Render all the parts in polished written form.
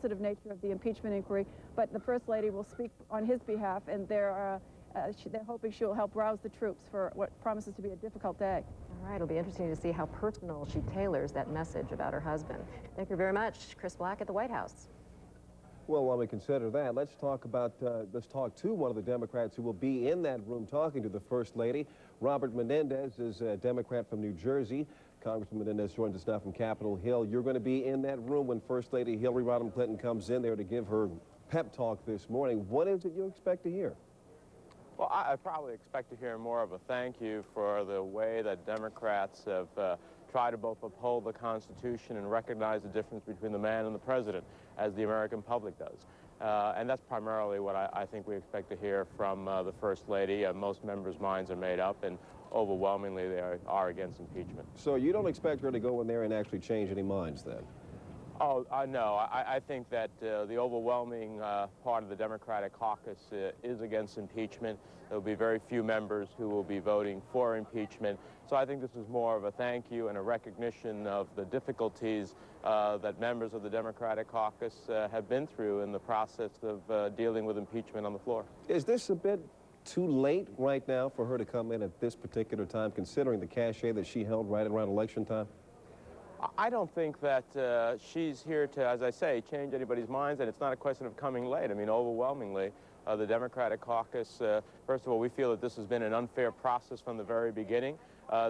sensitive nature of the impeachment inquiry, but the First Lady will speak on his behalf, and they're hoping she'll help rouse the troops for what promises to be a difficult day. All right, it'll be interesting to see how personal she tailors that message about her husband. Thank you very much, Chris Black at the White House. Well, while we consider that, let's talk to one of the Democrats who will be in that room talking to the First Lady. Robert Menendez is a Democrat from New Jersey. Congressman Menendez joins us now from Capitol Hill. You're going to be in that room when First Lady Hillary Rodham Clinton comes in there to give her pep talk this morning. What is it you expect to hear? Well, I probably expect to hear more of a thank you for the way that Democrats have tried to both uphold the Constitution and recognize the difference between the man and the president, as the American public does. And that's primarily what I think we expect to hear from the First Lady. Most members' minds are made up, and overwhelmingly they are against impeachment. So you don't expect her to go in there and actually change any minds then? Oh, no. I think that the overwhelming part of the Democratic caucus is against impeachment. There will be very few members who will be voting for impeachment. So I think this is more of a thank you and a recognition of the difficulties that members of the Democratic caucus have been through in the process of dealing with impeachment on the floor. Is this a bit too late right now for her to come in at this particular time, considering the cachet that she held right around election time? I don't think that she's here to, as I say, change anybody's minds, and it's not a question of coming late. I mean, overwhelmingly, the Democratic caucus, first of all, we feel that this has been an unfair process from the very beginning.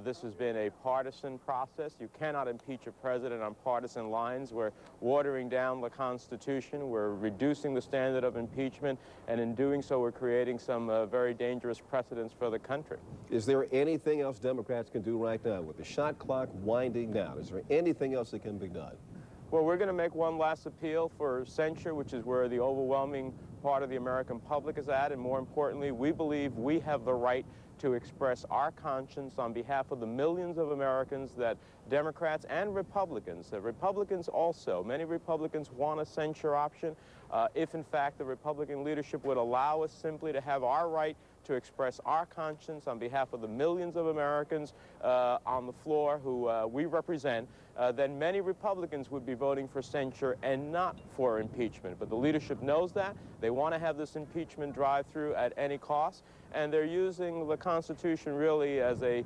This has been a partisan process. You cannot impeach a president on partisan lines. We're watering down the Constitution. We're reducing the standard of impeachment, and in doing so, we're creating some very dangerous precedents for the country. Is there anything else Democrats can do right now with the shot clock winding down? Is there anything else that can be done? Well, we're going to make one last appeal for censure, which is where the overwhelming part of the American public is at, and more importantly, we believe we have the right to express our conscience on behalf of the millions of Americans that Democrats and Republicans, also, many Republicans want a censure option. If in fact the Republican leadership would allow us simply to have our right to express our conscience on behalf of the millions of Americans on the floor who we represent, then many Republicans would be voting for censure and not for impeachment. But the leadership knows that. They want to have this impeachment drive-through at any cost, and they're using the Constitution really as a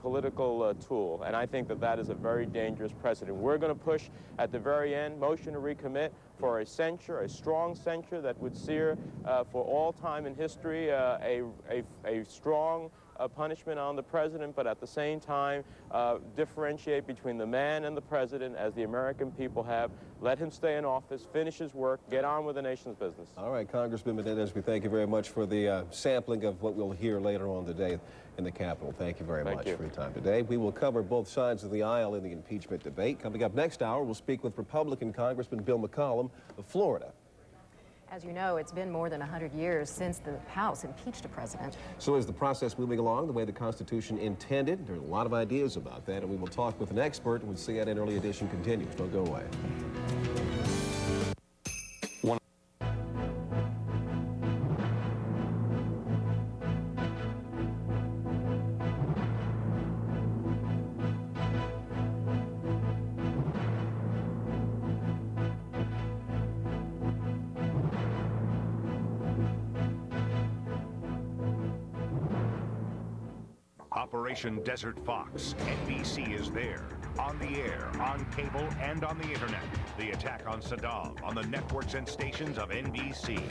political tool. And I think that that is a very dangerous precedent. We're going to push at the very end, motion to recommit for a censure, a strong censure that would sear for all time in history a strong punishment on the president, but at the same time differentiate between the man and the president as the American people have. Let him stay in office, finish his work, get on with the nation's business. All right, Congressman Menendez, we thank you very much for the sampling of what we'll hear later on today in the Capitol. Thank you very much for your time today. We will cover both sides of the aisle in the impeachment debate. Coming up next hour, we'll speak with Republican Congressman Bill McCollum of Florida. As you know, it's been more than 100 years since the House impeached a president. So is the process moving along the way the Constitution intended? There are a lot of ideas about that, and we will talk with an expert when CNN Early Edition continues. Don't go away. Operation Desert Fox. NBC is there, on the air, on cable, and on the internet. The attack on Saddam on the networks and stations of NBC.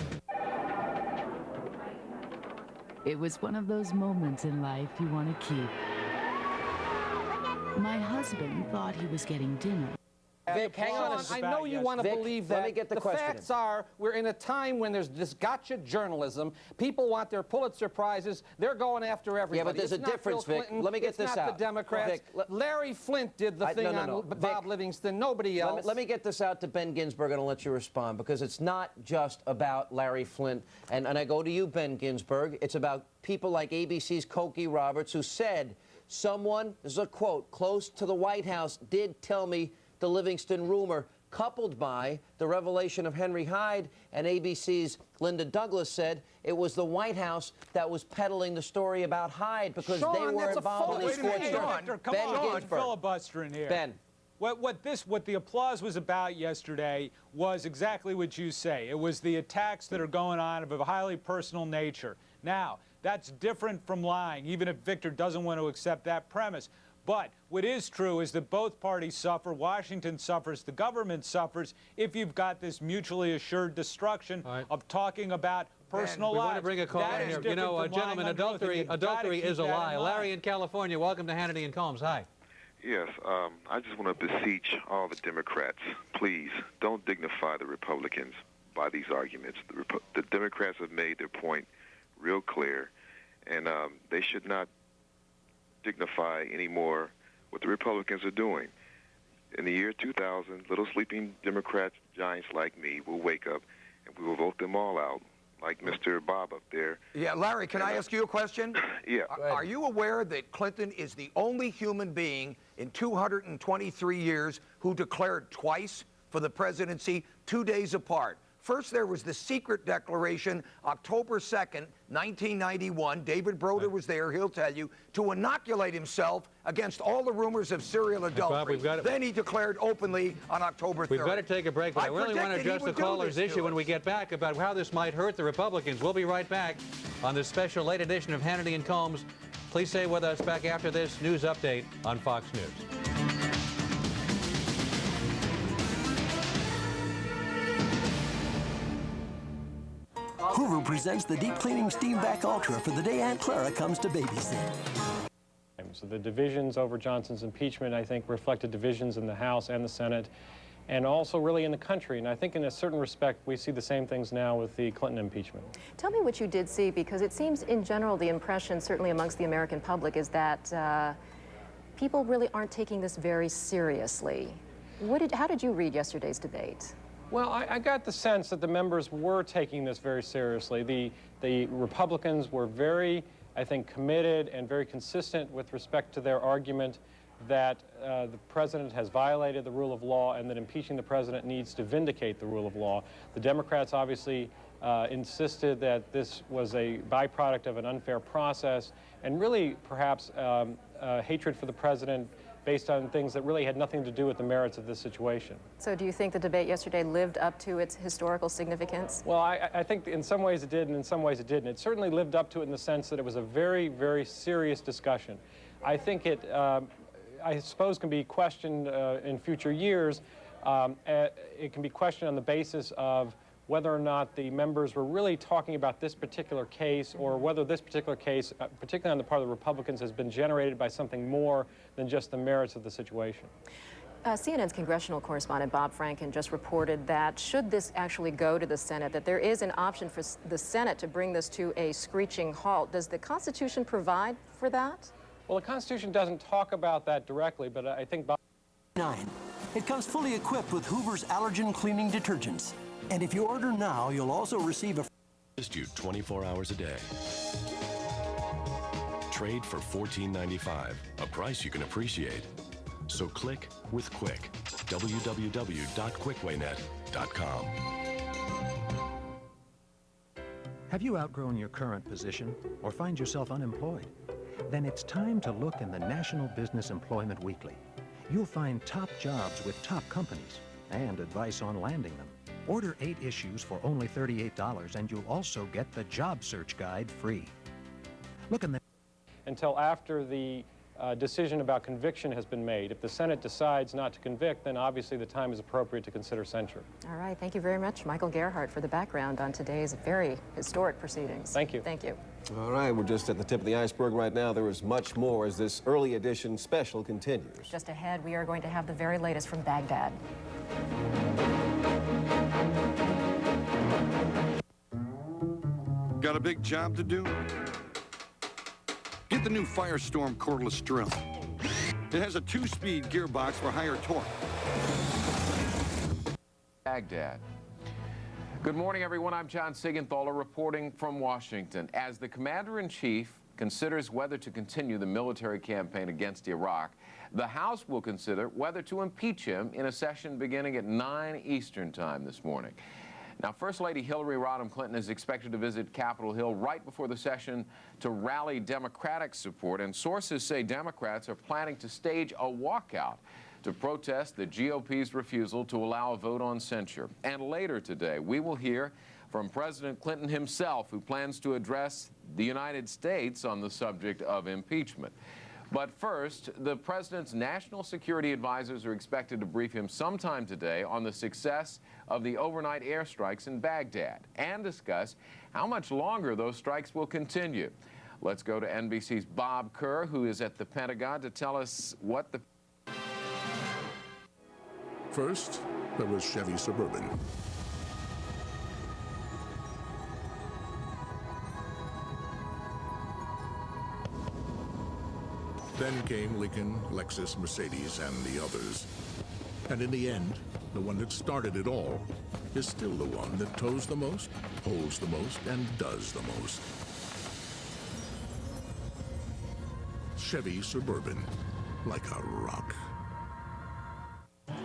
It was one of those moments in life you want to keep. My husband thought he was getting dinner. Vic, hang on. I know you want to believe that. Let me get the question. Facts are, we're in a time when there's this gotcha journalism. People want their Pulitzer Prizes. They're going after everybody. Yeah, but there's a difference, Vic. Let me get this out. It's not the Democrats. Vic, Larry Flint did the thing on Bob Livingston. Nobody else. Let me get this out to Ben Ginsberg, and I'll let you respond, because it's not just about Larry Flint. And I go to you, Ben Ginsberg. It's about people like ABC's Cokie Roberts, who said, someone, this is a quote, close to the White House did tell me the Livingston rumor, coupled by the revelation of Henry Hyde, and ABC's Linda Douglas said it was the White House that was peddling the story about Hyde because they were involved in these court. Ben Ginsberg. Filibustering here. Ben. What the applause was about yesterday was exactly what you say. It was the attacks that are going on of a highly personal nature. Now, that's different from lying, even if Victor doesn't want to accept that premise. But what is true is that both parties suffer. Washington suffers. The government suffers if you've got this mutually assured destruction of talking about personal lives. We want to bring a call in here. You know, gentlemen, adultery is a lie. Larry in California, welcome to Hannity and Combs. Hi. Yes, I just want to beseech all the Democrats, please, don't dignify the Republicans by these arguments. The Democrats have made their point real clear, and they should not dignify anymore what the Republicans are doing. In the year 2000, little sleeping Democrats, giants like me, will wake up and we will vote them all out, like Mr. Bob up there. Yeah, Larry, can I ask you a question? Yeah. Are you aware that Clinton is the only human being in 223 years who declared twice for the presidency 2 days apart? First, there was the secret declaration, October 2nd, 1991. David Broder was there, he'll tell you, to inoculate himself against all the rumors of serial adultery. Bob, then he declared openly on October 3rd. We've got to take a break, but I really want to address the caller's issue when we get back about how this might hurt the Republicans. We'll be right back on this special late edition of Hannity and Combs. Please stay with us back after this news update on Fox News. Hoover presents the Deep Cleaning Steam Vac Ultra for the day Aunt Clara comes to babysit. So the divisions over Johnson's impeachment, I think, reflected divisions in the House and the Senate, and also really in the country. And I think in a certain respect, we see the same things now with the Clinton impeachment. Tell me what you did see, because it seems in general the impression, certainly amongst the American public, is that people really aren't taking this very seriously. How did you read yesterday's debate? Well, I got the sense that the members were taking this very seriously. The Republicans were very, I think, committed and very consistent with respect to their argument that the president has violated the rule of law and that impeaching the president needs to vindicate the rule of law. The Democrats obviously insisted that this was a byproduct of an unfair process and really perhaps hatred for the president based on things that really had nothing to do with the merits of this situation. So do you think the debate yesterday lived up to its historical significance? Well, I think in some ways it did and in some ways it didn't. It certainly lived up to it in the sense that it was a very, very serious discussion. I think it, I suppose, can be questioned in future years. It can be questioned on the basis of whether or not the members were really talking about this particular case, or whether this particular case, particularly on the part of the Republicans, has been generated by something more than just the merits of the situation. CNN's congressional correspondent Bob Franken just reported that should this actually go to the Senate, that there is an option for the Senate to bring this to a screeching halt. Does the Constitution provide for that? Well, the Constitution doesn't talk about that directly, but I think Bob... 9. It comes fully equipped with Hoover's allergen cleaning detergents. And if you order now, you'll also receive a... Just you 24 hours a day. Trade for $14.95, a price you can appreciate. So click with Quick. www.quickwaynet.com. Have you outgrown your current position or find yourself unemployed? Then it's time to look in the National Business Employment Weekly. You'll find top jobs with top companies and advice on landing them. Order 8 issues for only $38, and you'll also get the job search guide free. Look in the... Until after the decision about conviction has been made. If the Senate decides not to convict, then obviously the time is appropriate to consider censure. All right. Thank you very much, Michael Gerhardt, for the background on today's very historic proceedings. Thank you. Thank you. All right, we're just at the tip of the iceberg right now. There is much more as this early edition special continues. Just ahead, we are going to have the very latest from Baghdad. Got a big job to do? Get the new Firestorm cordless drill. It has a 2-speed gearbox for higher torque. Baghdad. Good morning, everyone. I'm John Siegenthaler reporting from Washington. As the commander-in-chief considers whether to continue the military campaign against Iraq, the House will consider whether to impeach him in a session beginning at 9 Eastern Time this morning. Now, First Lady Hillary Rodham Clinton is expected to visit Capitol Hill right before the session to rally Democratic support, and sources say Democrats are planning to stage a walkout to protest the GOP's refusal to allow a vote on censure. And later today, we will hear from President Clinton himself, who plans to address the United States on the subject of impeachment. But first, the president's national security advisors are expected to brief him sometime today on the success of the overnight airstrikes in Baghdad and discuss how much longer those strikes will continue. Let's go to NBC's Bob Kerr, who is at the Pentagon, to tell us what the... First, there was Chevy Suburban. Then came Lincoln, Lexus, Mercedes, and the others. And in the end, the one that started it all is still the one that tows the most, holds the most, and does the most. Chevy Suburban, like a rock. We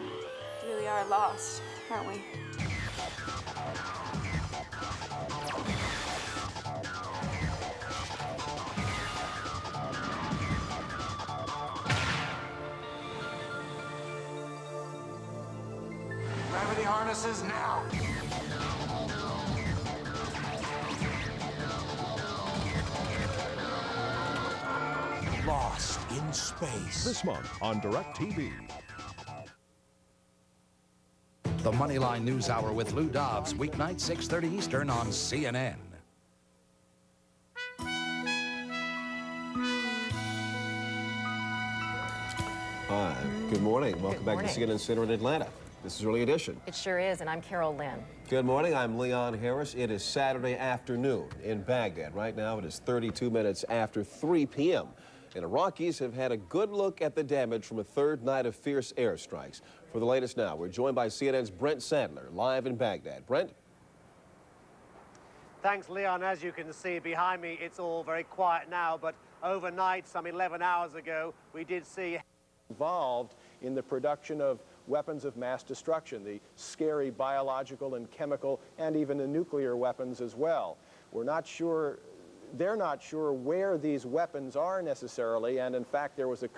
really are lost, aren't we? Gravity harnesses now. Lost in space. This month on DirecTV. The Moneyline News Hour with Lou Dobbs, weeknight 6:30 Eastern on CNN. Hi, good morning. Welcome back to CNN Center in Atlanta. This is Early Edition. It sure is, and I'm Carol Lynn. Good morning, I'm Leon Harris. It is Saturday afternoon in Baghdad. Right now it is 32 minutes after 3 p.m. And Iraqis have had a good look at the damage from a third night of fierce airstrikes. For the latest now, we're joined by CNN's Brent Sadler, live in Baghdad. Brent? Thanks, Leon. As you can see behind me, it's all very quiet now, but overnight, some 11 hours ago, we did see involved in the production of weapons of mass destruction, the scary biological and chemical and even the nuclear weapons as well. We're not sure, they're not sure where these weapons are necessarily, and in fact there was a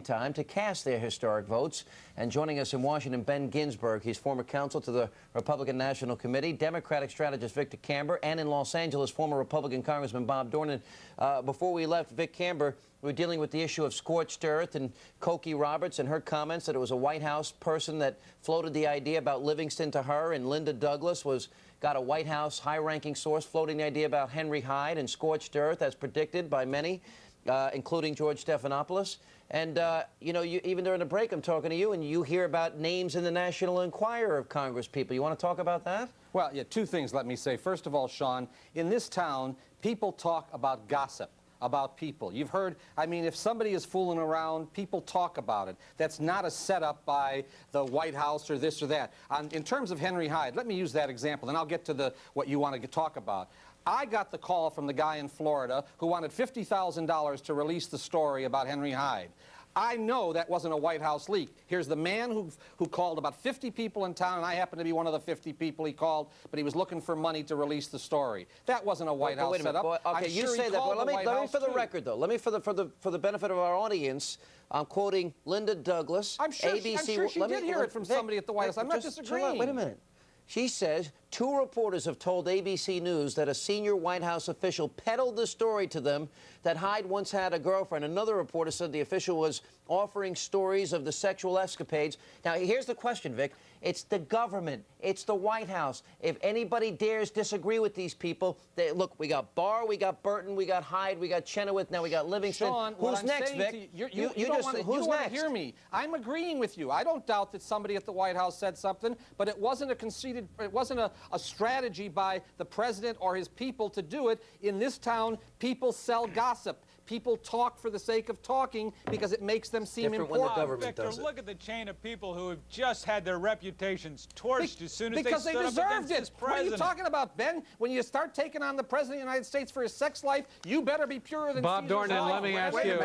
time to cast their historic votes. And joining us in Washington, Ben Ginsburg. He's former counsel to the Republican National Committee, Democratic strategist Victor Camber, and in Los Angeles, former Republican Congressman Bob Dornan. Before we left, Vic Camber, we were dealing with the issue of scorched earth and Cokie Roberts and her comments that it was a White House person that floated the idea about Livingston to her, and Linda Douglas got a White House high-ranking source floating the idea about Henry Hyde and scorched earth as predicted by many, including George Stephanopoulos. And, you know, even during the break, I'm talking to you, and you hear about names in the National Enquirer of Congress people. You want to talk about that? Well, yeah, two things, let me say. First of all, Sean, in this town, people talk about gossip about people. You've heard, I mean, if somebody is fooling around, people talk about it. That's not a setup by the White House or this or that. In terms of Henry Hyde, let me use that example, and I'll get to what you want to talk about. I got the call from the guy in Florida who wanted $50,000 to release the story about Henry Hyde. I know that wasn't a White House leak. Here's the man who called about 50 people in town, and I happen to be one of the 50 people he called, but he was looking for money to release the story. That wasn't a White House setup. Okay, you say that. Well, let me for the record, though. Let me, for the benefit of our audience, I'm quoting Linda Douglas. I'm sure ABC. She did hear it from somebody at the White House. I'm not disagreeing. Wait a minute. She says 2 reporters have told ABC News that a senior White House official peddled the story to them that Hyde once had a girlfriend. Another reporter said the official was offering stories of the sexual escapades. Now, here's the question, Vic. It's the government. It's the White House. If anybody dares disagree with these people, look, we got Barr, we got Burton, we got Hyde, we got Chenoweth, now we got Livingston. Sean, who's next, Vic? You don't want to hear me. I'm agreeing with you. I don't doubt that somebody at the White House said something, but it wasn't a strategy by the president or his people to do it. In this town, people sell gossip. People talk for the sake of talking because it makes them seem important. When the government does it. Look at the chain of people who have just had their reputations torched as soon as they stood deserved up against this president. What are you talking about, Ben? When you start taking on the president of the United States for his sex life, you better be purer than Bob Caesar's Dornan, wife. let me ask you.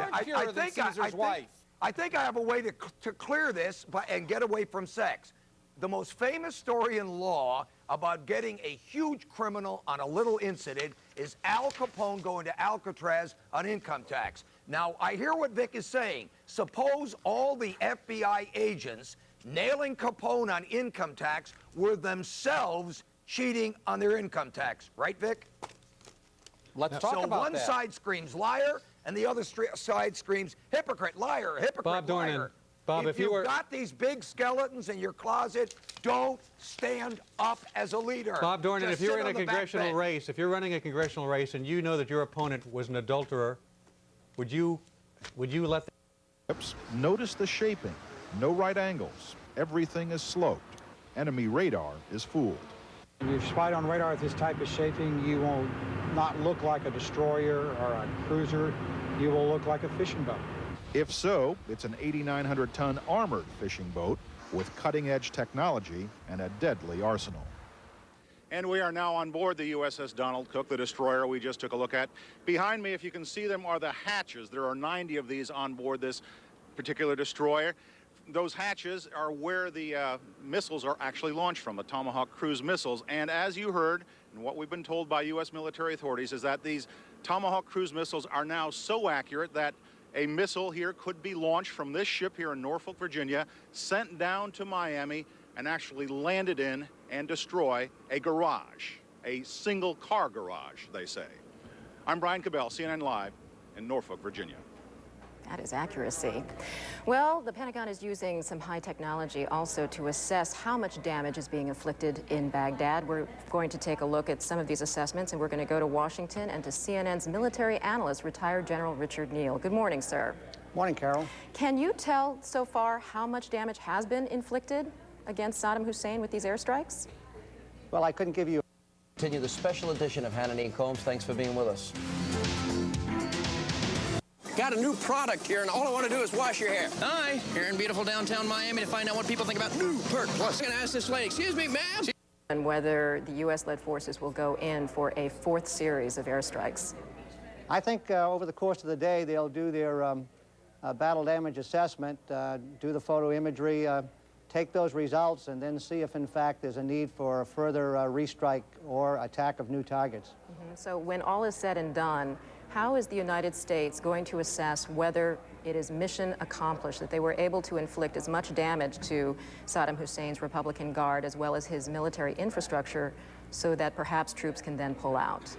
I think I have a way to clear this and get away from sex. the most famous story in law about getting a huge criminal on a little incident is Al Capone going to Alcatraz on income tax. Now, I hear what Vic is saying. Suppose all the FBI agents nailing Capone on income tax were themselves cheating on their income tax. Right, Vic? Let's talk about So one side screams liar, and the other side screams hypocrite, liar, hypocrite, Bob Dornan, liar. Bob, if you've got these big skeletons in your closet, don't stand up as a leader. Bob Dornan, Just if you're sit in a on the back congressional bench. race, if you're running a congressional race and you know that your opponent was an adulterer, would you let them? Oops. Notice the shaping. No right angles. Everything is sloped. Enemy radar is fooled. When you spy on radar with this type of shaping, you will not look like a destroyer or a cruiser. You will look like a fishing boat. If so, it's an 8,900-ton armored fishing boat with cutting-edge technology and a deadly arsenal. And we are now on board the USS Donald Cook, the destroyer we just took a look at. Behind me, if you can see them, are the hatches. There are 90 of these on board this particular destroyer. Those hatches are where the missiles are actually launched from, the Tomahawk cruise missiles. And as you heard, and what we've been told by U.S. military authorities, is that these Tomahawk cruise missiles are now so accurate that a missile here could be launched from this ship here in Norfolk, Virginia, sent down to Miami, and actually landed in and destroy a garage, a single car garage, they say. I'm Brian Cabell, CNN Live in Norfolk, Virginia. That is accuracy. Well, the Pentagon is using some high technology also to assess how much damage is being inflicted in Baghdad. We're going to take a look at some of these assessments, and we're going to go to Washington and to CNN's military analyst, retired General Richard Neal. Good morning, sir. Morning, Carol. Can you tell so far how much damage has been inflicted against Saddam Hussein with these airstrikes? Well, I couldn't give you... Continue the special edition of Hannity and Combs. Thanks for being with us. Got a new product here, and all I want to do is wash your hair. Hi, here in beautiful downtown Miami to find out what people think about new Perk Plus. I'm going to ask this lady, excuse me, ma'am? And whether the U.S.-led forces will go in for a fourth series of airstrikes. I think over the course of the day, they'll do their battle damage assessment, do the photo imagery, take those results, and then see if, in fact, there's a need for a further restrike or attack of new targets. So when all is said and done, how is the United States going to assess whether it is mission accomplished, that they were able to inflict as much damage to Saddam Hussein's Republican Guard as well as his military infrastructure so that perhaps troops can then pull out?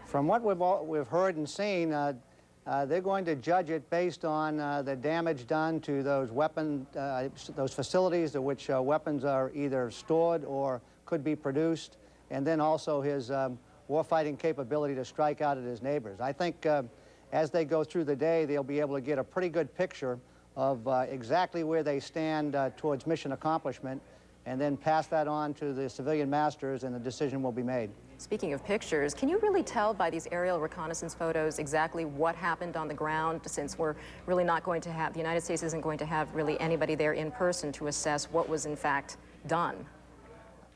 From what we've heard and seen, they're going to judge it based on the damage done to those those facilities in which weapons are either stored or could be produced, and then also his warfighting capability to strike out at his neighbors. I think as they go through the day, they'll be able to get a pretty good picture of exactly where they stand towards mission accomplishment, and then pass that on to the civilian masters, and the decision will be made. Speaking of pictures, can you really tell by these aerial reconnaissance photos exactly what happened on the ground, since we're really not going to have, the United States isn't going to have really anybody there in person to assess what was in fact done?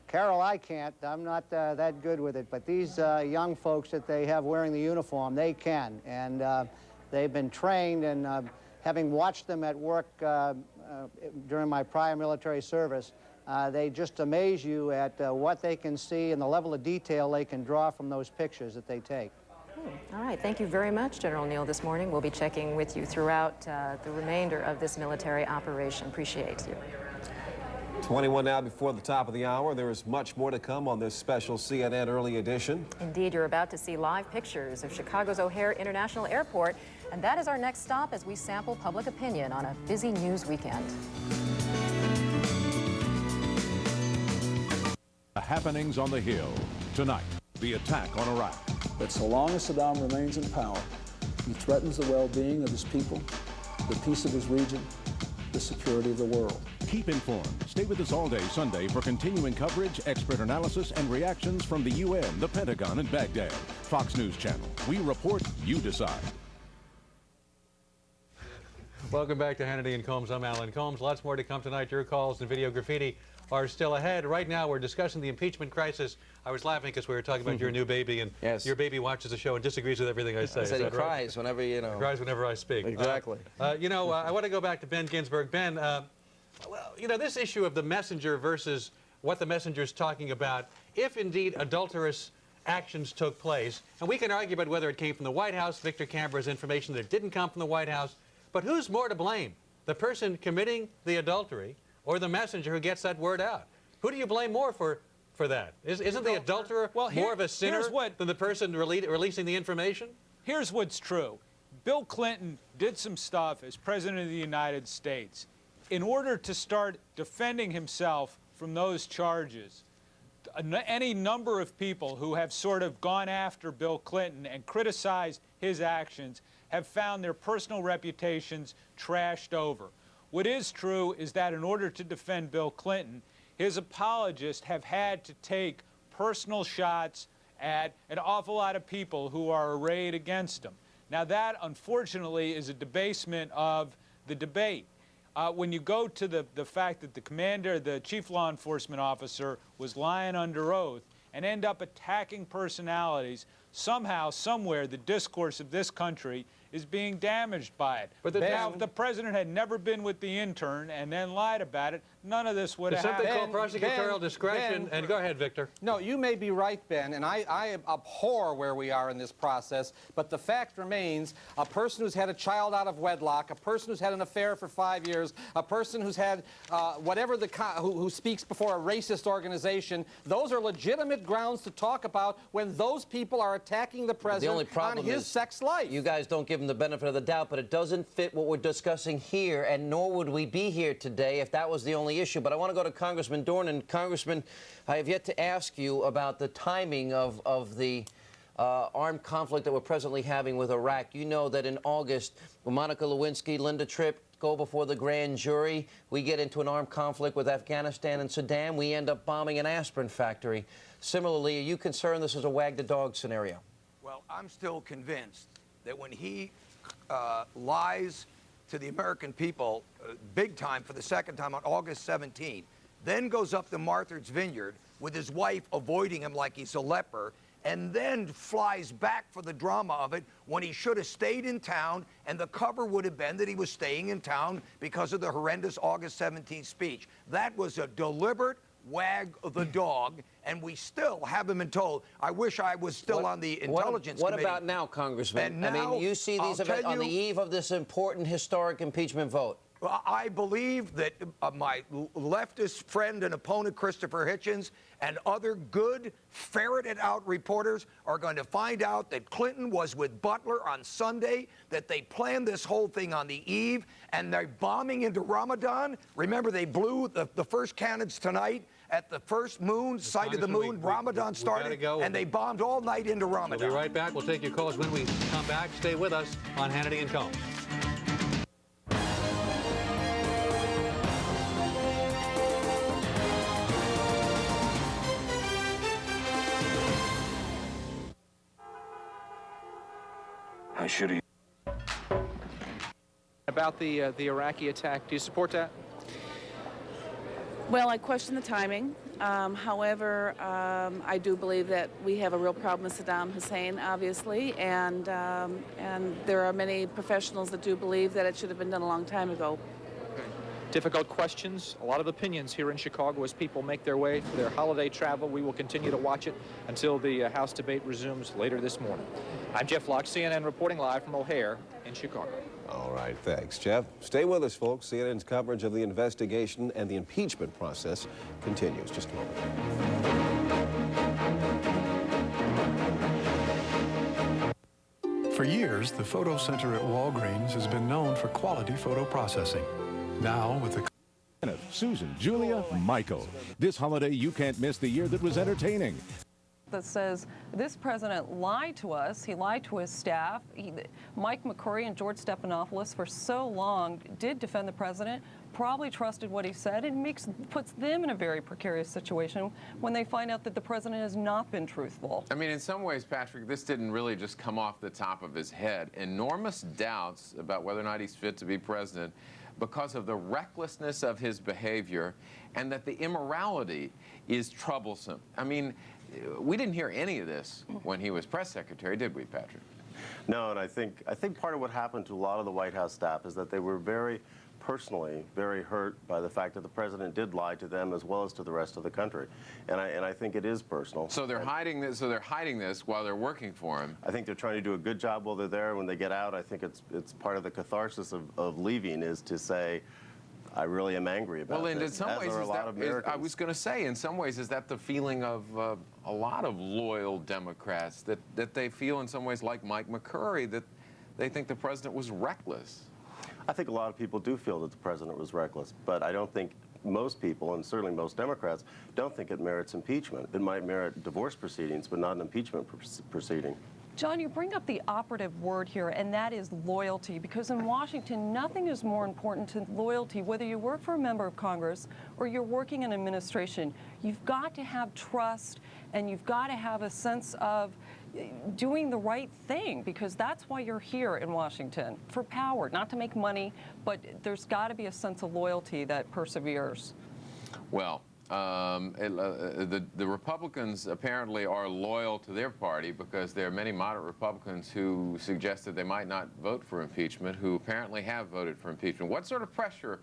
Carol, I can't. I'm not that good with it, but these young folks that they have wearing the uniform, they can, and they've been trained, and having watched them at work during my prior military service, they just amaze you at what they can see and the level of detail they can draw from those pictures that they take. All right, thank you very much, General Neal, this morning. We'll be checking with you throughout the remainder of this military operation. Appreciate you. 21 now before the top of the hour. There is much more to come on this special CNN early edition. Indeed, you're about to see live pictures of Chicago's O'Hare International Airport, and that is our next stop as we sample public opinion on a busy news weekend. The happenings on the Hill. Tonight, the attack on Iraq. But so long as Saddam remains in power, he threatens the well-being of his people, the peace of his region, the security of the world. Keep informed. Stay with us all day Sunday for continuing coverage, expert analysis, and reactions from the UN, the Pentagon, and Baghdad. Fox News Channel. We report, you decide. Welcome back to Hannity and Combs. I'm Alan Combs. Lots more to come tonight. Your calls and video graffiti are still ahead. Right now, we're discussing the impeachment crisis. I was laughing because we were talking about your new baby, and your baby watches the show and disagrees with everything I say. I said he cries whenever, you know. He cries whenever I speak. Exactly. You know, I want to go back to Ben Ginsberg. Ben, Well, you know, this issue of the messenger versus what the messenger is talking about, if indeed adulterous actions took place, and we can argue about whether it came from the White House, Victor Canberra's information that it didn't come from the White House, but who's more to blame? The person committing the adultery or the messenger who gets that word out? Who do you blame more for that? Isn't the adulterer more of a sinner than the person releasing the information? Here's what's true. Bill Clinton did some stuff as President of the United States. In order to start defending himself from those charges, any number of people who have sort of gone after Bill Clinton and criticized his actions have found their personal reputations trashed over. What is true is that in order to defend Bill Clinton, his apologists have had to take personal shots at an awful lot of people who are arrayed against him. Now that, unfortunately, is a debasement of the debate. When you go to the fact that the commander, the chief law enforcement officer, was lying under oath and end up attacking personalities, somehow, somewhere, the discourse of this country is being damaged by it. But now, if the president had never been with the intern and then lied about it, none of this would have happened. There's something called prosecutorial discretion. And go ahead, Victor. No, you may be right, Ben, and I abhor where we are in this process, but the fact remains, a person who's had a child out of wedlock, a person who's had an affair for 5 years, a person who's had who speaks before a racist organization, those are legitimate grounds to talk about when those people are attacking the president on his sex life. You guys don't give him the benefit of the doubt, but it doesn't fit what we're discussing here, and nor would we be here today if that was the only issue. But I want to go to Congressman Dornan. Congressman, I have yet to ask you about the timing of the armed conflict that we're presently having with Iraq. You know that in August, Monica Lewinsky, Linda Tripp go before the grand jury. We get into an armed conflict with Afghanistan and Sudan. We end up bombing an aspirin factory. Similarly, are you concerned this is a wag the dog scenario? Well, I'm still convinced that when he lies to the American people big time for the second time on August 17th, then goes up to Martha's Vineyard with his wife avoiding him like he's a leper, and then flies back for the drama of it when he should have stayed in town, and the cover would have been that he was staying in town because of the horrendous August 17th speech. That was a deliberate wag of the dog, and we still haven't been told. I wish I was still on the Intelligence What Committee. about now, Congressman? And now, I mean, you see these events on the eve of this important historic impeachment vote. I believe that my leftist friend and opponent, Christopher Hitchens, and other good, ferreted-out reporters are going to find out that Clinton was with Butler on Sunday, that they planned this whole thing on the eve, and they're bombing into Ramadan. Remember, they blew the first cannons tonight at the first moon, site of the moon. Ramadan started, and they bombed all night into Ramadan. We'll be right back. We'll take your calls when we come back. Stay with us on Hannity and Combs. I should have. About the Iraqi attack, do you support that? Well, I question the timing. However, I do believe that we have a real problem with Saddam Hussein, obviously, and there are many professionals that do believe that it should have been done a long time ago. Difficult questions, a lot of opinions here in Chicago as people make their way for their holiday travel. We will continue to watch it until the House debate resumes later this morning. I'm Jeff Locke, CNN, reporting live from O'Hare in Chicago. All right, thanks, Jeff. Stay with us, folks. CNN's coverage of the investigation and the impeachment process continues. Just a moment. For years, the photo center at Walgreens has been known for quality photo processing. Now, with the Susan, Julia, Michael. This holiday, you can't miss the year that was entertaining. That says this president lied to us. He lied to his staff. Mike McCurry and George Stephanopoulos for so long did defend the president, probably trusted what he said, and puts them in a very precarious situation when they find out that the president has not been truthful. I mean, in some ways, Patrick, this didn't really just come off the top of his head. Enormous doubts about whether or not he's fit to be president because of the recklessness of his behavior and that the immorality is troublesome. I mean, we didn't hear any of this when he was press secretary, did we, Patrick? No, and I think part of what happened to a lot of the White House staff is that they were very personally very hurt by the fact that the president did lie to them as well as to the rest of the country, and I think it is personal. So they're hiding this. So they're hiding this while they're working for him. I think they're trying to do a good job while they're there. When they get out, I think it's part of the catharsis of leaving is to say, I really am angry about well, and this. in some ways, I was going to say, in some ways, is that the feeling of a lot of loyal Democrats that they feel in some ways like Mike McCurry, that they think the president was reckless? I think a lot of people do feel that the president was reckless, but I don't think most people, and certainly most Democrats, don't think it merits impeachment. It might merit divorce proceedings, but not an impeachment proceeding. John, you bring up the operative word here, and that is loyalty, because in Washington, nothing is more important than loyalty. Whether you work for a member of Congress or you're working in administration, you've got to have trust, and you've got to have a sense of doing the right thing, because that's why you're here in Washington, for power, not to make money, but there's got to be a sense of loyalty that perseveres. Well, the Republicans apparently are loyal to their party, because there are many moderate Republicans who suggested they might not vote for impeachment, who apparently have voted for impeachment. What sort of pressure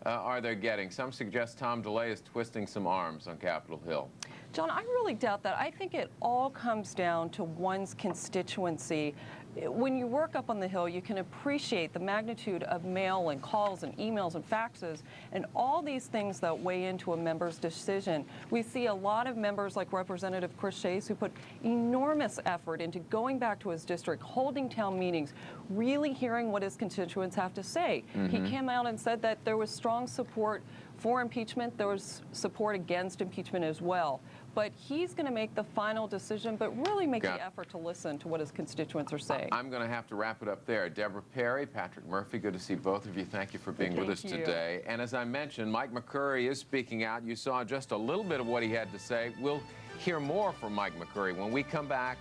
are they getting? Some suggest Tom DeLay is twisting some arms on Capitol Hill. John, I really doubt that. I think it all comes down to one's constituency. When you work up on the Hill, you can appreciate the magnitude of mail and calls and emails and faxes and all these things that weigh into a member's decision. We see a lot of members like Representative Chris Chase who put enormous effort into going back to his district, holding town meetings, really hearing what his constituents have to say. He came out and said that there was strong support for impeachment. There was support against impeachment as well. But he's going to make the final decision, but really make the effort to listen to what his constituents are saying. I'm going to have to wrap it up there. Deborah Perry, Patrick Murphy, good to see both of you. Thank you for being with us today. And as I mentioned, Mike McCurry is speaking out. You saw just a little bit of what he had to say. We'll hear more from Mike McCurry when we come back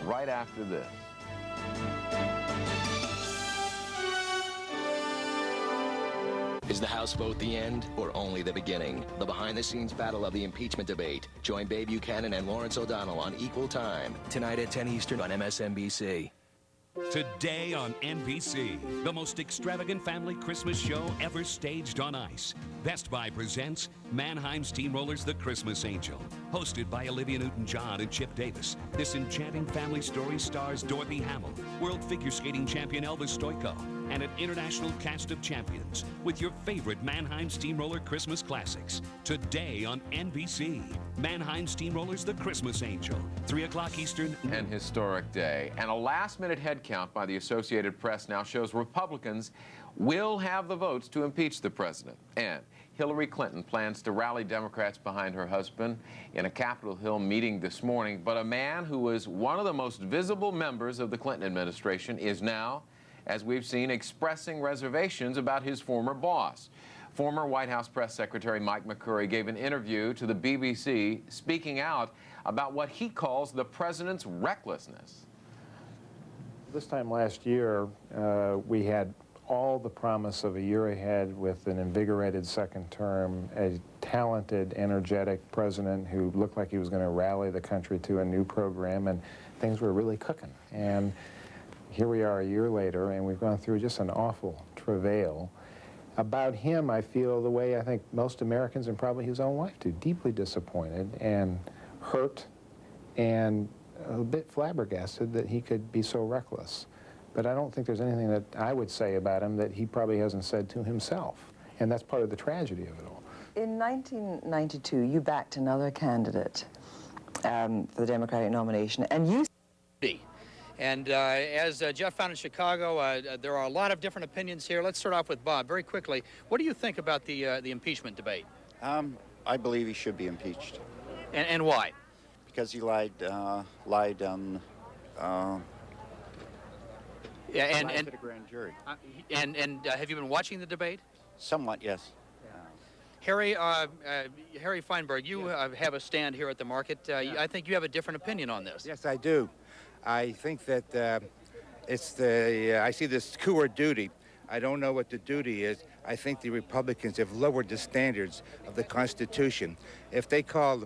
right after this. Is the House vote the end or only the beginning? The behind-the-scenes battle of the impeachment debate. Join Babe Buchanan and Lawrence O'Donnell on Equal Time. Tonight at 10 Eastern on MSNBC. Today on NBC, the most extravagant family Christmas show ever staged on ice. Best Buy presents Mannheim Steamrollers The Christmas Angel. Hosted by Olivia Newton-John and Chip Davis, this enchanting family story stars Dorothy Hamill, world figure skating champion Elvis Stoico, and an international cast of champions with your favorite Mannheim Steamroller Christmas classics. Today on NBC, Mannheim Steamrollers The Christmas Angel, 3 o'clock Eastern. An historic day. And a last-minute head count by the Associated Press now shows Republicans will have the votes to impeach the president. And Hillary Clinton plans to rally Democrats behind her husband in a Capitol Hill meeting this morning. But a man who was one of the most visible members of the Clinton administration is now, as we've seen, expressing reservations about his former boss. Former White House Press Secretary Mike McCurry gave an interview to the BBC speaking out about what he calls the president's recklessness. This time last year, we had all the promise of a year ahead with an invigorated second term, a talented, energetic president who looked like he was going to rally the country to a new program, and things were really cooking. And here we are a year later, and we've gone through just an awful travail. About him, I feel the way I think most Americans, and probably his own wife do, deeply disappointed and hurt and a bit flabbergasted that he could be so reckless. But I don't think there's anything that I would say about him that he probably hasn't said to himself. And that's part of the tragedy of it all. In 1992, you backed another candidate for the Democratic nomination, and you... And as Jeff found in Chicago, there are a lot of different opinions here. Let's start off with Bob very quickly. What do you think about the impeachment debate? I believe he should be impeached. And why? Because he lied on and to the grand jury. And have you been watching the debate? Somewhat, yes. Harry Feinberg, you have a stand here at the market. I think you have a different opinion on this. Yes, I do. I think that I see this coup or duty. I don't know what the duty is. I think the Republicans have lowered the standards of the Constitution. If they call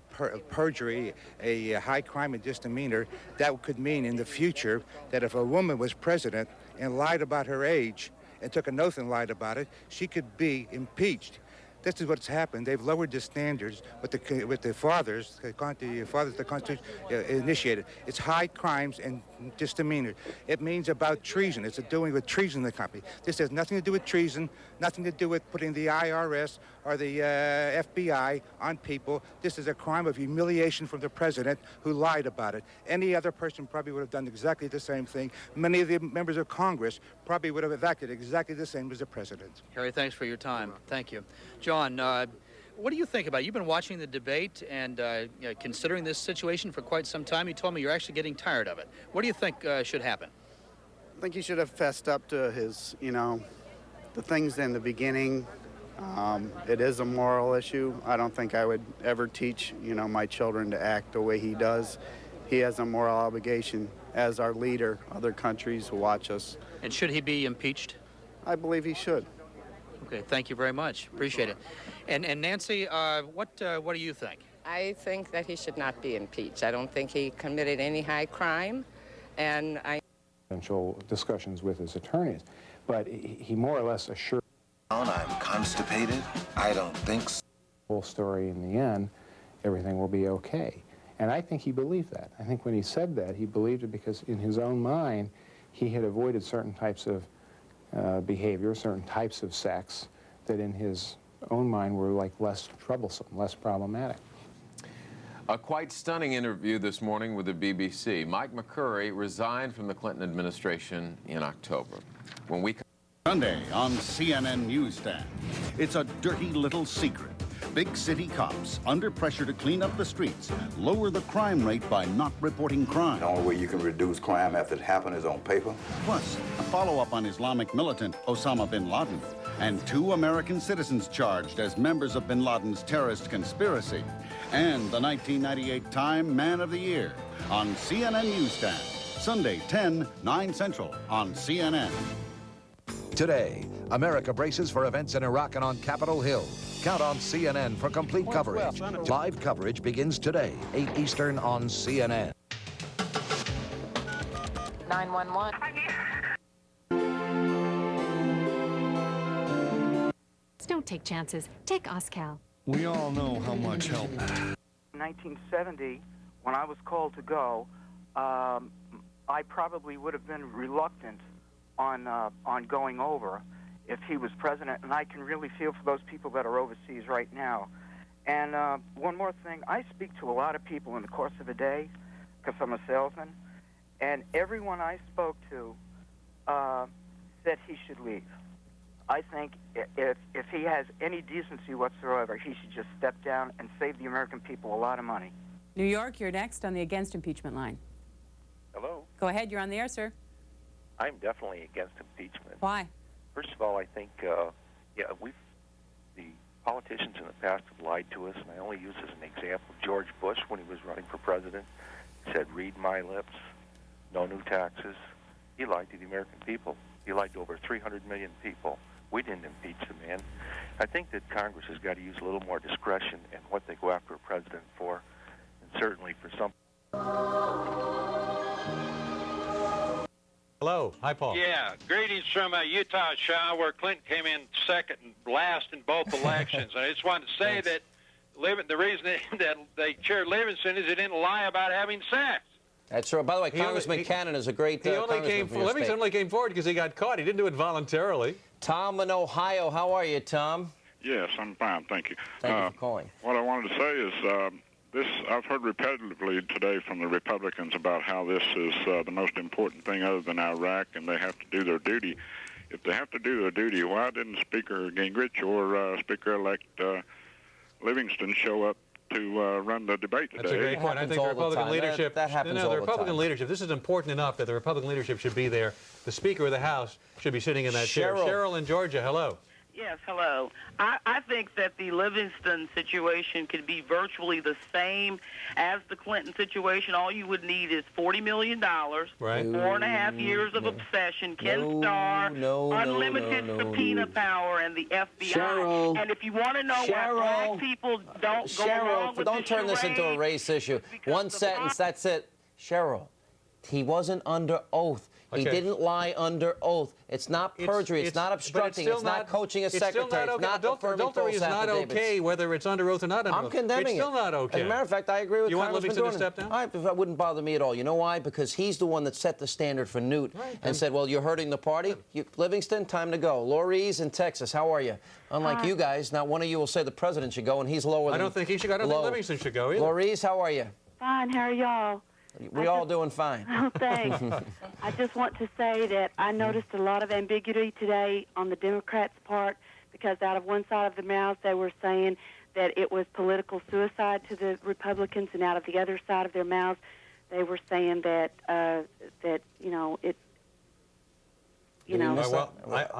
perjury a high crime and misdemeanor, that could mean in the future that if a woman was president and lied about her age, and took an oath and lied about it, she could be impeached. This is what's happened. They've lowered the standards with the fathers, the Constitution initiated. It's high crimes and misdemeanor. It means about treason. It's doing with treason in the company. This has nothing to do with treason, nothing to do with putting the IRS or the FBI on people. This is a crime of humiliation from the president who lied about it. Any other person probably would have done exactly the same thing. Many of the members of Congress probably would have acted exactly the same as the president. Harry, thanks for your time. Thank you. John, what do you think about it? You've been watching the debate and considering this situation for quite some time. You told me you're actually getting tired of it. What do you think should happen? I think he should have fessed up to his, the things in the beginning. It is a moral issue. I don't think I would ever teach, my children to act the way he does. He has a moral obligation as our leader, other countries who watch us. And should he be impeached? I believe he should. Okay, thank you very much. Appreciate it. And Nancy, what do you think? I think that he should not be impeached. I don't think he committed any high crime, and Potential discussions with his attorneys, but he more or less assured. I'm constipated. I don't think so. Whole story in the end, everything will be okay. And I think he believed that. I think when he said that, he believed it because in his own mind, he had avoided certain types of behavior, certain types of sex that in his own mind were like less troublesome, less problematic. A quite stunning interview this morning with the BBC. Mike McCurry resigned from the Clinton administration in October. When we Sunday on CNN Newsstand, it's a dirty little secret. Big city cops under pressure to clean up the streets, lower the crime rate by not reporting crime. The only way you can reduce crime after it happened is on paper. Plus, a follow-up on Islamic militant Osama bin Laden, and 2 American citizens charged as members of bin Laden's terrorist conspiracy, and the 1998 Time Man of the Year on CNN Newsstand, Sunday 10, 9 Central on CNN. Today, America braces for events in Iraq and on Capitol Hill. Count on CNN for complete coverage. Live coverage begins today, 8 Eastern on CNN. 911. Don't take chances. Take Oscal. We all know how much help. In 1970, when I was called to go, I probably would have been reluctant on going over if he was president, and I can really feel for those people that are overseas right now. And one more thing, I speak to a lot of people in the course of a day because I'm a salesman, and everyone I spoke to said he should leave. I think if he has any decency whatsoever, he should just step down and save the American people a lot of money. New York, you're next on the Against Impeachment line. Hello. Go ahead, you're on the air, sir. I'm definitely against impeachment. Why? First of all, I think, the politicians in the past have lied to us, and I only use as an example George Bush when he was running for president. He said, read my lips, no new taxes. He lied to the American people. He lied to over 300 million people. We didn't impeach the man. I think that Congress has got to use a little more discretion in what they go after a president for, and certainly for some. Hello. Hi, Paul. Yeah. Greetings from Utah, Shaw, where Clinton came in second and last in both elections. I just wanted to say that the reason that they cheered Livingston is he didn't lie about having sex. That's right. By the way, Congressman Cannon is a great Livingston only came forward because he got caught. He didn't do it voluntarily. Tom in Ohio. How are you, Tom? Yes, I'm fine. Thank you. Thank you for calling. What I wanted to say is I've heard repetitively today from the Republicans about how this is the most important thing other than Iraq, and they have to do their duty. If they have to do their duty, why didn't Speaker Gingrich or Speaker-elect Livingston show up to run the debate today? That's a great point. I think the Republican leadership, that happens all the the Republican time. leadership, this is important enough that the Republican leadership should be there. The Speaker of the House should be sitting in that chair. Cheryl in Georgia, hello. Yes, hello. I think that the Livingston situation could be virtually the same as the Clinton situation. All you would need is $40 million, right. 4.5 years of obsession, Ken Starr, unlimited subpoena power, and the FBI. Cheryl. And if you want to know why black people don't go along with don't turn this into a race issue. One sentence, that's it. Cheryl, he wasn't under oath. He didn't lie under oath. It's not perjury. It's not obstructing. It's not coaching a secretary. It's not affirming false affidavits. Adultery is not okay, whether it's under oath or not under oath. I'm condemning it. It's still not okay. As a matter of fact, I agree with Congressman Livingston to step down? That wouldn't bother me at all. You know why? Because he's the one that set the standard for Newt and said, well, you're hurting the party. Livingston, time to go. Laurie's in Texas, how are you? Unlike you guys, not one of you will say the president should go, and he's lower than I don't think he should go. I don't think Livingston should go either. Laurie's, how are you? Fine, how are y'all? We're all doing fine. Oh, thanks. I just want to say that I noticed a lot of ambiguity today on the Democrats' part, because out of one side of the mouth they were saying that it was political suicide to the Republicans, and out of the other side of their mouths they were saying that I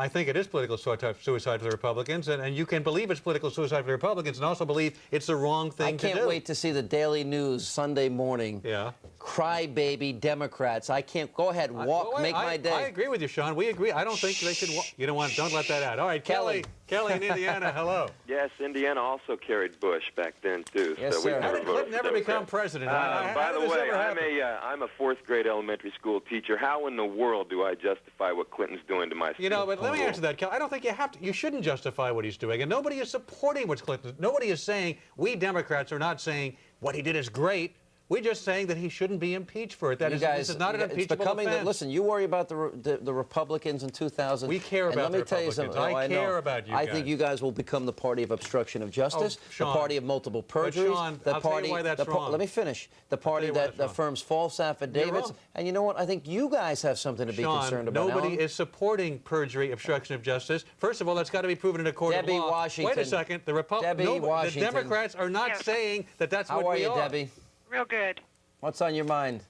think it is political suicide for the Republicans, and you can believe it's political suicide for the Republicans and also believe it's the wrong thing to do. I can't wait to see the Daily News Sunday morning. Yeah. Crybaby Democrats. I can't. Go ahead, make my day. I agree with you, Sean. We agree. I don't think they should walk. You know what? Don't let that out. All right, Kelly in Indiana, hello. Yes, Indiana also carried Bush back then, too. Yes, so sir. we Clinton never become president. By the way, I'm a fourth-grade elementary school teacher. How in the world do I justify what Clinton's doing to my school? You know, but let me answer that, Kelly. I don't think you have to. You shouldn't justify what he's doing, and nobody is supporting what Clinton. Nobody is saying. We Democrats are not saying what he did is great. We're just saying that he shouldn't be impeached for it. This is not an impeachable offense. Listen, you worry about the Republicans in 2000. We care about the Republicans. I care about you guys. I think you guys will become the party of obstruction of justice, the party of multiple perjuries, Sean, the I'll party. tell you why that's wrong. Let me finish. The party that affirms false affidavits. And you know what? I think you guys have something to be concerned about. Nobody is supporting perjury, obstruction of justice. First of all, that's got to be proven in a court of law. Debbie Washington. Wait a second. The Democrats are not saying that that's what we are. How are you, Debbie? Real good. What's on your mind?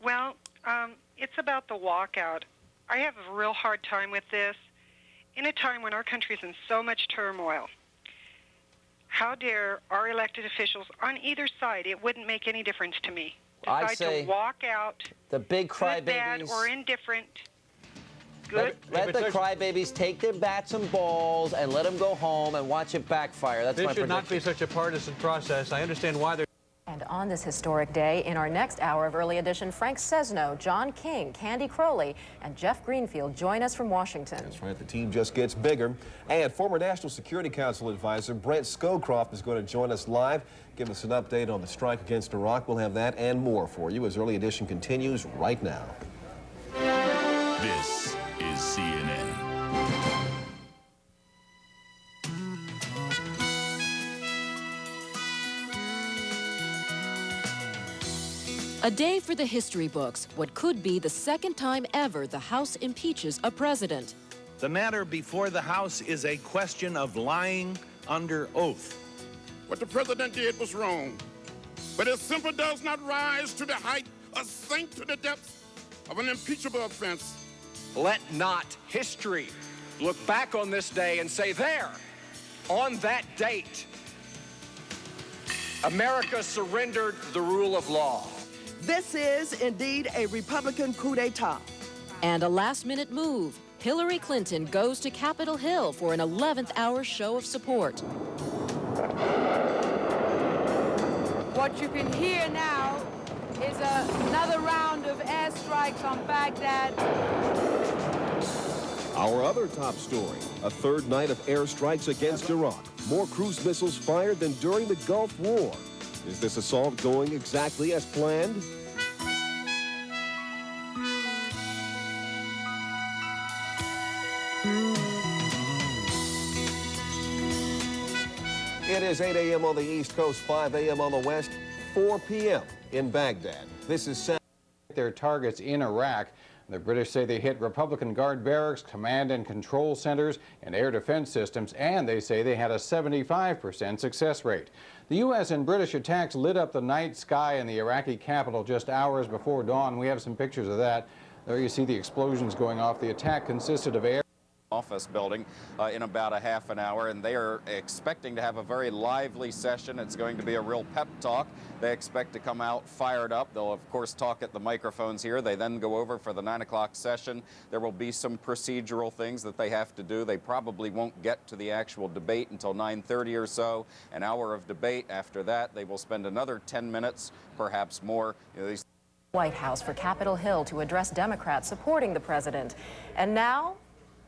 Well, it's about the walkout. I have a real hard time with this. In a time when our country is in so much turmoil, how dare our elected officials on either side, it wouldn't make any difference to me, decide to walk out, the big crybabies, bad or indifferent. Good. Let the crybabies take their bats and balls and let them go home and watch it backfire. That's my prediction. This should not be such a partisan process. I understand why they're... And on this historic day, in our next hour of Early Edition, Frank Sesno, John King, Candy Crowley, and Jeff Greenfield join us from Washington. That's right. The team just gets bigger. And former National Security Council advisor Brent Scowcroft is going to join us live, give us an update on the strike against Iraq. We'll have that and more for you as Early Edition continues right now. This is CNN. A day for the history books, what could be the second time ever the House impeaches a president. The matter before the House is a question of lying under oath. What the president did was wrong, but it simply does not rise to the height or sink to the depths of an impeachable offense. Let not history look back on this day and say, there, on that date, America surrendered the rule of law. This is indeed a Republican coup d'etat. And a last-minute move. Hillary Clinton goes to Capitol Hill for an 11th hour show of support. What you can hear now is another round of airstrikes on Baghdad. Our other top story, a third night of airstrikes against Iraq. More cruise missiles fired than during the Gulf War. Is this assault going exactly as planned? It is 8 a.m. on the East Coast, 5 a.m. on the West, 4 p.m. in Baghdad. This is their targets in Iraq. The British say they hit Republican Guard barracks, command and control centers, and air defense systems, and they say they had a 75% success rate. The U.S. and British attacks lit up the night sky in the Iraqi capital just hours before dawn. We have some pictures of that. There you see the explosions going off. The attack consisted of air office building in about a half an hour, and they are expecting to have a very lively session. It's going to be a real pep talk. They expect to come out fired up. They'll of course talk at the microphones here. They then go over for the 9 o'clock session. There will be some procedural things that they have to do. They probably won't get to the actual debate until 9:30 or so. An hour of debate. After that, they will spend another 10 minutes, perhaps more. You know, these White House for Capitol Hill to address Democrats supporting the president. And now,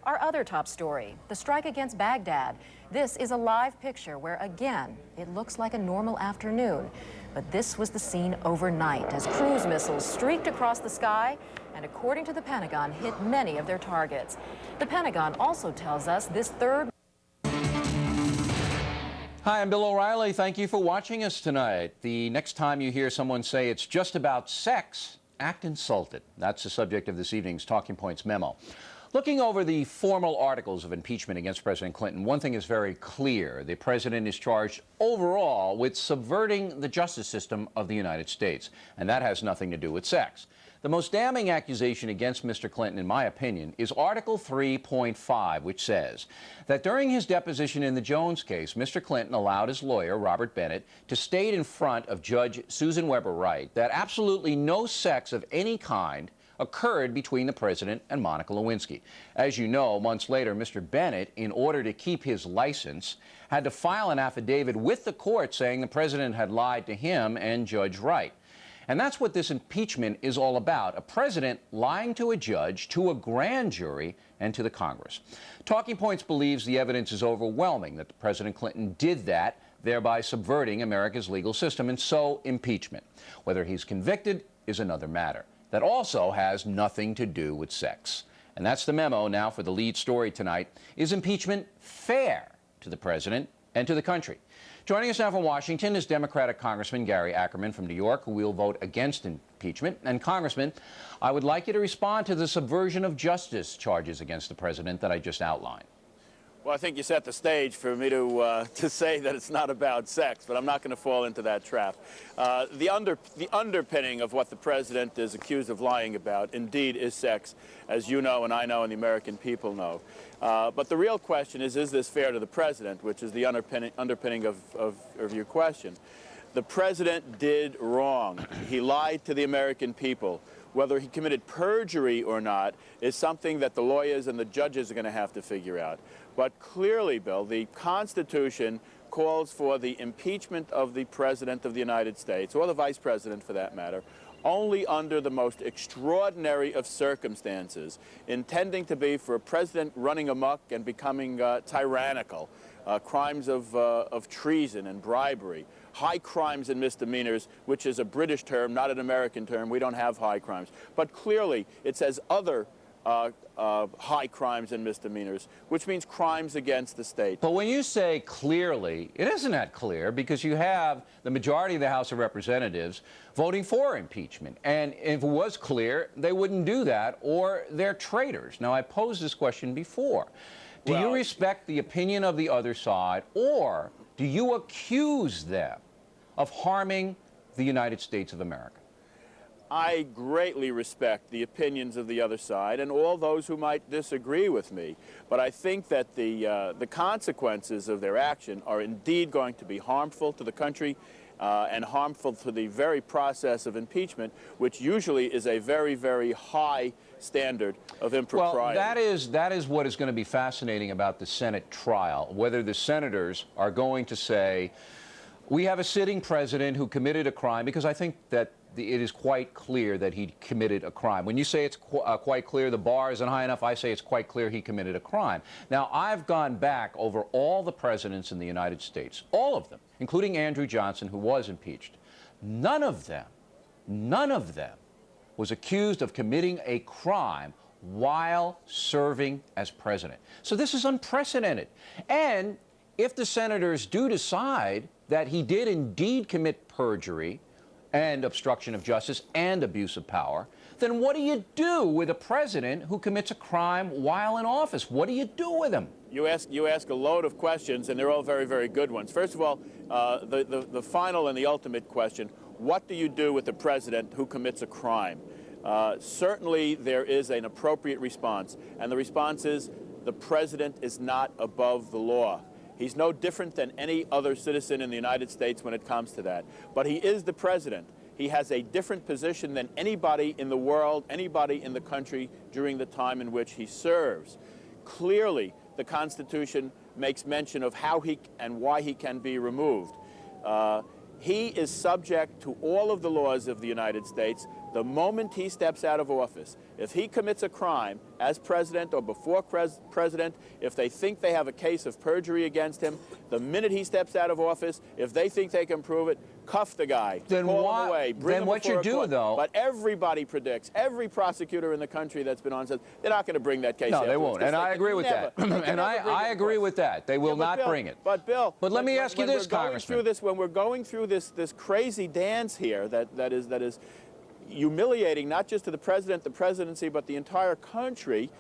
our other top story, the strike against Baghdad. This is a live picture where, again, it looks like a normal afternoon. But this was the scene overnight as cruise missiles streaked across the sky and, according to the Pentagon, hit many of their targets. The Pentagon also tells us this third... Hi, I'm Bill O'Reilly. Thank you for watching us tonight. The next time you hear someone say it's just about sex, act insulted. That's the subject of this evening's Talking Points memo. Looking over the formal articles of impeachment against President Clinton, one thing is very clear. The president is charged overall with subverting the justice system of the United States, and that has nothing to do with sex. The most damning accusation against Mr. Clinton, in my opinion, is Article 3.5, which says that during his deposition in the Jones case, Mr. Clinton allowed his lawyer, Robert Bennett, to state in front of Judge Susan Weber Wright that absolutely no sex of any kind occurred between the president and Monica Lewinsky. As you know, months later, Mr. Bennett, in order to keep his license, had to file an affidavit with the court saying the president had lied to him and Judge Wright. And that's what this impeachment is all about, a president lying to a judge, to a grand jury, and to the Congress. Talking Points believes the evidence is overwhelming that President Clinton did that, thereby subverting America's legal system, and so impeachment. Whether he's convicted is another matter. That also has nothing to do with sex. And that's the memo now for the lead story tonight. Is impeachment fair to the president and to the country? Joining us now from Washington is Democratic Congressman Gary Ackerman from New York, who will vote against impeachment. And Congressman, I would like you to respond to the subversion of justice charges against the president that I just outlined. Well, I think you set the stage for me to say that it's not about sex, but I'm not going to fall into that trap. The underpinning of what the president is accused of lying about, indeed, is sex, as you know and I know and the American people know. But the real question is this fair to the president, which is the underpinning of your question. The president did wrong. He lied to the American people. Whether he committed perjury or not is something that the lawyers and the judges are going to have to figure out. But clearly, Bill, the Constitution calls for the impeachment of the President of the United States, or the Vice President for that matter, only under the most extraordinary of circumstances, intending to be for a president running amok and becoming tyrannical, crimes of treason and bribery, high crimes and misdemeanors, which is a British term, not an American term. We don't have high crimes. But clearly, it says other high crimes and misdemeanors, which means crimes against the state. But when you say clearly, it isn't that clear, because you have the majority of the House of Representatives voting for impeachment. And if it was clear, they wouldn't do that, or they're traitors. Now, I posed this question before. Do you respect the opinion of the other side, or do you accuse them of harming the United States of America? I greatly respect the opinions of the other side and all those who might disagree with me, but I think that the consequences of their action are indeed going to be harmful to the country and harmful to the very process of impeachment, which usually is a very, very high standard of impropriety. Well, that is what is going to be fascinating about the Senate trial, whether the senators are going to say, we have a sitting president who committed a crime, because I think that it is quite clear that he committed a crime. When you say it's quite clear, the bar isn't high enough, I say it's quite clear he committed a crime. Now, I've gone back over all the presidents in the United States, all of them, including Andrew Johnson, who was impeached. None of them was accused of committing a crime while serving as president. So this is unprecedented. And if the senators do decide that he did indeed commit perjury and obstruction of justice and abuse of power, then what do you do with a president who commits a crime while in office? What do you do with him? You ask a load of questions, and they're all very, very good ones. First of all, the final and the ultimate question, what do you do with a president who commits a crime? Certainly there is an appropriate response, and the response is the president is not above the law. He's no different than any other citizen in the United States when it comes to that. But he is the president. He has a different position than anybody in the world, anybody in the country during the time in which he serves. Clearly, the Constitution makes mention of how he and why he can be removed. He is subject to all of the laws of the United States the moment he steps out of office. If he commits a crime as president or before president, if they think they have a case of perjury against him, the minute he steps out of office, if they think they can prove it, cuff the guy, Then call him away, bring then him what before you a do, court. though... But everybody predicts, every prosecutor in the country that's been on says, they're not going to bring that case. No, they won't, and I agree with that. And I agree with that. They will not bring it. But Bill, let me ask you this, Congressman. When we're going through this crazy dance here that is humiliating not just to the president, the presidency, but the entire country,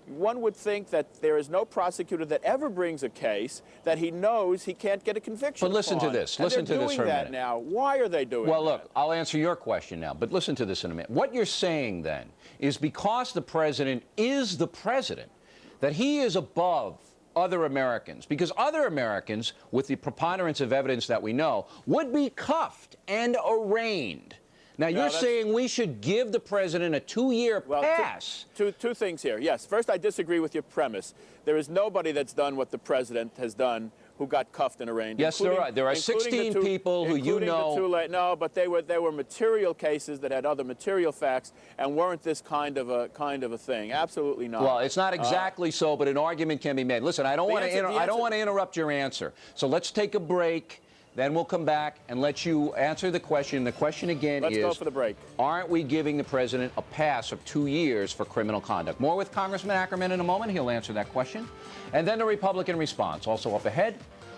one would think that there is no prosecutor that ever brings a case that he knows he can't get a conviction But listen upon. to this. And listen to this for a minute. that now. Why are they doing Well, that? look, I'll answer your question now, but listen to this in a minute. What you're saying, then, is because the president is the president, that he is above other Americans, because other Americans, with the preponderance of evidence that we know, would be cuffed and arraigned. Now, you're saying we should give the president a 2-year pass. Two things here. Yes, first, I disagree with your premise. There is nobody that's done what the president has done who got cuffed and arraigned. Yes, there are. There are 16 people who you know. No, but they were material cases that had other material facts and weren't this kind of a thing. Absolutely not. Well, it's not exactly so, but an argument can be made. Listen, I don't want to interrupt your answer. So let's take a break. Then we'll come back and let you answer the question. The question again is, let's go for the break. Aren't we giving the president a pass of 2 years for criminal conduct? More with Congressman Ackerman in a moment. He'll answer that question. And then the Republican response. Also up ahead,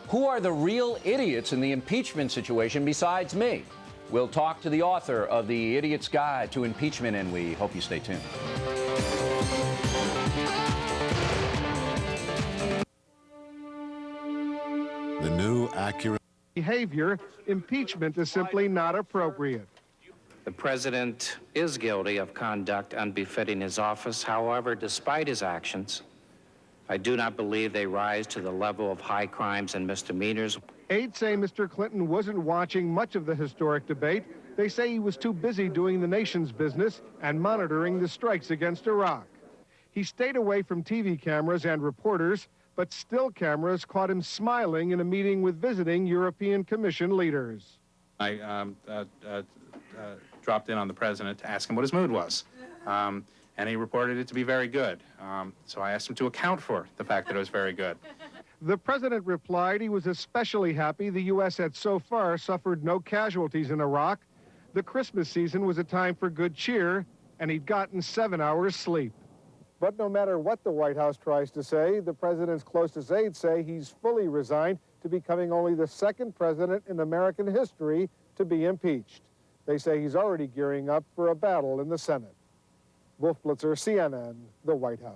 who are the real idiots in the impeachment situation besides me? We'll talk to the author of The Idiot's Guide to Impeachment, and we hope you stay tuned. The new accurate behavior, impeachment is simply not appropriate. The president is guilty of conduct unbefitting his office. However, despite his actions, I do not believe they rise to the level of high crimes and misdemeanors. Aides say Mr. Clinton wasn't watching much of the historic debate. They say he was too busy doing the nation's business and monitoring the strikes against Iraq. He stayed away from TV cameras and reporters, but still cameras caught him smiling in a meeting with visiting European Commission leaders. I dropped in on the president to ask him what his mood was, and he reported it to be very good. So I asked him to account for the fact that it was very good. The president replied he was especially happy the U.S. had so far suffered no casualties in Iraq. The Christmas season was a time for good cheer, and he'd gotten 7 hours sleep. But no matter what the White House tries to say, the president's closest aides say he's fully resigned to becoming only the second president in American history to be impeached. They say he's already gearing up for a battle in the Senate. Wolf Blitzer, CNN, the White House.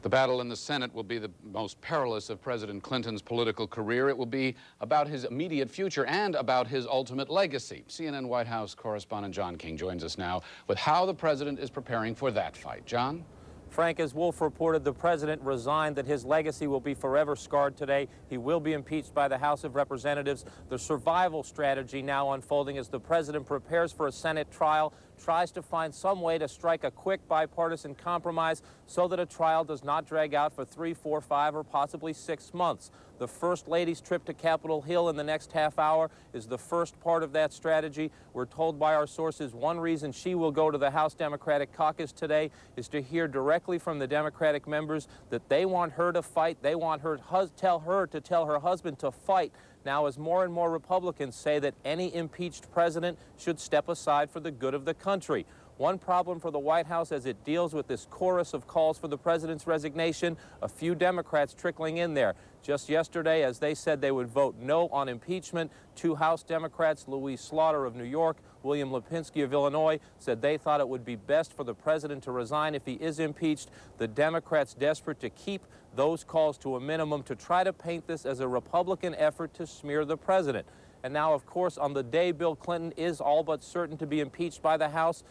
The battle in the Senate will be the most perilous of President Clinton's political career. It will be about his immediate future and about his ultimate legacy. CNN White House correspondent John King joins us now with how the president is preparing for that fight. John? Frank, as Wolf reported, the president resigned that his legacy will be forever scarred today. He will be impeached by the House of Representatives. The survival strategy now unfolding as the president prepares for a Senate trial, tries to find some way to strike a quick bipartisan compromise so that a trial does not drag out for 3, 4, 5, or possibly 6 months. The First Lady's trip to Capitol Hill in the next half hour is the first part of that strategy. We're told by our sources one reason she will go to the House Democratic caucus today is to hear directly from the Democratic members that they want her to fight. They want her to tell her husband to fight. Now, as more and more Republicans say that any impeached president should step aside for the good of the country. One problem for the White House as it deals with this chorus of calls for the president's resignation, a few Democrats trickling in there. Just yesterday, as they said they would vote no on impeachment, 2 House Democrats, Louise Slaughter of New York, William Lipinski of Illinois, said they thought it would be best for the president to resign if he is impeached. The Democrats desperate to keep those calls to a minimum to try to paint this as a Republican effort to smear the president. And now, of course, on the day Bill Clinton is all but certain to be impeached by the House.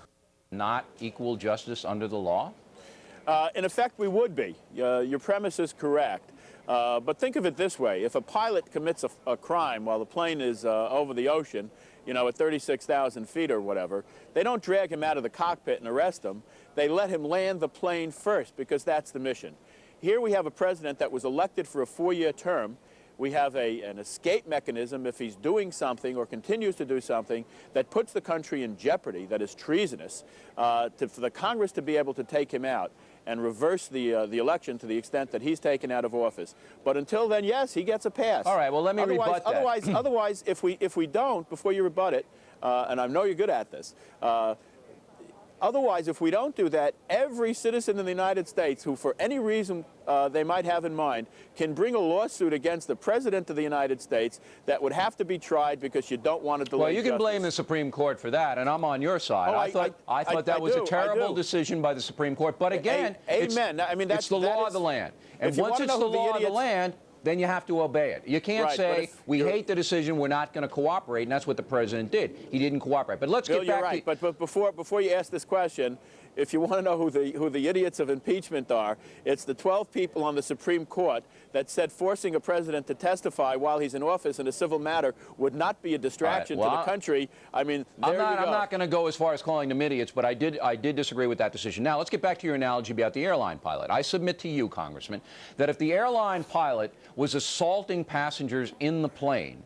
Not equal justice under the law? In effect, we would be. Your premise is correct. But think of it this way. If a pilot commits a crime while the plane is over the ocean, you know, at 36,000 feet or whatever, they don't drag him out of the cockpit and arrest him. They let him land the plane first because that's the mission. Here we have a president that was elected for a 4-year term, we have an escape mechanism if he's doing something or continues to do something that puts the country in jeopardy, that is treasonous, for the Congress to be able to take him out and reverse the election to the extent that he's taken out of office. But until then, yes, he gets a pass. All right, well, let me rebut that. Otherwise, if we don't, before you rebut it, and I know you're good at this, otherwise, if we don't do that, every citizen in the United States who, for any reason they might have in mind, can bring a lawsuit against the President of the United States that would have to be tried because you don't want to delay Well, you can justice. blame the Supreme Court for that, and I'm on your side. I thought that was a terrible decision by the Supreme Court. But again, amen. I mean, it's the law of the land. And once it's the law of the land, then you have to obey it. You can't say, we hate the decision, we're not going to cooperate, and that's what the President did. He didn't cooperate. But let's Bill, get back you're right. But before you ask this question, if you want to know who the idiots of impeachment are, it's the 12 people on the Supreme Court that said forcing a president to testify while he's in office in a civil matter would not be a distraction to the country. I mean, I'm not going to go as far as calling them idiots, but I did disagree with that decision. Now, let's get back to your analogy about the airline pilot. I submit to you, Congressman, that if the airline pilot was assaulting passengers in the plane,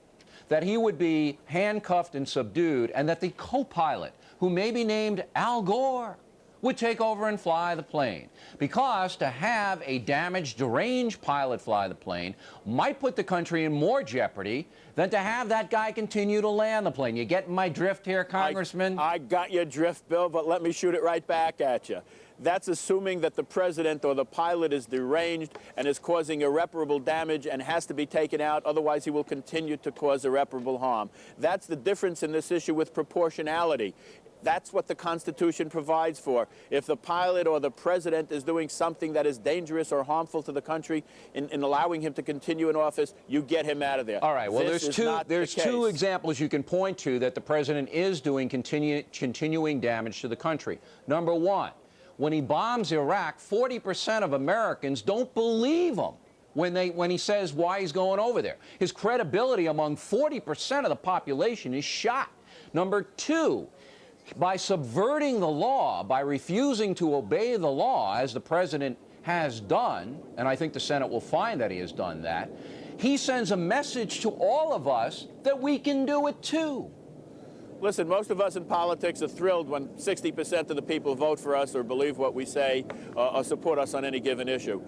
that he would be handcuffed and subdued, and that the co-pilot, who may be named Al Gore, would take over and fly the plane. Because to have a damaged, deranged pilot fly the plane might put the country in more jeopardy than to have that guy continue to land the plane. You getting my drift here, Congressman? I got your drift, Bill, but let me shoot it right back at you. That's assuming that the president or the pilot is deranged and is causing irreparable damage and has to be taken out, otherwise he will continue to cause irreparable harm. That's the difference in this issue with proportionality. That's what the Constitution provides for. If the pilot or the president is doing something that is dangerous or harmful to the country in allowing him to continue in office, you get him out of there. All right, well, there's two examples you can point to that the president is doing continuing damage to the country. Number one, when he bombs Iraq, 40% of Americans don't believe him when he says why he's going over there. His credibility among 40% of the population is shot. Number two, by subverting the law, by refusing to obey the law, as the president has done, and I think the Senate will find that he has done that, he sends a message to all of us that we can do it too. Listen, most of us in politics are thrilled when 60% of the people vote for us or believe what we say or support us on any given issue.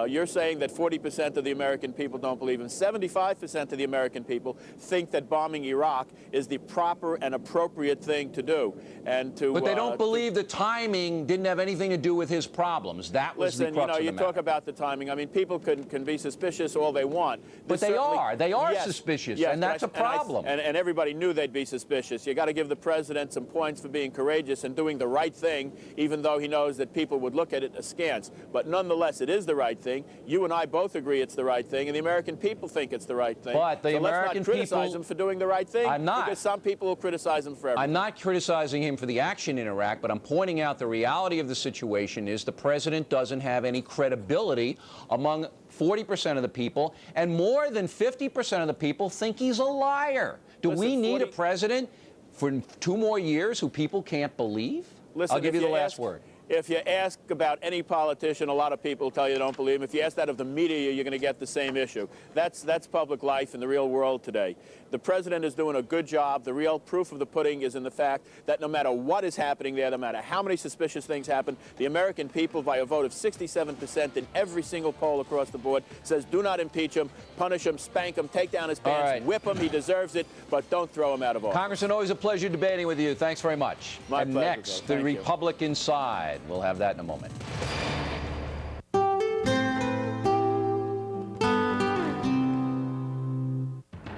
You're saying that 40% of the American people don't believe him. 75% of the American people think that bombing Iraq is the proper and appropriate thing to do. But they don't believe the timing didn't have anything to do with his problems. That was the crux of the matter. You talk about the timing. I mean, people can be suspicious all they want. But they are suspicious, yes, and that's a problem. And everybody knew they'd be suspicious. You got to give the president some points for being courageous and doing the right thing, even though he knows that people would look at it askance. But nonetheless, it is the right thing. You and I both agree it's the right thing, and the American people think it's the right thing. But the American let's not criticize him for doing the right thing. I'm not. Because some people will criticize him for everything. I'm not criticizing him for the action in Iraq, but I'm pointing out the reality of the situation is the president doesn't have any credibility among 40% of the people, and more than 50% of the people think he's a liar. Do we need a president for 2 more years who people can't believe? Listen, I'll give you the last word. If you ask about any politician, a lot of people tell you they don't believe him. If you ask that of the media, you're going to get the same issue. That's public life in the real world today. The president is doing a good job. The real proof of the pudding is in the fact that no matter what is happening there, no matter how many suspicious things happen, the American people, by a vote of 67% in every single poll across the board, says do not impeach him, punish him, spank him, take down his pants, whip him, he deserves it, but don't throw him out of office. Congressman, always a pleasure debating with you. Thanks very much. My pleasure, next, the Republican side. We'll have that in a moment.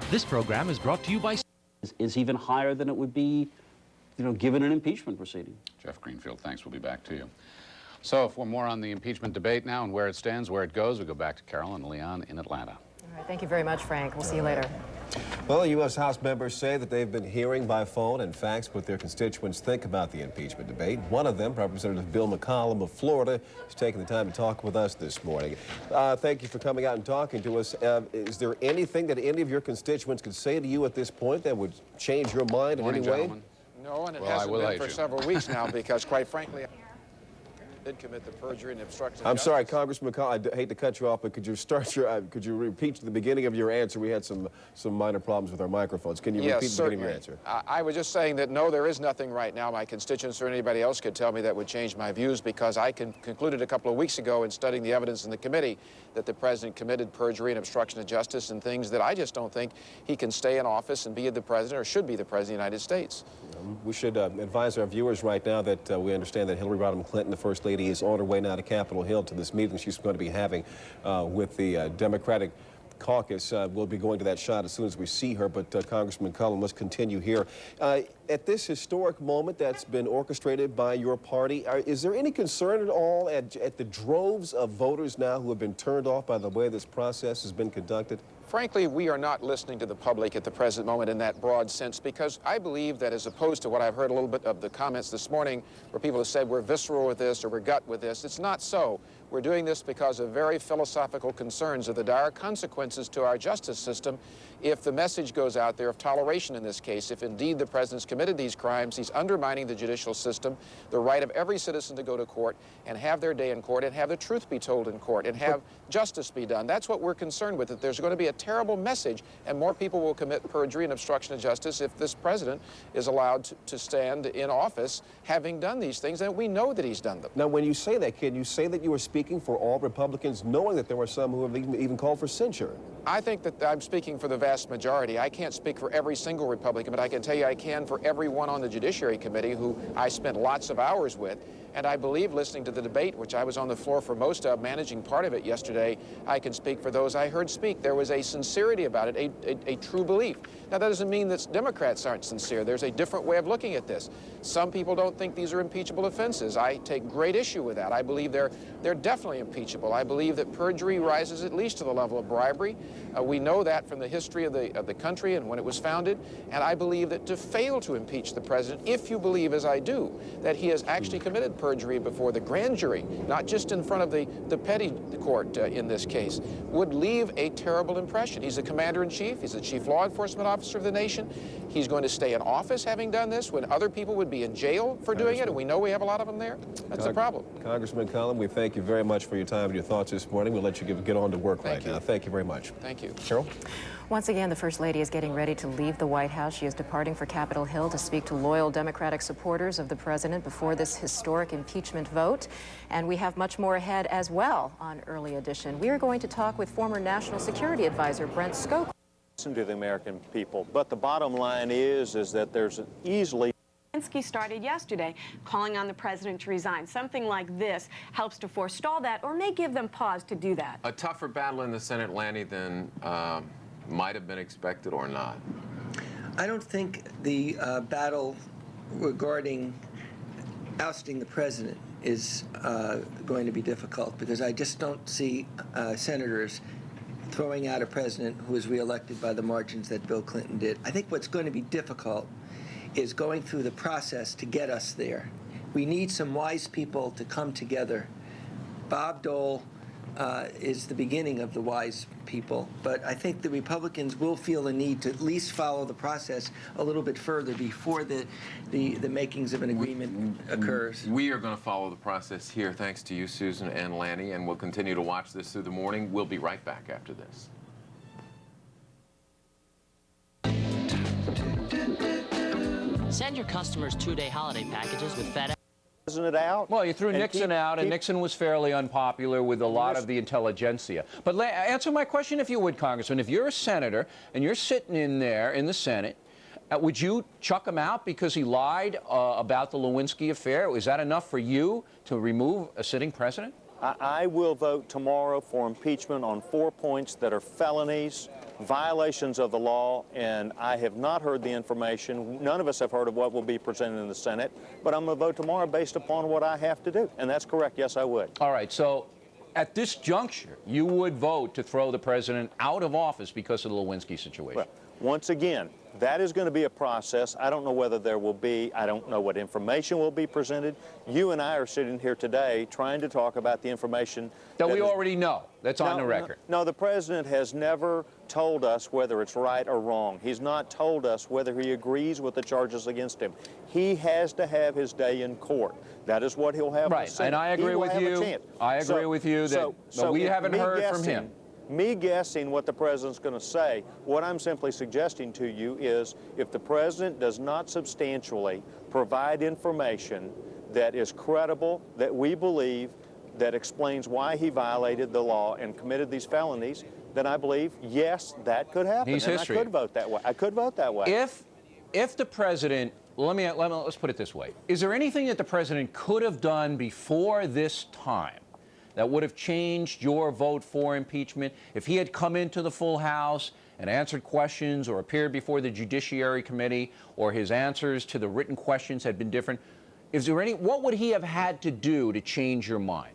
This program is brought to you by... is even higher than it would be, given an impeachment proceeding. Jeff Greenfield, thanks. We'll be back to you. So for more on the impeachment debate now and where it stands, where it goes, we go back to Carol and Leon in Atlanta. All right, thank you very much, Frank. We'll see you later. Well, U.S. House members say that they've been hearing by phone and fax what their constituents think about the impeachment debate. One of them, Representative Bill McCollum of Florida, is taking the time to talk with us this morning. Thank you for coming out and talking to us. Is there anything that any of your constituents could say to you at this point that would change your mind in any way? Gentlemen. No, and it hasn't been for several weeks now because, quite frankly... did commit the perjury and obstruction of I'm justice. sorry, Congressman McConnell, I hate to cut you off, but could you start your, could you repeat the beginning of your answer? We had some minor problems with our microphones. Can you repeat the beginning of your answer? I was just saying that no, there is nothing right now my constituents or anybody else could tell me that would change my views, because I concluded a couple of weeks ago in studying the evidence in the committee that the president committed perjury and obstruction of justice and things that I just don't think he can stay in office and be the president or should be the president of the United States. We should advise our viewers right now that we understand that Hillary Rodham Clinton, the First Lady, is on her way now to Capitol Hill to this meeting she's going to be having with the Democratic caucus. We'll be going to that shot as soon as we see her, but Congressman Cullen, let's continue here. At this historic moment that's been orchestrated by your party, is there any concern at all at the droves of voters now who have been turned off by the way this process has been conducted? Frankly, we are not listening to the public at the present moment in that broad sense, because I believe that, as opposed to what I've heard a little bit of the comments this morning where people have said we're visceral with this or we're gut with this, it's not so. We're doing this because of very philosophical concerns of the dire consequences to our justice system if the message goes out there of toleration in this case. If indeed the president's committed these crimes, he's undermining the judicial system, the right of every citizen to go to court and have their day in court and have the truth be told in court and have justice be done. That's what we're concerned with, that there's going to be a terrible message and more people will commit perjury and obstruction of justice if this president is allowed to stand in office having done these things, and we know that he's done them. Now, when you say that, can you say that you are speaking for all Republicans, knowing that there were some who have even called for censure? I think that I'm speaking for the vast majority. I can't speak for every single Republican, but I can tell you I can for everyone on the Judiciary Committee who I spent lots of hours with. And I believe, listening to the debate, which I was on the floor for most of, managing part of it yesterday, I can speak for those I heard speak. There was a sincerity about it, a true belief. Now, that doesn't mean that Democrats aren't sincere. There's a different way of looking at this. Some people don't think these are impeachable offenses. I take great issue with that. I believe they're definitely impeachable. I believe that perjury rises at least to the level of bribery. We know that from the history of the country and when it was founded. And I believe that to fail to impeach the president, if you believe, as I do, that he has actually committed perjury before the grand jury, not just in front of the petty court in this case, would leave a terrible impression. He's the commander-in-chief. He's the chief law enforcement officer of the nation. He's going to stay in office having done this when other people would be in jail for doing it, and we know we have a lot of them there. That's a problem. Congressman Cullen, we thank you very much for your time and your thoughts this morning. We'll let you get on to work right now. Thank you very much. Thank you. Cheryl? Once again, the First Lady is getting ready to leave the White House. She is departing for Capitol Hill to speak to loyal Democratic supporters of the president before this historic impeachment vote. And we have much more ahead as well on Early Edition. We are going to talk with former National Security Advisor Brent Scowcroft. Listen to the American people. But the bottom line is that there's easily... Zelensky started yesterday calling on the president to resign. Something like this helps to forestall that or may give them pause to do that. A tougher battle in the Senate, Lanny, than might have been expected or not? I don't think the battle regarding ousting the president is going to be difficult, because I just don't see senators throwing out a president who was reelected by the margins that Bill Clinton did. I think what's going to be difficult is going through the process to get us there. We need some wise people to come together. Bob Dole is the beginning of the wise people, but I think the Republicans will feel a need to at least follow the process a little bit further before the makings of an agreement occurs. We are going to follow the process here, thanks to you, Susan and Lanny, and we'll continue to watch this through the morning. We'll be right back after this. Send your customers two-day holiday packages with FedEx. Isn't it out? Well, you threw Nixon out, and Nixon was fairly unpopular with a lot of the intelligentsia. But answer my question, if you would, Congressman. If you're a senator and you're sitting in there in the Senate, would you chuck him out because he lied about the Lewinsky affair? Is that enough for you to remove a sitting president? I will vote tomorrow for impeachment on 4 points that are felonies, violations of the law, and I have not heard the information. None of us have heard of what will be presented in the Senate, but I'm going to vote tomorrow based upon what I have to do, and that's correct. Yes, I would. All right, so at this juncture, you would vote to throw the president out of office because of the Lewinsky situation? Well, once again, That is going to be a process. I don't know whether there will be, I don't know what information will be presented. You and I are sitting here today trying to talk about the information that we already know, that's on the record. No, the president has never told us whether it's right or wrong. He's not told us whether he agrees with the charges against him. He has to have his day in court. That is what he'll have. Right, and I agree with you. I agree with you that but we haven't heard from him. Me guessing what the president's going to say, what I'm simply suggesting to you is if the president does not substantially provide information that is credible, that we believe, that explains why he violated the law and committed these felonies, then I believe, yes, that could happen. He's history. I could vote that way. I could vote that way. If the president, let's put it this way. Is there anything that the president could have done before this time that would have changed your vote for impeachment? If he had come into the full House and answered questions or appeared before the Judiciary Committee, or his answers to the written questions had been different, what would he have had to do to change your mind?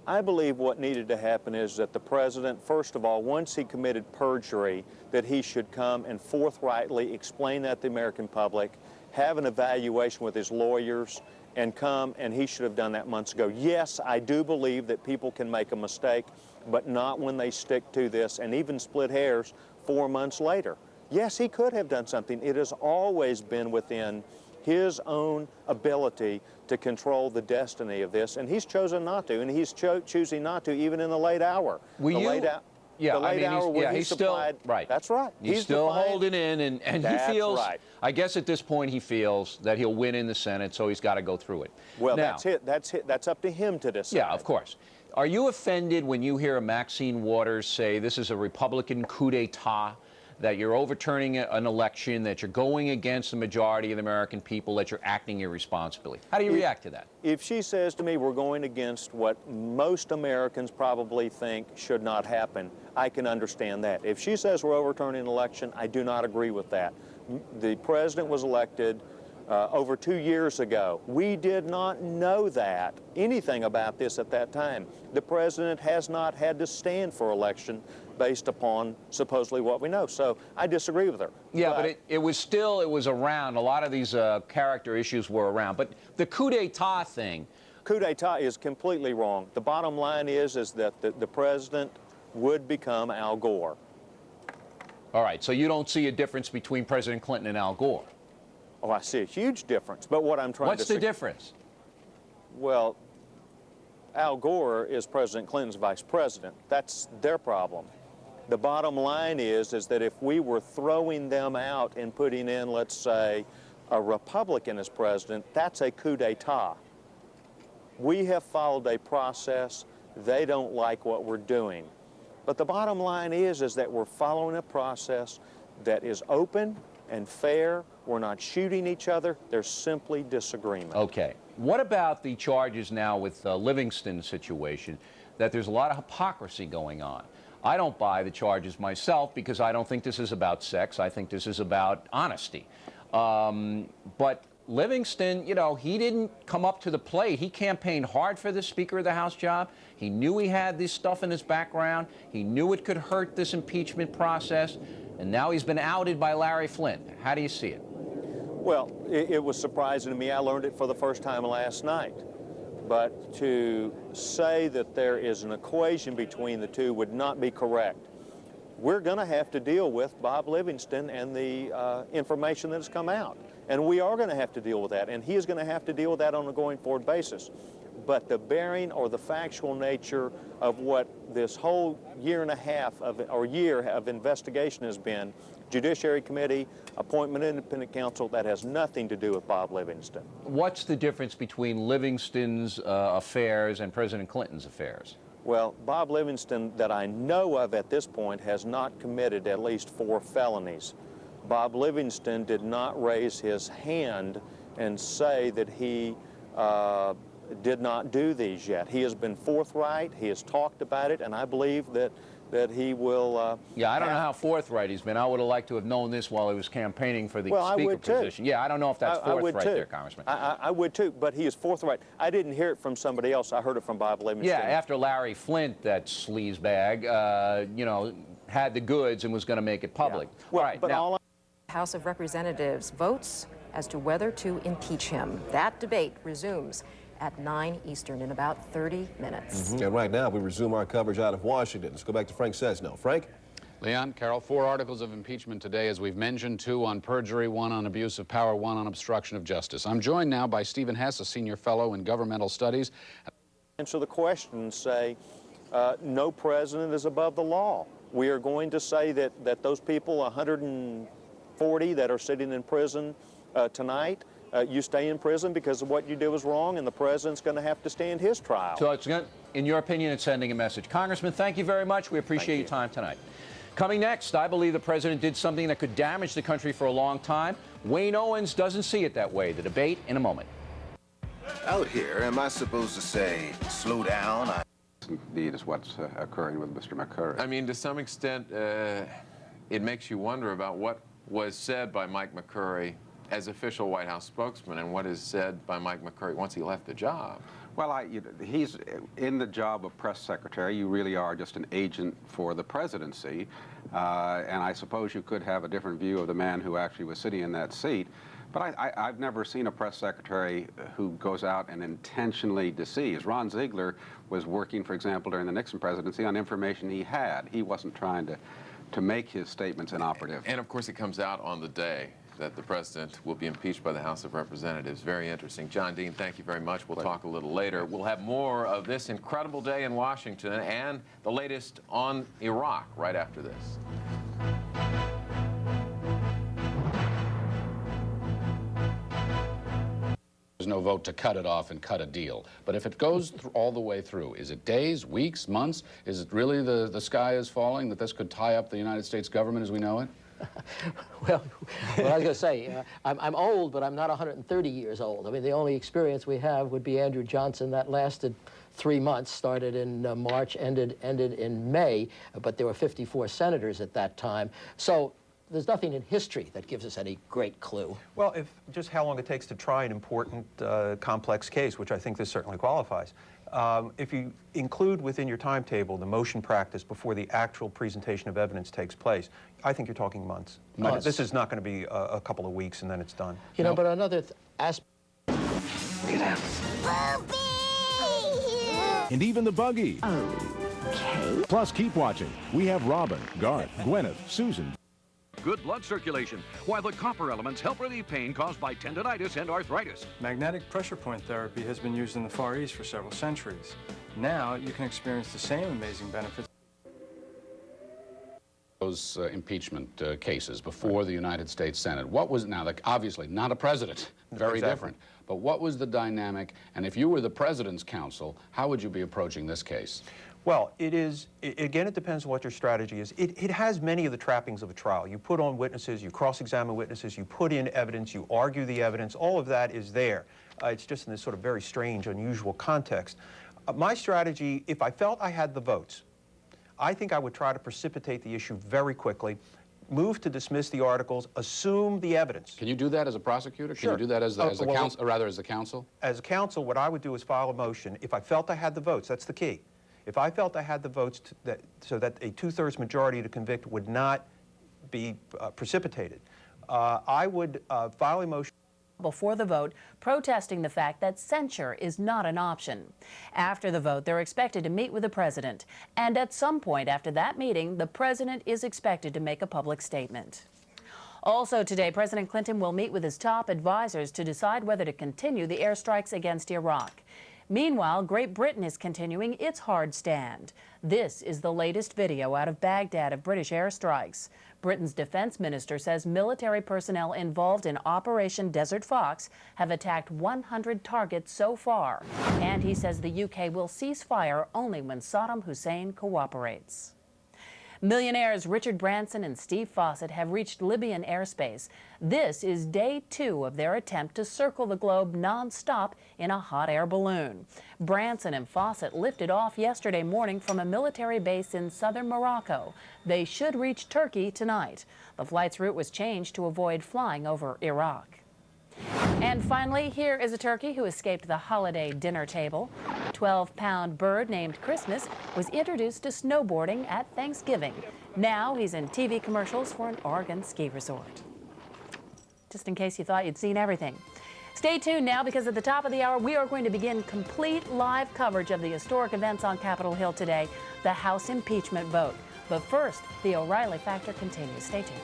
I believe what needed to happen is that the president, first of all, once he committed perjury, that he should come and forthrightly explain that to the American public, have an evaluation with his lawyers, and come, and he should have done that months ago. Yes, I do believe that people can make a mistake, but not when they stick to this and even split hairs 4 months later. Yes, he could have done something. It has always been within his own ability to control the destiny of this, and he's chosen not to, and he's choosing not to even in the late hour. He's still right. That's right. He's still holding in, and he feels. Right. I guess at this point he feels that he'll win in the Senate, so he's got to go through it. Well, now, that's up to him to decide. Yeah, of course. Are you offended when you hear Maxine Waters say this is a Republican coup d'etat, that you're overturning an election, that you're going against the majority of the American people, that you're acting irresponsibly? How do you react to that? If she says to me we're going against what most Americans probably think should not happen, I can understand that. If she says we're overturning an election, I do not agree with that. The president was elected over 2 years ago. We did not know anything about this at that time. The president has not had to stand for election based upon supposedly what we know. So I disagree with her. Yeah, but it was around. A lot of these character issues were around. But the coup d'etat thing. Coup d'etat is completely wrong. The bottom line is that the president would become Al Gore. All right, so you don't see a difference between President Clinton and Al Gore? Oh, I see a huge difference. But what I'm trying to say... What's the difference? Well, Al Gore is President Clinton's vice president. That's their problem. The bottom line is that if we were throwing them out and putting in, let's say, a Republican as president, that's a coup d'etat. We have followed a process. They don't like what we're doing. But the bottom line is that we're following a process that is open and fair. We're not shooting each other. There's simply disagreement. Okay. What about the charges now with the Livingston situation, that there's a lot of hypocrisy going on? I don't buy the charges myself because I don't think this is about sex. I think this is about honesty. But Livingston, you know, he didn't come up to the plate. He campaigned hard for the Speaker of the House job. He knew he had this stuff in his background. He knew it could hurt this impeachment process. And now he's been outed by Larry Flint. How do you see it? Well, it was surprising to me. I learned it for the first time last night. But to say that there is an equation between the two would not be correct. We're going to have to deal with Bob Livingston and the information that has come out. And we are going to have to deal with that. And he is going to have to deal with that on a going forward basis. But the bearing or the factual nature of what this whole year and a half year of investigation has been, Judiciary Committee, appointment of independent counsel, that has nothing to do with Bob Livingston. What's the difference between Livingston's affairs and President Clinton's affairs? Well, Bob Livingston, that I know of at this point, has not committed at least 4 felonies. Bob Livingston did not raise his hand and say that he did not do these yet. He has been forthright, he has talked about it, and I believe that he will... yeah, I don't know how forthright he's been. I would have liked to have known this while he was campaigning for the Speaker position. Yeah, I don't know if that's forthright there, Congressman. I would too, but he is forthright. I didn't hear it from somebody else. I heard it from Bob Livingston. Yeah, after Larry Flint, that sleazebag, you know, had the goods and was going to make it public. Yeah. Well, all right, but now, House of Representatives votes as to whether to impeach him. That debate resumes at 9 Eastern in about 30 minutes. And right now, we resume our coverage out of Washington. Let's go back to Frank Sesno. Frank? Leon, Carol, 4 articles of impeachment today, as we've mentioned, 2 on perjury, 1 on abuse of power, 1 on obstruction of justice. I'm joined now by Stephen Hess, a senior fellow in governmental studies. Answer the question and say, no president is above the law. We are going to say that those people, 140 that are sitting in prison tonight, you stay in prison because of what you did was wrong, and the president's going to have to stand his trial. So, in your opinion, it's sending a message. Congressman, thank you very much. We appreciate your time tonight. Coming next, I believe the president did something that could damage the country for a long time. Wayne Owens doesn't see it that way. The debate in a moment. Out here, am I supposed to say, slow down? Indeed is what's occurring with Mr. McCurry. I mean, to some extent, it makes you wonder about what was said by Mike McCurry as official White House spokesman and what is said by Mike McCurry once he left the job. Well, he's in the job of press secretary. You really are just an agent for the presidency. And I suppose you could have a different view of the man who actually was sitting in that seat. But I've never seen a press secretary who goes out and intentionally deceives. Ron Ziegler was working, for example, during the Nixon presidency on information he had. He wasn't trying to make his statements inoperative. And of course, it comes out on the day that the president will be impeached by the House of Representatives. Very interesting. John Dean, thank you very much. We'll talk a little later. We'll have more of this incredible day in Washington and the latest on Iraq right after this. There's no vote to cut it off and cut a deal. But if it goes all the way through, is it days, weeks, months? Is it really the sky is falling, that this could tie up the United States government as we know it? Well, I was going to say, I'm old, but I'm not 130 years old. I mean, the only experience we have would be Andrew Johnson. That lasted 3 months, started in March, ended in May, but there were 54 senators at that time. So there's nothing in history that gives us any great clue. Well, just how long it takes to try an important, complex case, which I think this certainly qualifies. If you include within your timetable the motion practice before the actual presentation of evidence takes place, I think you're talking months. This is not going to be a couple of weeks and then it's done. You know, but another aspect. And even the buggy. Okay. Plus, keep watching. We have Robin, Garth, Gwyneth, Susan. Good blood circulation, while the copper elements help relieve pain caused by tendonitis and arthritis. Magnetic pressure point therapy has been used in the Far East for several centuries. Now you can experience the same amazing benefits. Those impeachment cases before the United States Senate, what was, now, obviously not a president, very different, but what was the dynamic, and if you were the president's counsel, how would you be approaching this case? Well, again, it depends on what your strategy is. It has many of the trappings of a trial. You put on witnesses, you cross-examine witnesses, you put in evidence, you argue the evidence, all of that is there. It's just in this sort of very strange, unusual context. My strategy, if I felt I had the votes, I think I would try to precipitate the issue very quickly, move to dismiss the articles, assume the evidence. Can you do that as a prosecutor? Sure. Can you do that as the counsel, or rather as the counsel? As a counsel, what I would do is file a motion. If I felt I had the votes, that's the key. If I felt I had the votes so that a 2/3 majority to convict would not be precipitated, I would file a motion before the vote, protesting the fact that censure is not an option. After the vote, they're expected to meet with the president. And at some point after that meeting, the president is expected to make a public statement. Also today, President Clinton will meet with his top advisors to decide whether to continue the airstrikes against Iraq. Meanwhile, Great Britain is continuing its hard stand. This is the latest video out of Baghdad of British airstrikes. Britain's defense minister says military personnel involved in Operation Desert Fox have attacked 100 targets so far. And he says the UK will cease fire only when Saddam Hussein cooperates. Millionaires Richard Branson and Steve Fawcett have reached Libyan airspace. This is day 2 of their attempt to circle the globe non-stop in a hot air balloon. Branson and Fawcett lifted off yesterday morning from a military base in southern Morocco. They should reach Turkey tonight. The flight's route was changed to avoid flying over Iraq. And finally, here is a turkey who escaped the holiday dinner table. A 12-pound bird named Christmas was introduced to snowboarding at Thanksgiving. Now he's in TV commercials for an Oregon ski resort. just in case you thought you'd seen everything. Stay tuned now, because at the top of the hour, we are going to begin complete live coverage of the historic events on Capitol Hill today, the House impeachment vote. But first, the O'Reilly Factor continues. Stay tuned.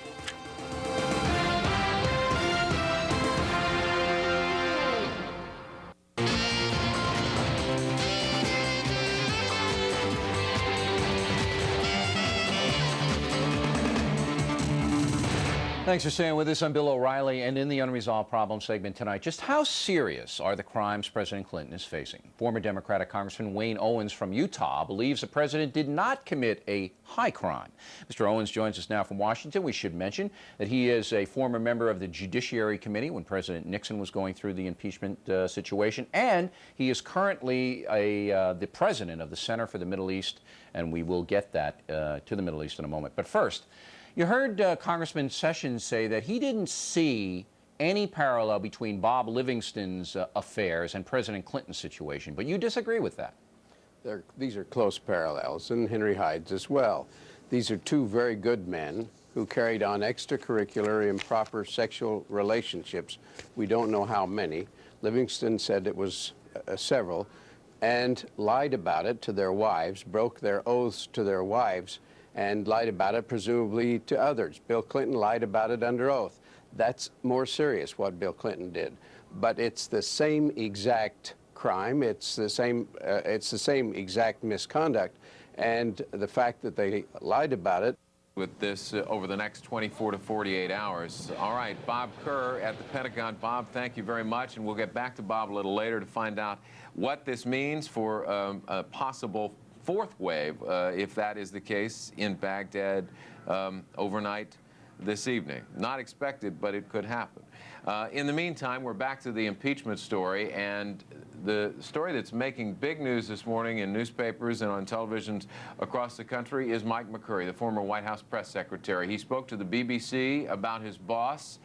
Thanks for staying with us. I'm Bill O'Reilly, and in the Unresolved Problems segment tonight, just how serious are the crimes President Clinton is facing? Former Democratic Congressman Wayne Owens from Utah believes the president did not commit a high crime. Mr. Owens joins us now from Washington. We should mention that he is a former member of the Judiciary Committee when President Nixon was going through the impeachment situation, and he is currently the president of the Center for the Middle East, and we will get that to the Middle East in a moment. But first, you heard Congressman Sessions say that he didn't see any parallel between Bob Livingston's affairs and President Clinton's situation, but you disagree with that. These are close parallels, and Henry Hyde's as well. These are two very good men who carried on extracurricular, improper sexual relationships. We don't know how many. Livingston said it was several, and lied about it to their wives, broke their oaths to their wives, and lied about it presumably to others. Bill Clinton lied about it under oath. That's more serious, what Bill Clinton did. But it's the same exact crime. It's the same exact misconduct. And the fact that they lied about it. With this over the next 24 to 48 hours. All right, Bob Kerr at the Pentagon. Bob, thank you very much, and we'll get back to Bob a little later to find out what this means for a possible fourth wave, if that is the case, in Baghdad overnight this evening. Not expected, but it could happen. In the meantime, we're back to the impeachment story, and the story that's making big news this morning in newspapers and on televisions across the country is Mike McCurry, the former White House press secretary. He spoke to the BBC about his boss.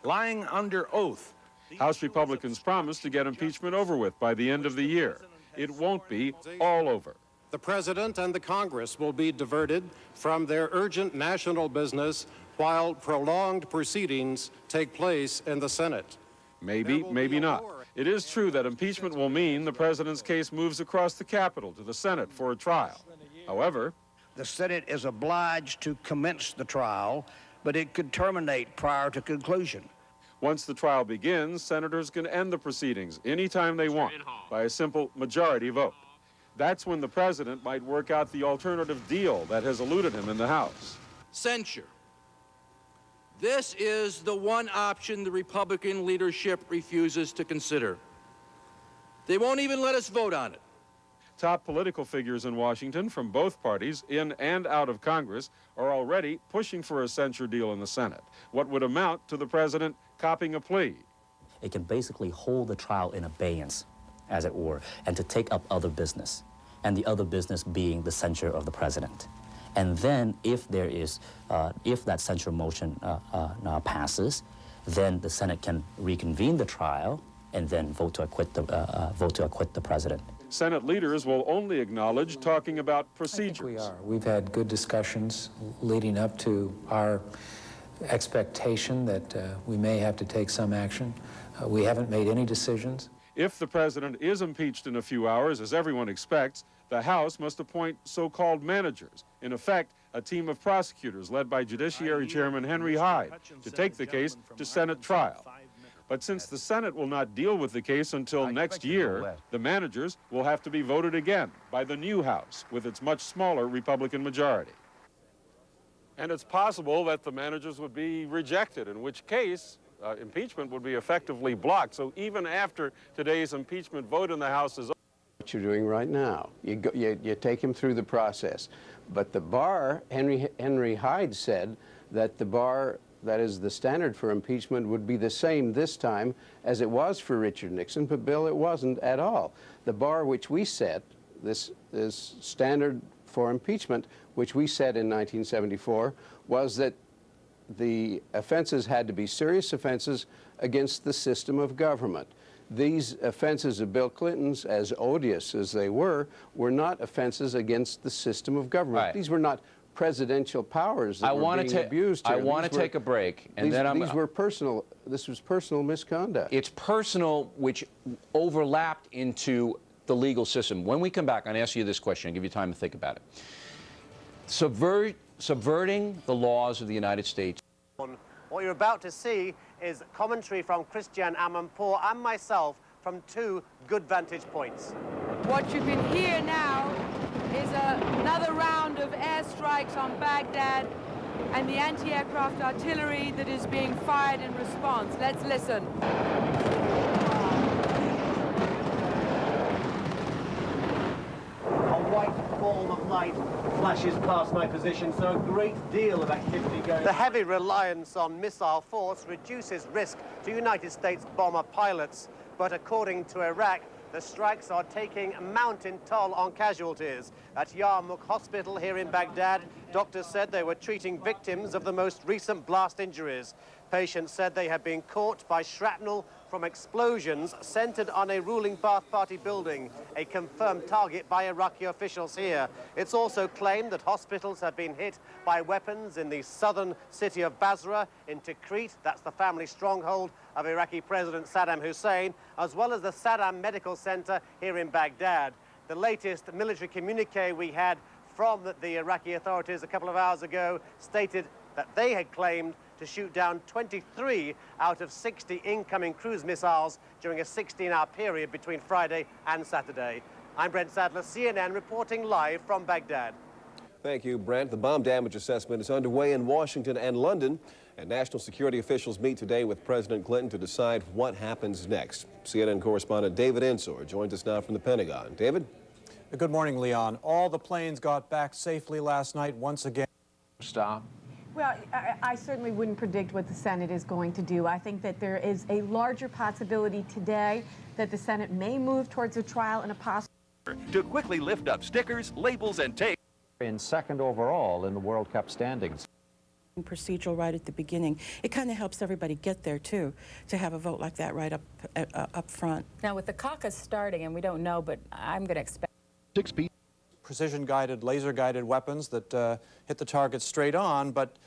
Lying under oath. House Republicans promised to get impeachment over with by the end of the year. It won't be all over. The President and the Congress will be diverted from their urgent national business while prolonged proceedings take place in the Senate. Maybe, maybe not. It is true that impeachment will mean the President's case moves across the Capitol to the Senate for a trial. However, the Senate is obliged to commence the trial, but it could terminate prior to conclusion. Once the trial begins, senators can end the proceedings anytime they want by a simple majority vote. That's when the president might work out the alternative deal that has eluded him in the House. Censure. This is the one option the Republican leadership refuses to consider. They won't even let us vote on it. Top political figures in Washington from both parties, in and out of Congress, are already pushing for a censure deal in the Senate, what would amount to the president copying a plea. It can basically hold the trial in abeyance, as it were, and to take up other business, and the other business being the censure of the president. And then if there is, if that censure motion passes, then the Senate can reconvene the trial and then vote to acquit the president. Senate leaders will only acknowledge talking about procedures. I think we are. We've had good discussions leading up to our expectation that we may have to take some action. We haven't made any decisions. If the president is impeached in a few hours, as everyone expects, the House must appoint so-called managers, in effect, a team of prosecutors led by Judiciary Chairman Henry Hyde to take the case to Senate trial. But since the Senate will not deal with the case until next year, the managers will have to be voted again by the new House with its much smaller Republican majority. And it's possible that the managers would be rejected, in which case impeachment would be effectively blocked. So even after today's impeachment vote in the House is over. What you're doing right now, you take him through the process. But the bar, Henry Hyde said that the bar, that is the standard for impeachment, would be the same this time as it was for Richard Nixon, but Bill, it wasn't at all. The bar which we set, this standard for impeachment, which we set in 1974, was that the offenses had to be serious offenses against the system of government. These offenses of Bill Clinton's, as odious as they were not offenses against the system of government. Right. These were not presidential powers that were being abused here. I want to take a break, and then these were personal. This was personal misconduct. It's personal, which overlapped into the legal system. When we come back, I'm going to ask you this question. I'll give you time to think about it. Subverting the laws of the United States. What you're about to see is commentary from Christian Amanpour and myself from two good vantage points. What you can hear now is another round of airstrikes on Baghdad and the anti-aircraft artillery that is being fired in response. Let's listen. A white ball of light flashes past my position, so a great deal of activity going on. The heavy reliance on missile force reduces risk to United States bomber pilots, but according to Iraq, the strikes are taking a mountain toll on casualties. At Yarmouk Hospital here in Baghdad, doctors said they were treating victims of the most recent blast injuries. Patients said they had been caught by shrapnel from explosions centered on a ruling Ba'ath Party building, a confirmed target by Iraqi officials here. It's also claimed that hospitals have been hit by weapons in the southern city of Basra, in Tikrit, that's the family stronghold of Iraqi President Saddam Hussein, as well as the Saddam Medical Center here in Baghdad. The latest military communique we had from the Iraqi authorities a couple of hours ago stated that they had claimed to shoot down 23 out of 60 incoming cruise missiles during a 16-hour period between Friday and Saturday. I'm Brent Sadler, CNN, reporting live from Baghdad. Thank you, Brent. The bomb damage assessment is underway in Washington and London, and national security officials meet today with President Clinton to decide what happens next. CNN correspondent David Ensor joins us now from the Pentagon. David? Good morning, Leon. All the planes got back safely last night once again. Stop. Well, I certainly wouldn't predict what the Senate is going to do. I think that there is a larger possibility today that the Senate may move towards a trial and a possible... To quickly lift up stickers, labels, and tape. In second overall in the World Cup standings. Procedural right at the beginning. It kind of helps everybody get there, too, to have a vote like that right up front. Now, with the caucus starting, and we don't know, but I'm going to expect... Precision-guided, laser-guided weapons that hit the target straight on, but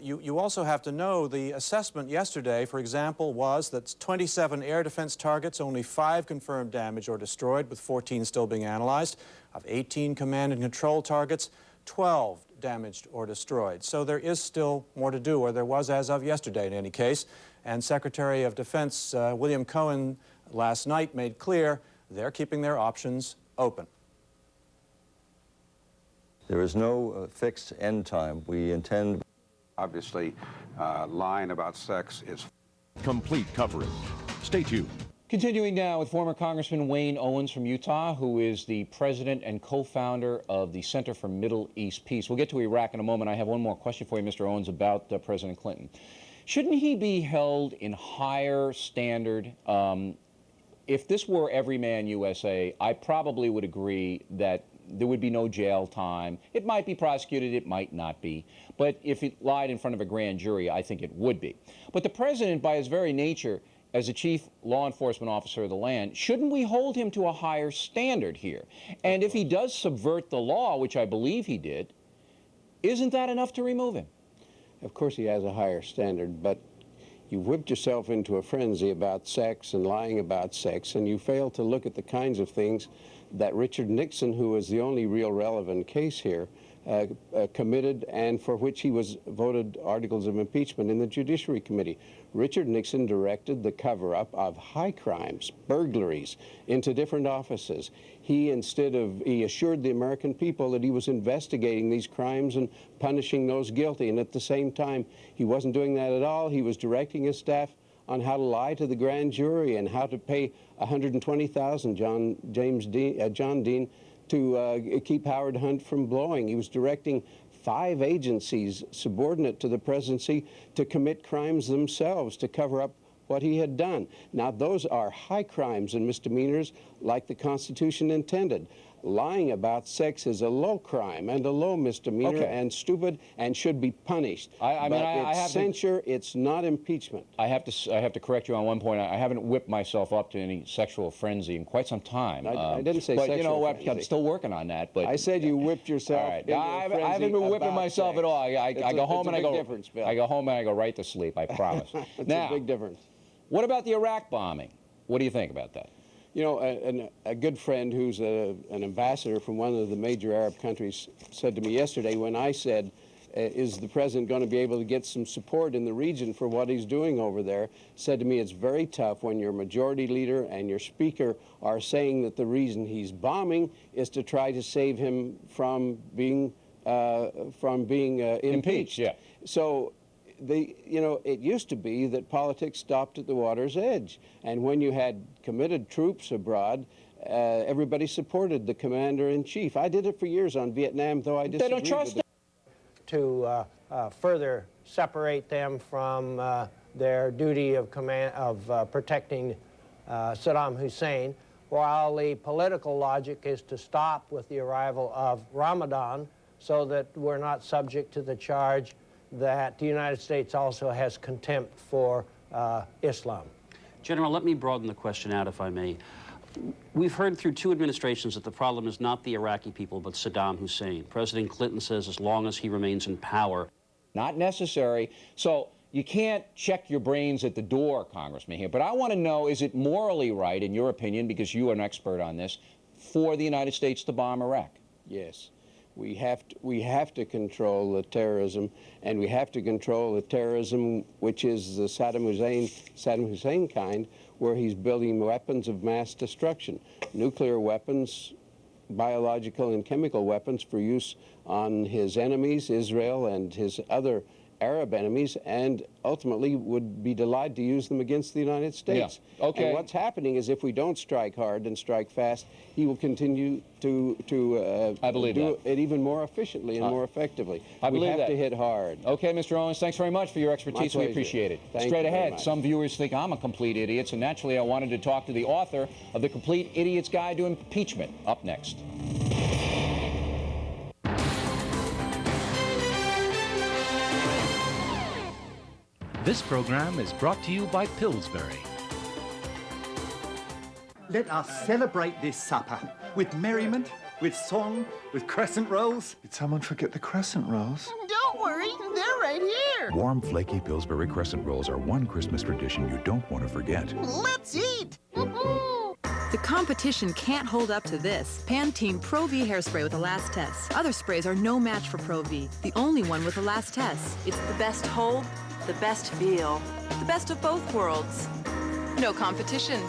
you also have to know the assessment yesterday, for example, was that 27 air defense targets, only 5 confirmed damage or destroyed, with 14 still being analyzed. Of 18 command and control targets, 12 damaged or destroyed. So there is still more to do, or there was as of yesterday in any case. And Secretary of Defense William Cohen last night made clear they're keeping their options open. There is no fixed end time. We intend... Obviously, lying about sex is... Complete coverage. Stay tuned. Continuing now with former Congressman Wayne Owens from Utah, who is the president and co-founder of the Center for Middle East Peace. We'll get to Iraq in a moment. I have one more question for you, Mr. Owens, about President Clinton. Shouldn't he be held in higher standard? If this were Everyman USA, I probably would agree that there would be no jail time. It might be prosecuted, it might not be. But if it lied in front of a grand jury, I think it would be. But the president, by his very nature, as a chief law enforcement officer of the land, shouldn't we hold him to a higher standard here? And if he does subvert the law, which I believe he did, isn't that enough to remove him? Of course he has a higher standard, but you've whipped yourself into a frenzy about sex and lying about sex, and you fail to look at the kinds of things that Richard Nixon, who is the only real relevant case here, committed and for which he was voted articles of impeachment in the Judiciary Committee. Richard Nixon directed the cover-up of high crimes, burglaries, into different offices. He assured the American people that he was investigating these crimes and punishing those guilty, and at the same time, he wasn't doing that at all. He was directing his staff on how to lie to the grand jury and how to pay $120,000 John Dean to keep Howard Hunt from blowing. He was directing 5 agencies subordinate to the presidency to commit crimes themselves to cover up what he had done. Now, those are high crimes and misdemeanors like the Constitution intended. lying about sex is a low crime and a low misdemeanor and stupid and should be punished. I mean, I have censure. It's not impeachment. I have to correct you on one point. I haven't whipped myself up to any sexual frenzy in quite some time. I didn't say but sexual you know what? frenzy. I'm still working on that. But I said you whipped yourself. All right. Into a frenzy I haven't been whipping about myself sex. at all. I go home and I go. Bill. I go home and I go right to sleep. I promise. It's now, a big difference. What about the Iraq bombing? What do you think about that? You know, a good friend who's an ambassador from one of the major Arab countries said to me yesterday when I said, is the president going to be able to get some support in the region for what he's doing over there, said to me, it's very tough when your majority leader and your speaker are saying that the reason he's bombing is to try to save him from being impeached. Yeah. So you know, it used to be that politics stopped at the water's edge. And when you had committed troops abroad, everybody supported the commander-in-chief. I did it for years on Vietnam, though I disagreed. They don't trust them. To further separate them from their duty of protecting Saddam Hussein, while the political logic is to stop with the arrival of Ramadan so that we're not subject to the charge that the United States also has contempt for Islam. General, let me broaden the question out, if I may. We've heard through two administrations that the problem is not the Iraqi people, but Saddam Hussein. President Clinton says as long as he remains in power. Not necessary. So you can't check your brains at the door, Congressman, here. But I want to know, is it morally right, in your opinion, because you are an expert on this, for the United States to bomb Iraq? Yes. We have to control the terrorism, and we have to control the terrorism which is the Saddam Hussein kind, where he's building weapons of mass destruction, nuclear weapons, biological and chemical weapons for use on his enemies, Israel, and his other Arab enemies, and ultimately would be delighted to use them against the United States. Yeah. Okay. And what's happening is if we don't strike hard and strike fast, he will continue to do it even more efficiently and more effectively. We have to hit hard. Okay, Mr. Owens, thanks very much for your expertise. We appreciate it. Thank Straight you very ahead, much. some viewers think I'm a complete idiot, so naturally I wanted to talk to the author of The Complete Idiot's Guide to Impeachment. Up next. This program is brought to you by Pillsbury. Let us celebrate this supper with merriment, with song, with crescent rolls. Did someone forget the crescent rolls? Don't worry, they're right here. Warm, flaky Pillsbury crescent rolls are one Christmas tradition you don't want to forget. Let's eat. The competition can't hold up to this. Pantene Pro V hairspray with Elast Test. Other sprays are no match for Pro V, the only one with Elast Test. It's the best hold, the best feel, the best of both worlds. No competition.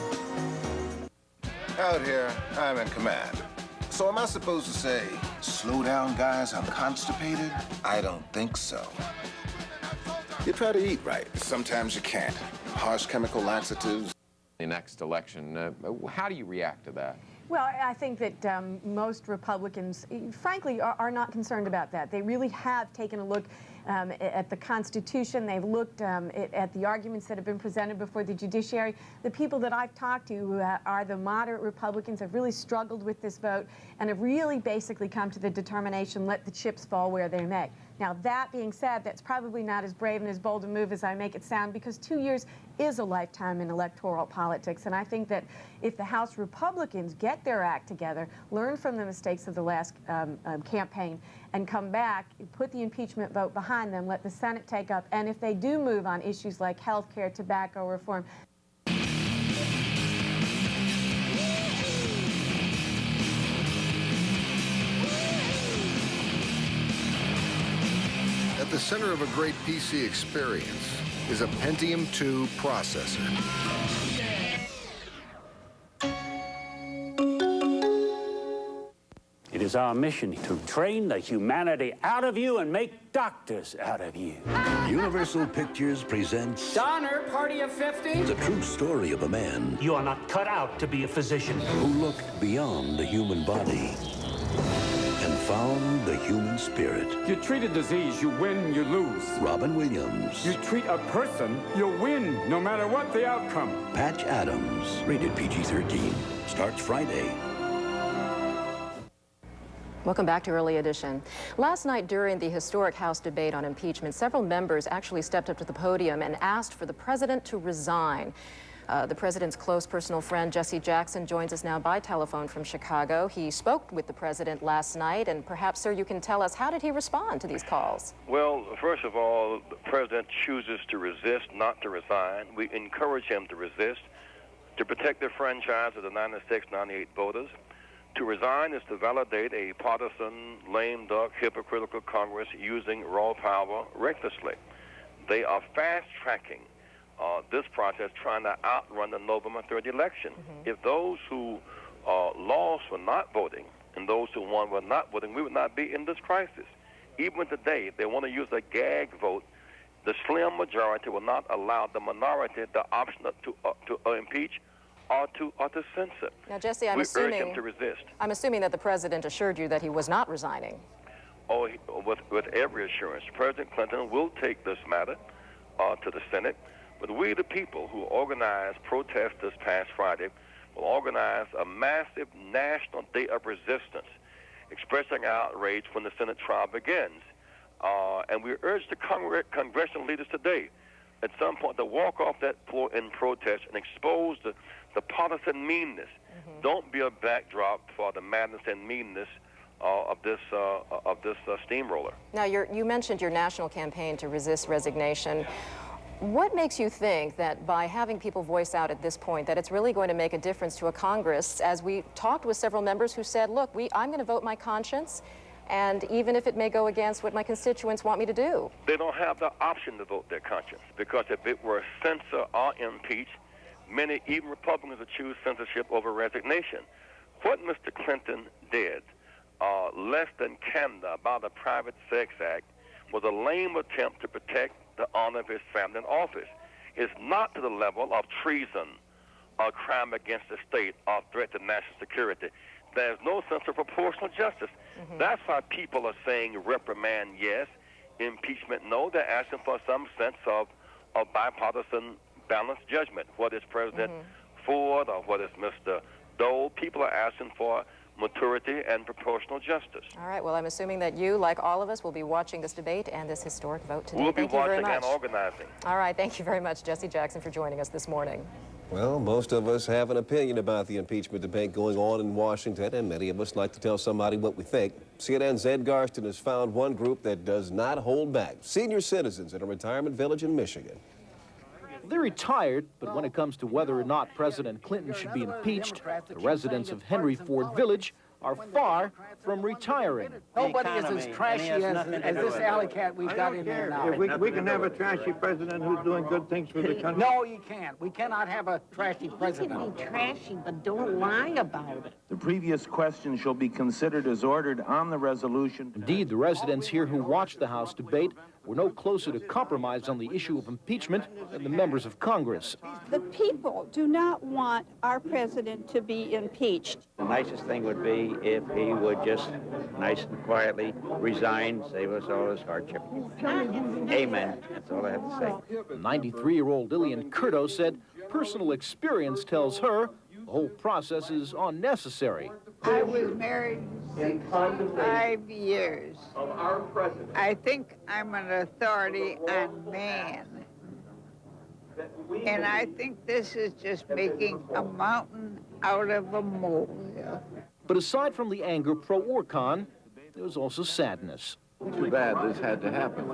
Out here, I'm in command. So am I supposed to say, slow down, guys, I'm constipated? I don't think so. You try to eat right. Sometimes you can't. Harsh chemical laxatives. The next election, how do you react to that? Well, I think that most Republicans, frankly, are not concerned about that. They really have taken a look at the Constitution. They've looked at the arguments that have been presented before the judiciary. The people that I've talked to who are the moderate Republicans have really struggled with this vote and have really basically come to the determination, let the chips fall where they may. Now, that being said, that's probably not as brave and as bold a move as I make it sound, because 2 years is a lifetime in electoral politics. And I think that if the House Republicans get their act together, learn from the mistakes of the last campaign, and come back, put the impeachment vote behind them, let the Senate take up, and if they do move on issues like health care, tobacco reform, At the center of a great PC experience is a Pentium 2 processor. It is our mission to train the humanity out of you and make doctors out of you. Universal Pictures presents Donner, party of 50. the true story of a man You are not cut out to be a physician. who looked beyond the human body and found the human spirit. You treat a disease, you win, you lose. Robin Williams, You treat a person, you win, no matter what the outcome. Patch Adams, rated PG-13, starts Friday. Welcome back to Early Edition. Last night during the historic House debate on impeachment, several members actually stepped up to the podium and asked for the president to resign. The president's close personal friend, Jesse Jackson, joins us now by telephone from Chicago. He spoke with the president last night, and perhaps, sir, you can tell us, how did he respond to these calls? Well, first of all, the president chooses to resist, not to resign. We encourage him to resist, to protect the franchise of the 96, 98 voters. To resign is to validate a partisan, lame duck, hypocritical Congress using raw power recklessly. They are fast-tracking this process, trying to outrun the November 3rd election. If those who lost were not voting and those who won were not voting, we would not be in this crisis. Even today, if they want to use a gag vote, the slim majority will not allow the minority the option to impeach or to censor. Now, Jesse, we urge him to resist. I'm assuming that the president assured you that he was not resigning. Oh, with every assurance. President Clinton will take this matter to the Senate. But we, the people who organized protests this past Friday, will organize a massive national day of resistance, expressing outrage when the Senate trial begins. And we urge the congressional leaders today, at some point, to walk off that floor in protest and expose the partisan meanness. Don't be a backdrop for the madness and meanness of this steamroller. Now, you mentioned your national campaign to resist resignation. What makes you think that by having people voice out at this point that it's really going to make a difference to a Congress, as we talked with several members who said, look, I'm going to vote my conscience, and even if it may go against what my constituents want me to do? They don't have the option to vote their conscience, because if it were censor or impeach, many, even Republicans, would choose censorship over resignation. What Mr. Clinton did, less than Canada, about a private sex act, was a lame attempt to protect the honor of his family in office. It's not to the level of treason or crime against the state or threat to national security. There's no sense of proportional justice. That's why people are saying reprimand yes, impeachment no. They're asking for some sense of bipartisan balanced judgment. What is President Ford or what is Mr. Dole? People are asking for maturity and proportional justice. All right, well, I'm assuming that you, like all of us, will be watching this debate and this historic vote today. We'll be Thank you very watching much. and organizing. All right, thank you very much, Jesse Jackson, for joining us this morning. Well, most of us have an opinion about the impeachment debate going on in Washington, and many of us like to tell somebody what we think. CNN's Ed Garston has found one group that does not hold back: senior citizens in a retirement village in Michigan. They're retired, but when it comes to whether or not President Clinton should be impeached, the residents of Henry Ford Village are far from retiring. Nobody is as trashy as this alley cat we've got in there now. If we can have a trashy president who's doing good things for the country. No, you can't. We cannot have a trashy president. You can be trashy, but don't lie about it. The previous question shall be considered as ordered on the resolution. Indeed, the residents here who watched the House debate were no closer to compromise on the issue of impeachment than the members of Congress. The people do not want our president to be impeached. The nicest thing would be if he would just nice and quietly resign, save us all this hardship. Amen. That's all I have to say. 93-year-old Lillian Curto said personal experience tells her the whole process is unnecessary. I was married 5 years. Of our president. I think I'm an authority on man. And I think this is just making a mountain out of a molehill. But aside from the anger pro or con, there was also sadness. Too bad this had to happen.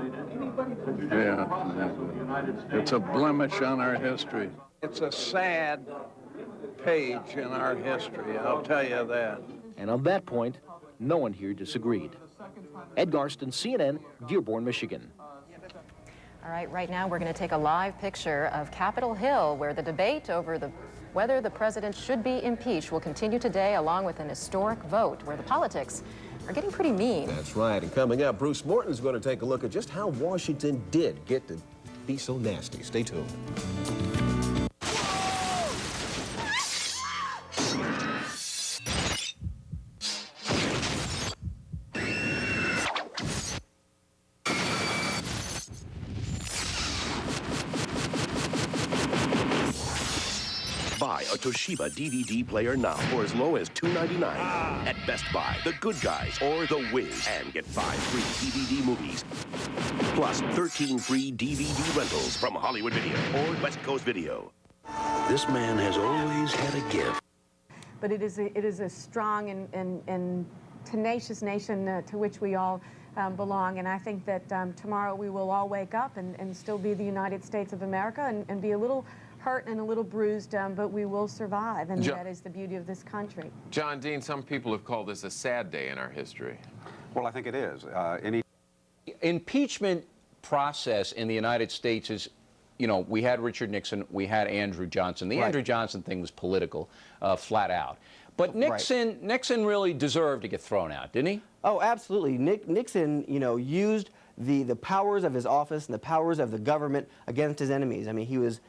Yeah, it's a blemish on our history. It's a sad page in our history, I'll tell you that. And on that point, no one here disagreed. Ed Garston, CNN, Dearborn, Michigan. All right, right now we're going to take a live picture of Capitol Hill, where the debate over whether the president should be impeached will continue today, along with an historic vote where the politics are getting pretty mean. That's right, and coming up, Bruce Morton's going to take a look at just how Washington did get to be so nasty. Stay tuned. Buy a Toshiba DVD player now for as low as $2.99 at Best Buy, The Good Guys, or The Wiz. And get 5 free DVD movies, plus 13 free DVD rentals from Hollywood Video or West Coast Video. This man has always had a gift. But it is a strong and tenacious nation to which we all belong. And I think that tomorrow we will all wake up and still be the United States of America and be a little hurt and a little bruised, but we will survive. And that is the beauty of this country. John Dean, some people have called this a sad day in our history. Well, I think it is. Impeachment process in the United States is, you know, we had Richard Nixon, we had Andrew Johnson. The Andrew Johnson thing was political, flat out. But Nixon really deserved to get thrown out, didn't he? Oh, absolutely. Nixon, you know, used the powers of his office and the powers of the government against his enemies. I mean, he was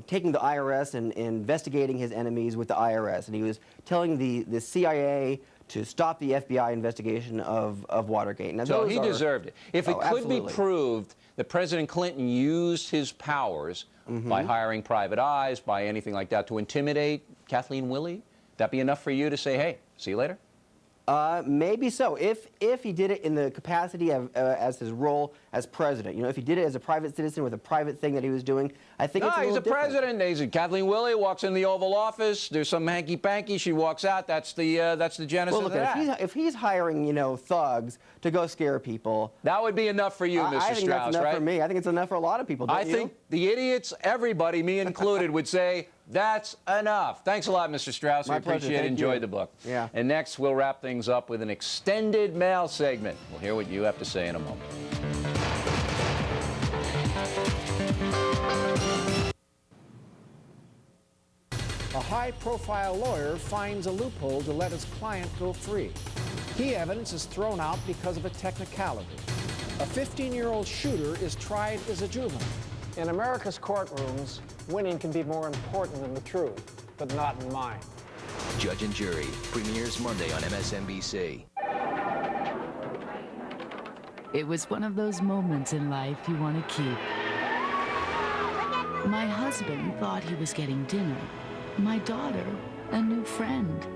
taking the IRS and investigating his enemies with the IRS, and he was telling the CIA to stop the FBI investigation of Watergate. Now, so he deserved it. If it could be absolutely. proved that President Clinton used his powers by hiring private eyes, by anything like that, to intimidate Kathleen Willey, that be enough for you to say, hey, see you later? Maybe so. If he did it in the capacity of as his role as president, you know, if he did it as a private citizen with a private thing that he was doing, I think it's a little he's a different. president. Kathleen Willey walks in the Oval Office. There's some hanky-panky. She walks out. That's the genesis well, look, of that. if he's hiring, you know, thugs to go scare people, that would be enough for you, Mr. I think Strauss, that's enough right? for me. I think it's enough for a lot of people. Don't I you? think the idiots, everybody, me included, would say that's enough. Thanks a lot, Mr. Strauss. My We appreciate pleasure. it. Thank Enjoyed you. the book. Yeah. And next, we'll wrap things up with an extended mail segment. We'll hear what you have to say in a moment. A high-profile lawyer finds a loophole to let his client go free. Key evidence is thrown out because of a technicality. A 15-year-old shooter is tried as a juvenile. In America's courtrooms, winning can be more important than the truth, but not in mine. Judge and Jury premieres Monday on MSNBC. It was one of those moments in life you want to keep. My husband thought he was getting dinner. My daughter, a new friend.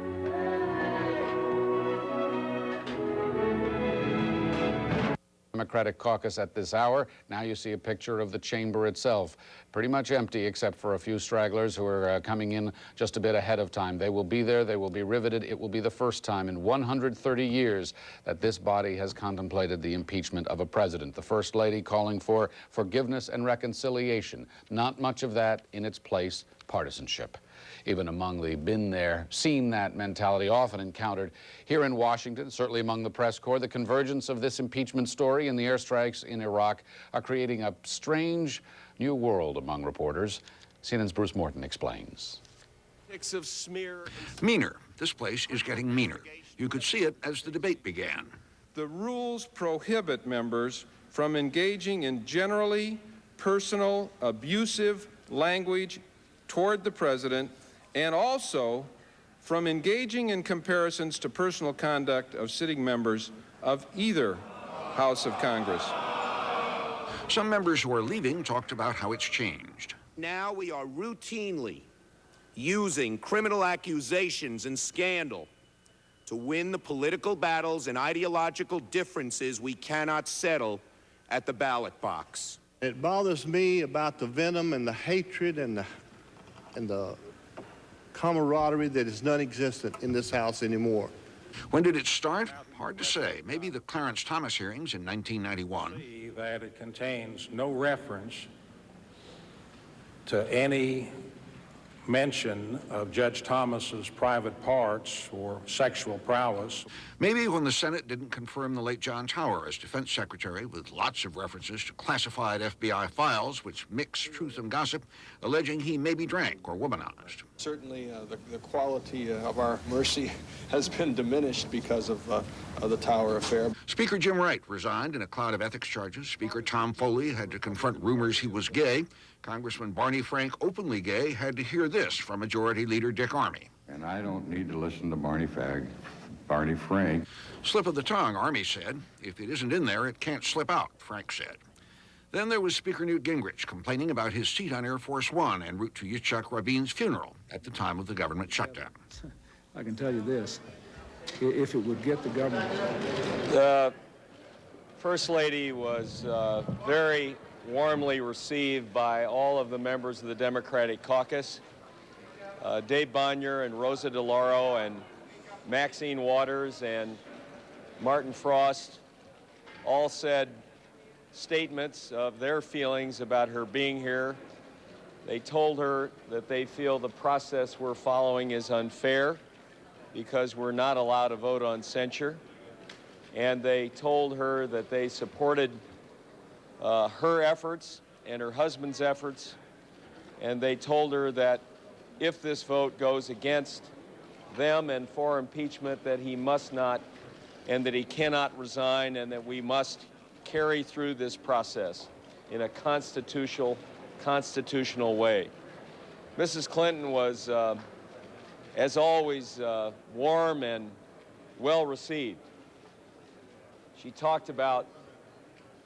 Democratic caucus at this hour. Now you see a picture of the chamber itself. Pretty much empty except for a few stragglers who are coming in just a bit ahead of time. They will be there. They will be riveted. It will be the first time in 130 years that this body has contemplated the impeachment of a president. The First Lady calling for forgiveness and reconciliation. Not much of that. In its place, partisanship. Even among the been there, seen that mentality often encountered here in Washington, certainly among the press corps, the convergence of this impeachment story and the airstrikes in Iraq are creating a strange new world among reporters. CNN's Bruce Morton explains. Of smear. Meaner. This place is getting meaner. You could see it as the debate began. The rules prohibit members from engaging in generally personal, abusive language toward the president, and also from engaging in comparisons to personal conduct of sitting members of either House of Congress. Some members who are leaving talked about how it's changed. Now we are routinely using criminal accusations and scandal to win the political battles and ideological differences we cannot settle at the ballot box. It bothers me about the venom and the hatred and the camaraderie that is non-existent in this House anymore. When did it start? Hard to say. Maybe the Clarence Thomas hearings in 1991. That it contains no reference to any mention of Judge Thomas's private parts or sexual prowess. Maybe when the Senate didn't confirm the late John Tower as defense secretary with lots of references to classified FBI files which mix truth and gossip, alleging he maybe drank or womanized. Certainly the quality of our mercy has been diminished because of the Tower affair. Speaker Jim Wright resigned in a cloud of ethics charges. Speaker Tom Foley had to confront rumors he was gay. Congressman Barney Frank, openly gay, had to hear this from Majority Leader Dick Armey. And I don't need to listen to Barney Frank. Slip of the tongue, Armey said. If it isn't in there, it can't slip out, Frank said. Then there was Speaker Newt Gingrich complaining about his seat on Air Force One en route to Yitzhak Rabin's funeral at the time of the government shutdown. I can tell you this, if it would get the government. The First Lady was very warmly received by all of the members of the Democratic caucus. Dave Bonnier and Rosa DeLauro and Maxine Waters and Martin Frost all said statements of their feelings about her being here. They told her that they feel the process we're following is unfair because we're not allowed to vote on censure. And they told her that they supported her efforts and her husband's efforts. And they told her that if this vote goes against them and for impeachment, that he must not, and that he cannot resign, and that we must carry through this process in a constitutional way. Mrs. Clinton was, as always, warm and well received. She talked about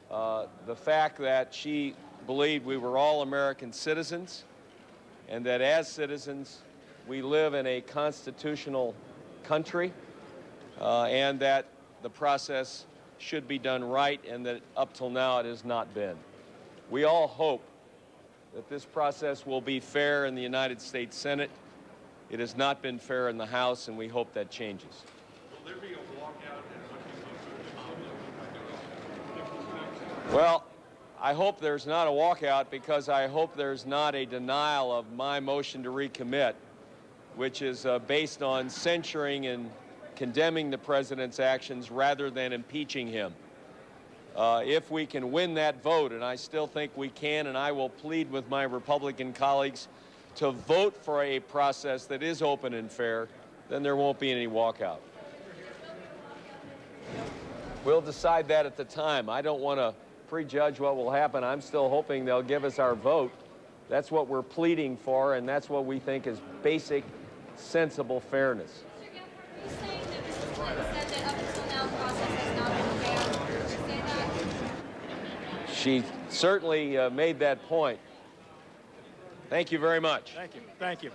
the fact that she believed we were all American citizens, and that as citizens we live in a constitutional country, and that the process should be done right, and that up till now it has not been. We all hope that this process will be fair in the United States Senate. It has not been fair in the House, and we hope that changes. Will there be a walkout? Well, I hope there's not a walkout, because I hope there's not a denial of my motion to recommit, which is based on censuring and condemning the president's actions rather than impeaching him. If we can win that vote, and I still think we can, and I will plead with my Republican colleagues to vote for a process that is open and fair, then there won't be any walkout. We'll decide that at the time. I don't want to prejudge what will happen. I'm still hoping they'll give us our vote. That's what we're pleading for, and that's what we think is basic, sensible fairness. She certainly made that point. Thank you very much. Thank you. Thank you.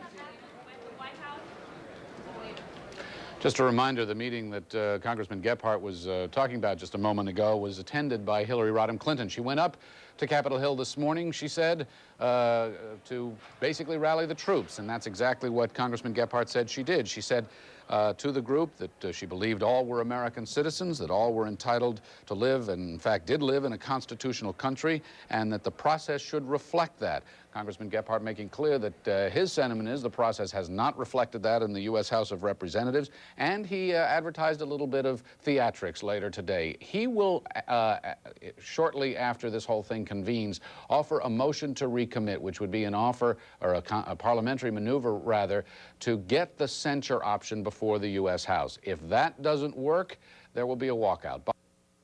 Just a reminder, the meeting that Congressman Gephardt was talking about just a moment ago was attended by Hillary Rodham Clinton. She went up to Capitol Hill this morning, she said, to basically rally the troops, and that's exactly what Congressman Gephardt said she did. She said to the group that she believed all were American citizens, that all were entitled to live, and in fact did live in a constitutional country, and that the process should reflect that. Congressman Gephardt making clear that his sentiment is the process has not reflected that in the U.S. House of Representatives, and he advertised a little bit of theatrics later today. He will, shortly after this whole thing convenes, offer a motion to recommit, which would be an offer, or a parliamentary maneuver, rather, to get the censure option before the U.S. House. If that doesn't work, there will be a walkout.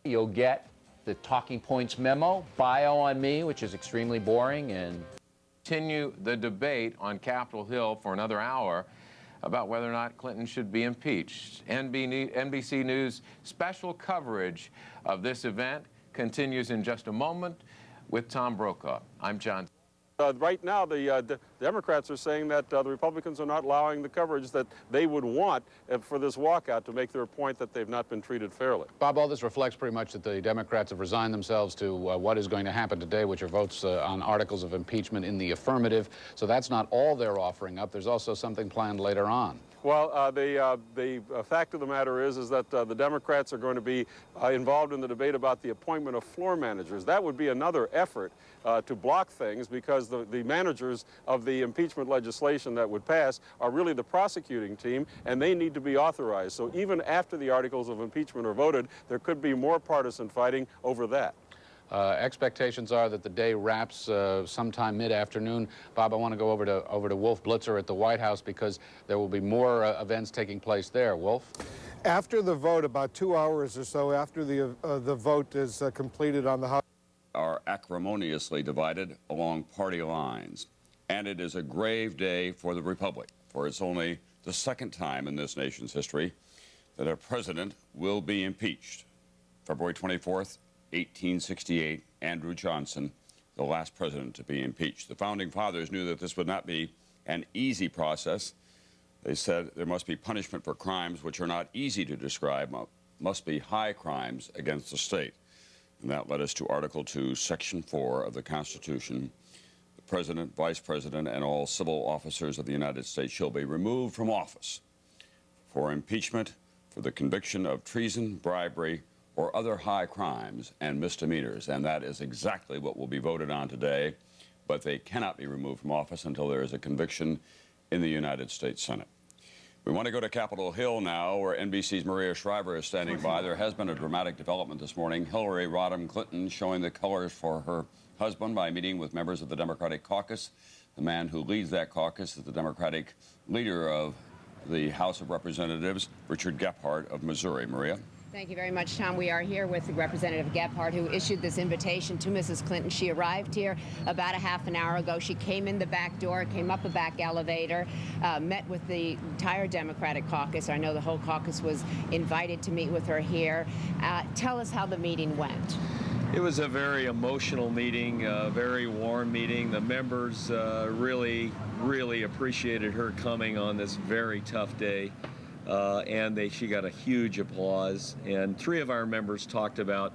You'll get the talking points memo, bio on me, which is extremely boring, and continue the debate on Capitol Hill for another hour about whether or not Clinton should be impeached. NBC News special coverage of this event continues in just a moment with Tom Brokaw. I'm John. Right now, the Democrats are saying that the Republicans are not allowing the coverage that they would want for this walkout to make their point that they've not been treated fairly. Bob, all this reflects pretty much that the Democrats have resigned themselves to what is going to happen today, which are votes on articles of impeachment in the affirmative. So that's not all they're offering up. There's also something planned later on. Well, the fact of the matter is that the Democrats are going to be involved in the debate about the appointment of floor managers. That would be another effort to block things, because the managers of the impeachment legislation that would pass are really the prosecuting team, and they need to be authorized. So even after the articles of impeachment are voted, there could be more partisan fighting over that. Expectations are that the day wraps sometime mid-afternoon. Bob, I want to go over to Wolf Blitzer at the White House, because there will be more events taking place there. Wolf? After the vote, about 2 hours or so after the vote is completed on the House, are acrimoniously divided along party lines. And it is a grave day for the Republic, for it's only the second time in this nation's history that a president will be impeached. February 24th, 1868 Andrew Johnson, the last president to be impeached. The founding fathers knew that this would not be an easy process. They said there must be punishment for crimes which are not easy to describe, must be high crimes against the state. And that led us to Article 2, Section 4 of the Constitution. The President, Vice President, and all civil officers of the United States shall be removed from office for impeachment, for the conviction of treason, bribery, or other high crimes and misdemeanors. And that is exactly what will be voted on today. But they cannot be removed from office until there is a conviction in the United States Senate. We want to go to Capitol Hill now, where NBC's Maria Shriver is standing by. There has been a dramatic development this morning. Hillary Rodham Clinton showing the colors for her husband by meeting with members of the Democratic caucus. The man who leads that caucus is the Democratic leader of the House of Representatives, Richard Gephardt of Missouri. Maria? Thank you very much, Tom. We are here with Representative Gephardt, who issued this invitation to Mrs. Clinton. She arrived here about a half an hour ago. She came in the back door, came up a back elevator, met with the entire Democratic caucus. I know the whole caucus was invited to meet with her here. Tell us how the meeting went. It was a very emotional meeting, a very warm meeting. The members really appreciated her coming on this very tough day. And she got a huge applause. And 3 of our members talked about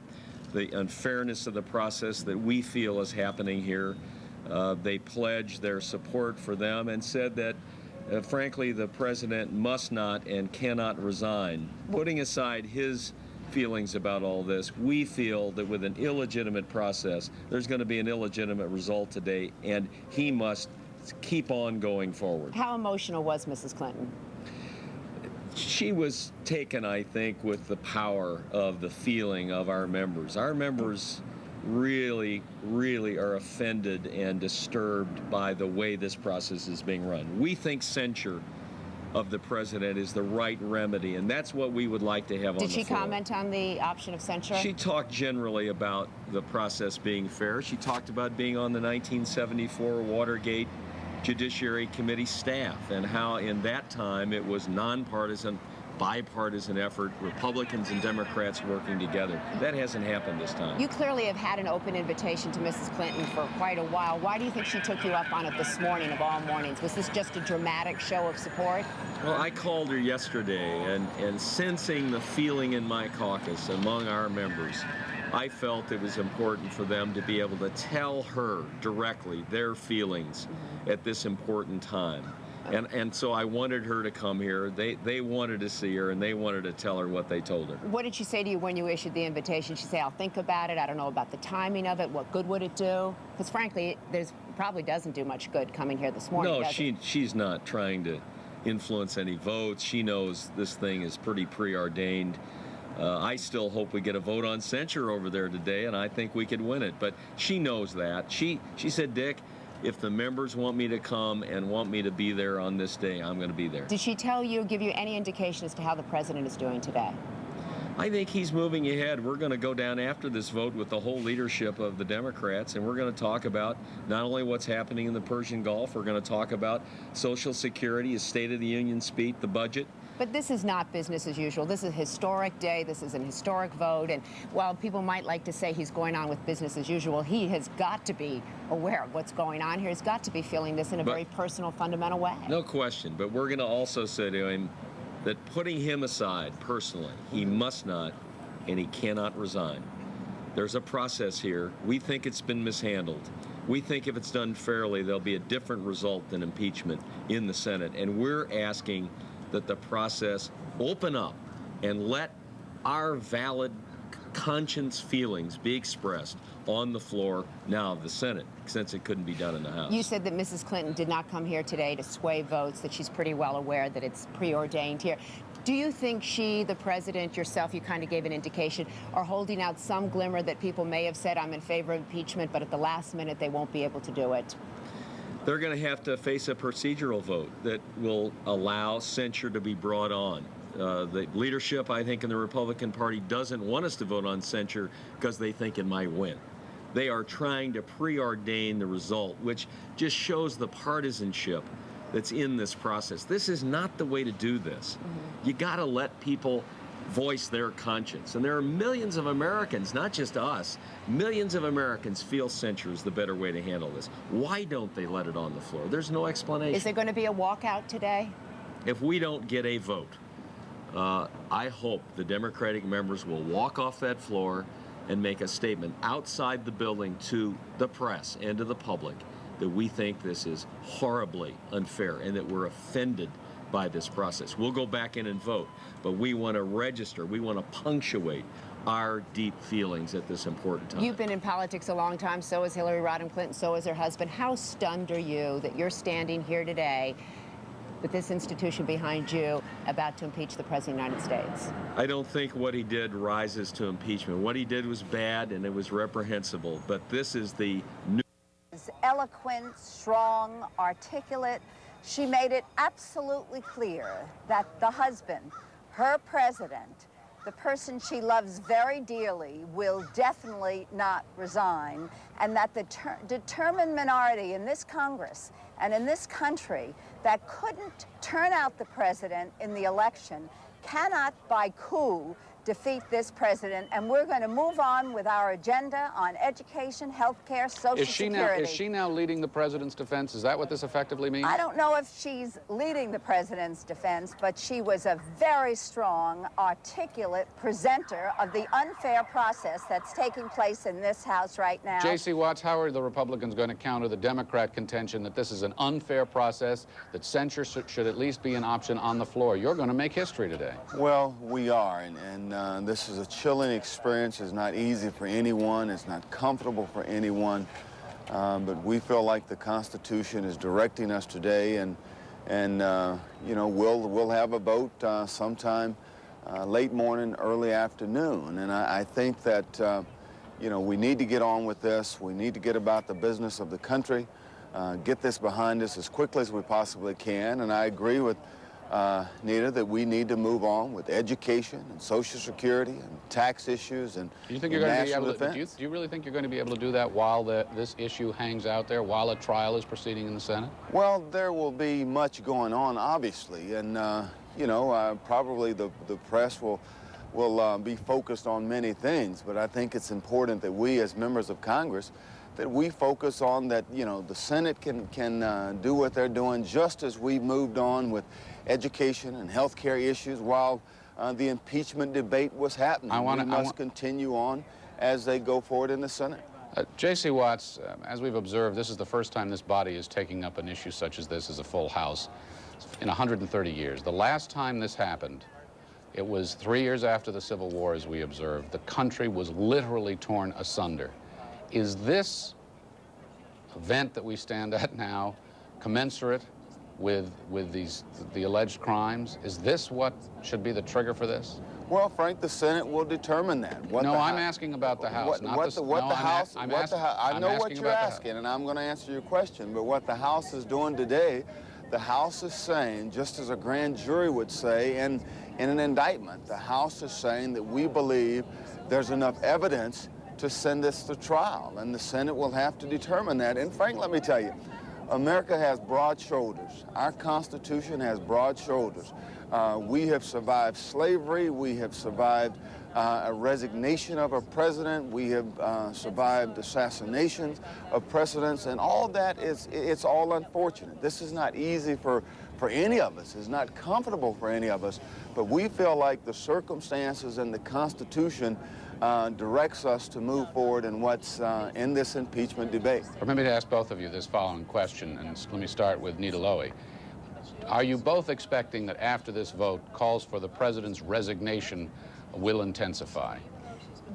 the unfairness of the process that we feel is happening here. They pledged their support for them and said that, frankly, the president must not and cannot resign. Putting aside his feelings about all this, we feel that with an illegitimate process, there's going to be an illegitimate result today, and he must keep on going forward. How emotional was Mrs. Clinton? She was taken, I think, with the power of the feeling of our members. Our members really are offended and disturbed by the way this process is being run. We think censure of the president is the right remedy, and that's what we would like to have on the floor. Did she comment on the option of censure? She talked generally about the process being fair. She talked about being on the 1974 Watergate Judiciary Committee staff and how in that time it was nonpartisan, bipartisan effort, Republicans and Democrats working together. That hasn't happened this time. You clearly have had an open invitation to Mrs. Clinton for quite a while. Why do you think she took you up on it this morning of all mornings? Was this just a dramatic show of support? Well, I called her yesterday, and sensing the feeling in my caucus among our members, I felt it was important for them to be able to tell her directly their feelings at this important time. And so I wanted her to come here. They wanted to see her, and they wanted to tell her what they told her. What did she say to you when you issued the invitation? She say, I'll think about it. I don't know about the timing of it. What good would it do? Because frankly, there's probably doesn't do much good coming here this morning. No, she's not trying to influence any votes. She knows this thing is pretty preordained. I still hope we get a vote on censure over there today, and I think we could win it. But she knows that. She said, Dick, if the members want me to come and want me to be there on this day, I'm going to be there. Did she tell you, give you any indication as to how the president is doing today? I think he's moving ahead. We're going to go down after this vote with the whole leadership of the Democrats, and we're going to talk about not only what's happening in the Persian Gulf, we're going to talk about Social Security, his State of the Union speech, the budget. But this is not business as usual. This is a historic day. This is an historic vote. And while people might like to say he's going on with business as usual, he has got to be aware of what's going on here. He's got to be feeling this in a very personal, fundamental way. No question. But we're going to also say to him that putting him aside personally, he must not and he cannot resign. There's a process here. We think it's been mishandled. We think if it's done fairly, there'll be a different result than impeachment in the Senate. And we're asking that the process open up and let our valid conscience feelings be expressed on the floor now of the Senate, since it couldn't be done in the House. You said that Mrs. Clinton did not come here today to sway votes, that she's pretty well aware that it's preordained here. Do you think she, the president, yourself, you kind of gave an indication, are holding out some glimmer that people may have said, I'm in favor of impeachment, but at the last minute they won't be able to do it? They're going to have to face a procedural vote that will allow censure to be brought on. The leadership, I think, in the Republican Party doesn't want us to vote on censure because they think it might win. They are trying to preordain the result, which just shows the partisanship that's in this process. This is not the way to do this. You got to let people voice their conscience. And there are millions of Americans, not just us, millions of Americans feel censure is the better way to handle this. Why don't they let it on the floor? There's no explanation. Is there going to be a walkout today? If we don't get a vote, I hope the Democratic members will walk off that floor and make a statement outside the building to the press and to the public that we think this is horribly unfair and that we're offended by this process. We'll go back in and vote, but we want to register, we want to punctuate our deep feelings at this important time. You've been in politics a long time, so has Hillary Rodham Clinton, so has her husband. How stunned are you that you're standing here today with this institution behind you about to impeach the President of the United States? I don't think what he did rises to impeachment. What he did was bad and it was reprehensible, but this is the new... Eloquent, strong, articulate. She made it absolutely clear that the husband, her president, the person she loves very dearly, will definitely not resign, and that the determined minority in this Congress and in this country that couldn't turn out the president in the election cannot, by coup, defeat this president, and we're going to move on with our agenda on education, health care, Social Security. Is she now leading the president's defense? Is that what this effectively means? I don't know if she's leading the president's defense, but she was a very strong, articulate presenter of the unfair process that's taking place in this House right now. J.C. Watts, how are the Republicans going to counter the Democrat contention that this is an unfair process, that censure should at least be an option on the floor? You're going to make history today. Well, we are, and this is a chilling experience. It's not easy for anyone. It's not comfortable for anyone. But we feel like the Constitution is directing us today, and you know, we'll have a vote sometime late morning, early afternoon. And I think that you know, we need to get on with this. We need to get about the business of the country, get this behind us as quickly as we possibly can. And I agree with Nita, that we need to move on with education and Social Security and tax issues and do you think you're going to be able defense. to, do you really think you're going to be able to do that while this issue hangs out there, while a trial is proceeding in the Senate? Well, there will be much going on, obviously, and you know, probably the press will be focused on many things, but I think it's important that we as members of Congress that we focus on that, you know, the Senate can do what they're doing just as we moved on with education and health care issues while the impeachment debate was happening. We must continue on as they go forward in the Senate. J.C. Watts, as we've observed, this is the first time this body is taking up an issue such as this as a full House in 130 years. The last time this happened, it was 3 years after the Civil War, as we observed. The country was literally torn asunder. Is this event that we stand at now commensurate with the alleged crimes? Is this what should be the trigger for this? Well, Frank, the Senate will determine that. I'm asking about the House. I know what you're asking, and I'm going to answer your question. But what the House is doing today, the House is saying, just as a grand jury would say in an indictment, the House is saying that we believe there's enough evidence to send this to trial, and the Senate will have to determine that. And Frank, let me tell you, America has broad shoulders. Our Constitution has broad shoulders. We have survived slavery. We have survived a resignation of a president. We have survived assassinations of presidents, and all of that it's all unfortunate. This is not easy for any of us. It's not comfortable for any of us, but we feel like the circumstances and the Constitution directs us to move forward in what's in this impeachment debate. Permit me to ask both of you this following question, and let me start with Nita Lowey. Are you both expecting that after this vote, calls for the president's resignation will intensify?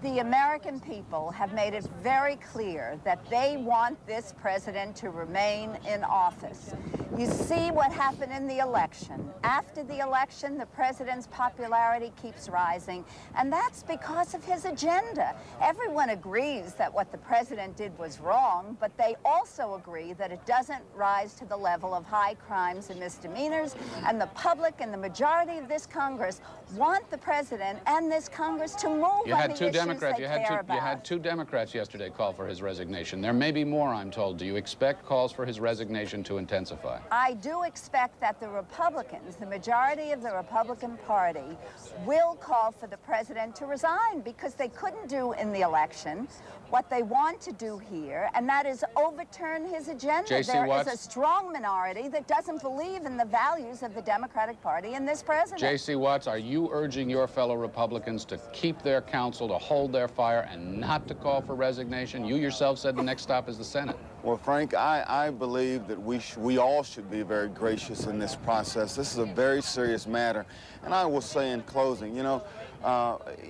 The American people have made it very clear that they want this president to remain in office. You see what happened in the election. After the election, the president's popularity keeps rising, and that's because of his agenda. Everyone agrees that what the president did was wrong, but they also agree that it doesn't rise to the level of high crimes and misdemeanors, and the public and the majority of this Congress want the president and this Congress to move on the issues they care about. You had two Democrats yesterday call for his resignation. There may be more, I'm told. Do you expect calls for his resignation to intensify? I do expect that the Republicans, the majority of the Republican Party, will call for the president to resign because they couldn't do in the election what they want to do here, and that is overturn his agenda. There is a strong minority that doesn't believe in the values of the Democratic Party and this president. J.C. Watts, are you urging your fellow Republicans to keep their counsel, to hold their fire, and not to call for resignation? You yourself said the next stop is the Senate. Well, Frank, I believe that we all should be very gracious in this process. This is a very serious matter. And I will say in closing, you know,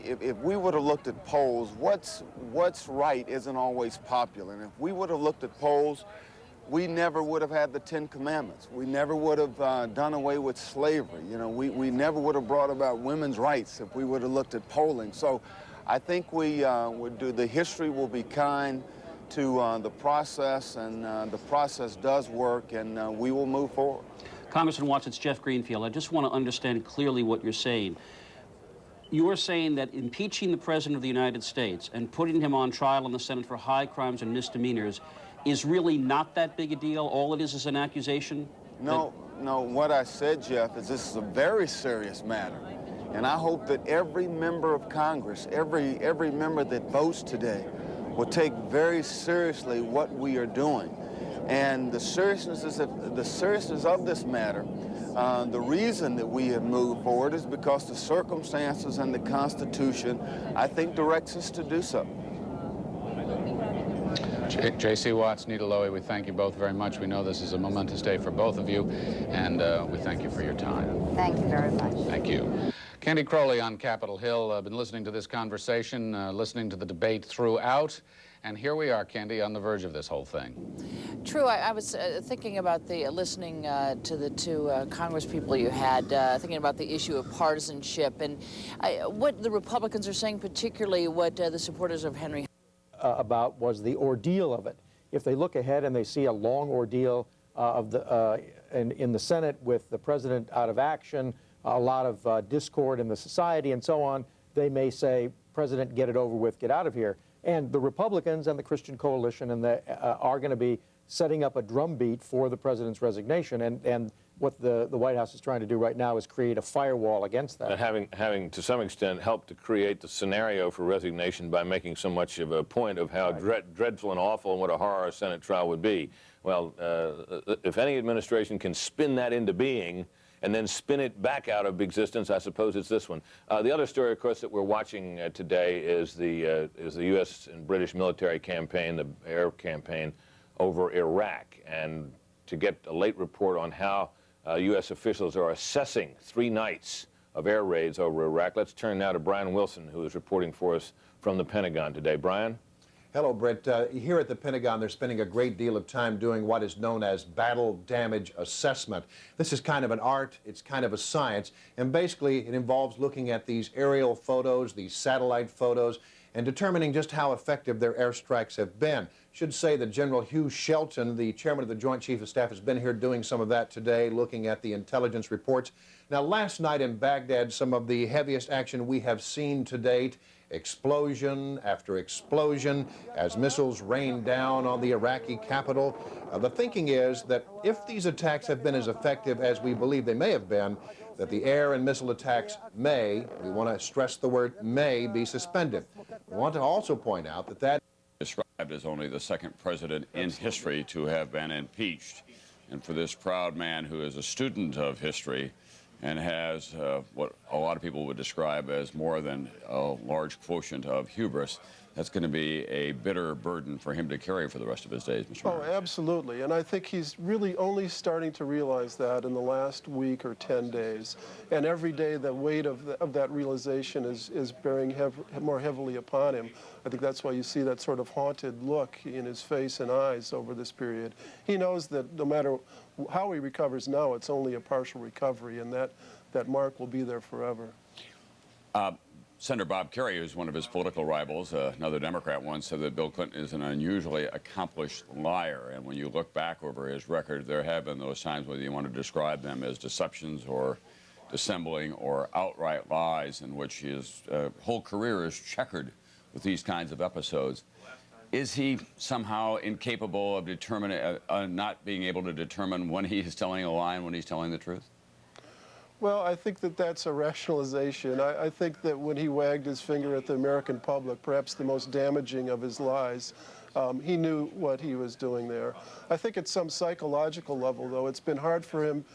if we would have looked at polls, what's right isn't always popular. And if we would have looked at polls, we never would have had the 10 Commandments. We never would have done away with slavery. You know, we never would have brought about women's rights if we would have looked at polling. So I think the history will be kind to the process, and the process does work, and we will move forward. Congressman Watts, it's Jeff Greenfield. I just want to understand clearly what you're saying. You're saying that impeaching the President of the United States and putting him on trial in the Senate for high crimes and misdemeanors is really not that big a deal? All it is an accusation? No, what I said, Jeff, is this is a very serious matter. And I hope that every member of Congress, every member that votes today, will take very seriously what we are doing. And the seriousness of this matter, the reason that we have moved forward is because the circumstances and the Constitution, I think, directs us to do so. J.C. Watts, Nita Lowy, we thank you both very much. We know this is a momentous day for both of you, and we thank you for your time. Thank you very much. Thank you. Candy Crowley on Capitol Hill. I've been listening to this conversation, listening to the debate throughout, and here we are, Candy, on the verge of this whole thing. True. I was thinking about listening to the two Congress people you had, thinking about the issue of partisanship and what the Republicans are saying, particularly what the supporters of Henry about was the ordeal of it. If they look ahead and they see a long ordeal in the Senate with the president out of action, a lot of discord in the society and so on, they may say, President, get it over with, get out of here. And the Republicans and the Christian Coalition are going to be setting up a drumbeat for the president's resignation. And what the White House is trying to do right now is create a firewall against that. And having to some extent helped to create the scenario for resignation by making so much of a point of how dreadful and awful and what a horror a Senate trial would be. Well, if any administration can spin that into being and then spin it back out of existence, I suppose it's this one. The other story, of course, that we're watching today is the U.S. and British military campaign, the air campaign over Iraq. And to get a late report on how U.S. officials are assessing 3 nights of air raids over Iraq, let's turn now to Brian Wilson, who is reporting for us from the Pentagon today. Brian? Hello, Brett. Here at the Pentagon, they're spending a great deal of time doing what is known as battle damage assessment. This is kind of an art, it's kind of a science, and basically it involves looking at these aerial photos, these satellite photos, and determining just how effective their airstrikes have been. Should say that General Hugh Shelton, the chairman of the Joint Chiefs of Staff, has been here doing some of that today, looking at the intelligence reports. Now, last night in Baghdad, some of the heaviest action we have seen to date, explosion after explosion as missiles rain down on the Iraqi capital. The thinking is that if these attacks have been as effective as we believe they may have been, that the air and missile attacks may, we want to stress the word may, be suspended. We want to also point out that that described as only the second president in history to have been impeached. And for this proud man who is a student of history and has what a lot of people would describe as more than a large quotient of hubris, that's going to be a bitter burden for him to carry for the rest of his days, Mr. Oh, absolutely. And I think he's really only starting to realize that in the last week or 10 days. And every day the weight of that realization is bearing more heavily upon him. I think that's why you see that sort of haunted look in his face and eyes over this period. He knows that no matter how he recovers now, it's only a partial recovery, and that mark will be there forever. Senator Bob Kerrey, who's one of his political rivals, another Democrat once, said that Bill Clinton is an unusually accomplished liar. And when you look back over his record, there have been those times whether you want to describe them as deceptions or dissembling or outright lies in which his whole career is checkered with these kinds of episodes. Is he somehow incapable of determining, not being able to determine when he is telling a lie and when he's telling the truth? Well, I think that that's a rationalization. I think that when he wagged his finger at the American public, perhaps the most damaging of his lies, he knew what he was doing there. I think at some psychological level, though, it's been hard for him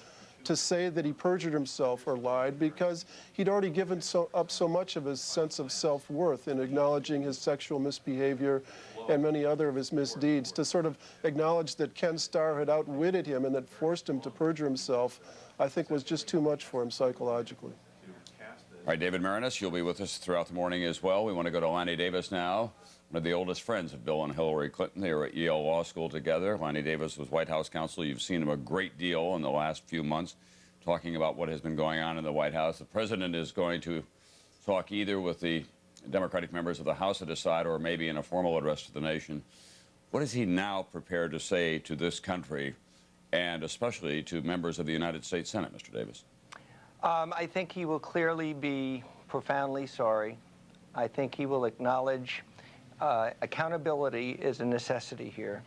to say that he perjured himself or lied because he'd already given up so much of his sense of self-worth in acknowledging his sexual misbehavior and many other of his misdeeds. To sort of acknowledge that Ken Starr had outwitted him and that forced him to perjure himself, I think was just too much for him psychologically. All right, David Marinas, you'll be with us throughout the morning as well. We want to go to Lanny Davis now, one of the oldest friends of Bill and Hillary Clinton. They were at Yale Law School together. Lanny Davis was White House counsel. You've seen him a great deal in the last few months talking about what has been going on in the White House. The president is going to talk either with the Democratic members of the House to decide or maybe in a formal address to the nation. What is he now prepared to say to this country and especially to members of the United States Senate, Mr. Davis? I think he will clearly be profoundly sorry. I think he will acknowledge accountability is a necessity here,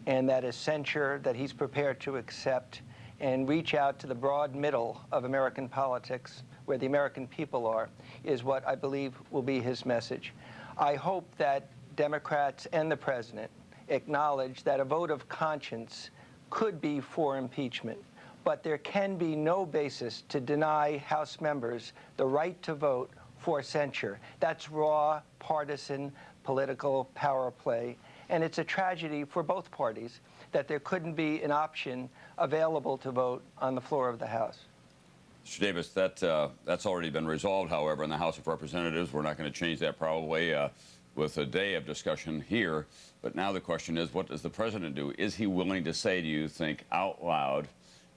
and that is censure that he's prepared to accept and reach out to the broad middle of American politics, where the American people are, is what I believe will be his message. I hope that Democrats and the president acknowledge that a vote of conscience could be for impeachment, but there can be no basis to deny House members the right to vote for censure. That's raw, partisan, political power play, and it's a tragedy for both parties that there couldn't be an option available to vote on the floor of the House. Mr. Davis, that's already been resolved, however, in the House of Representatives. We're not going to change that probably with a day of discussion here. But now the question is, what does the president do? Is he willing to say, do you think, out loud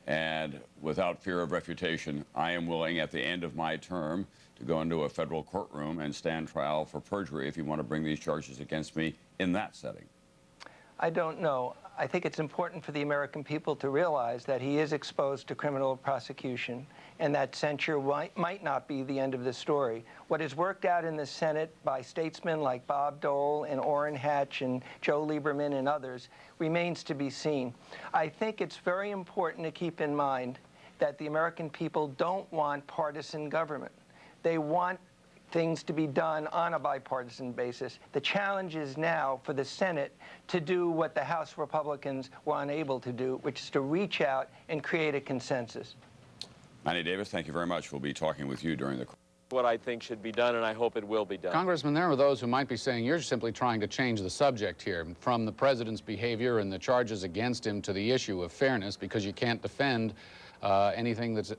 and without fear of refutation, I am willing at the end of my term to go into a federal courtroom and stand trial for perjury if you want to bring these charges against me in that setting? I don't know. I think it's important for the American people to realize that he is exposed to criminal prosecution and that censure might not be the end of the story. What is worked out in the Senate by statesmen like Bob Dole and Orrin Hatch and Joe Lieberman and others remains to be seen. I think it's very important to keep in mind that the American people don't want partisan government. They want things to be done on a bipartisan basis. The challenge is now for the Senate to do what the House Republicans were unable to do, which is to reach out and create a consensus. Lanny Davis, thank you very much. We'll be talking with you during the... What I think should be done, and I hope it will be done. Congressman, there are those who might be saying you're simply trying to change the subject here, from the president's behavior and the charges against him to the issue of fairness, because you can't defend anything that's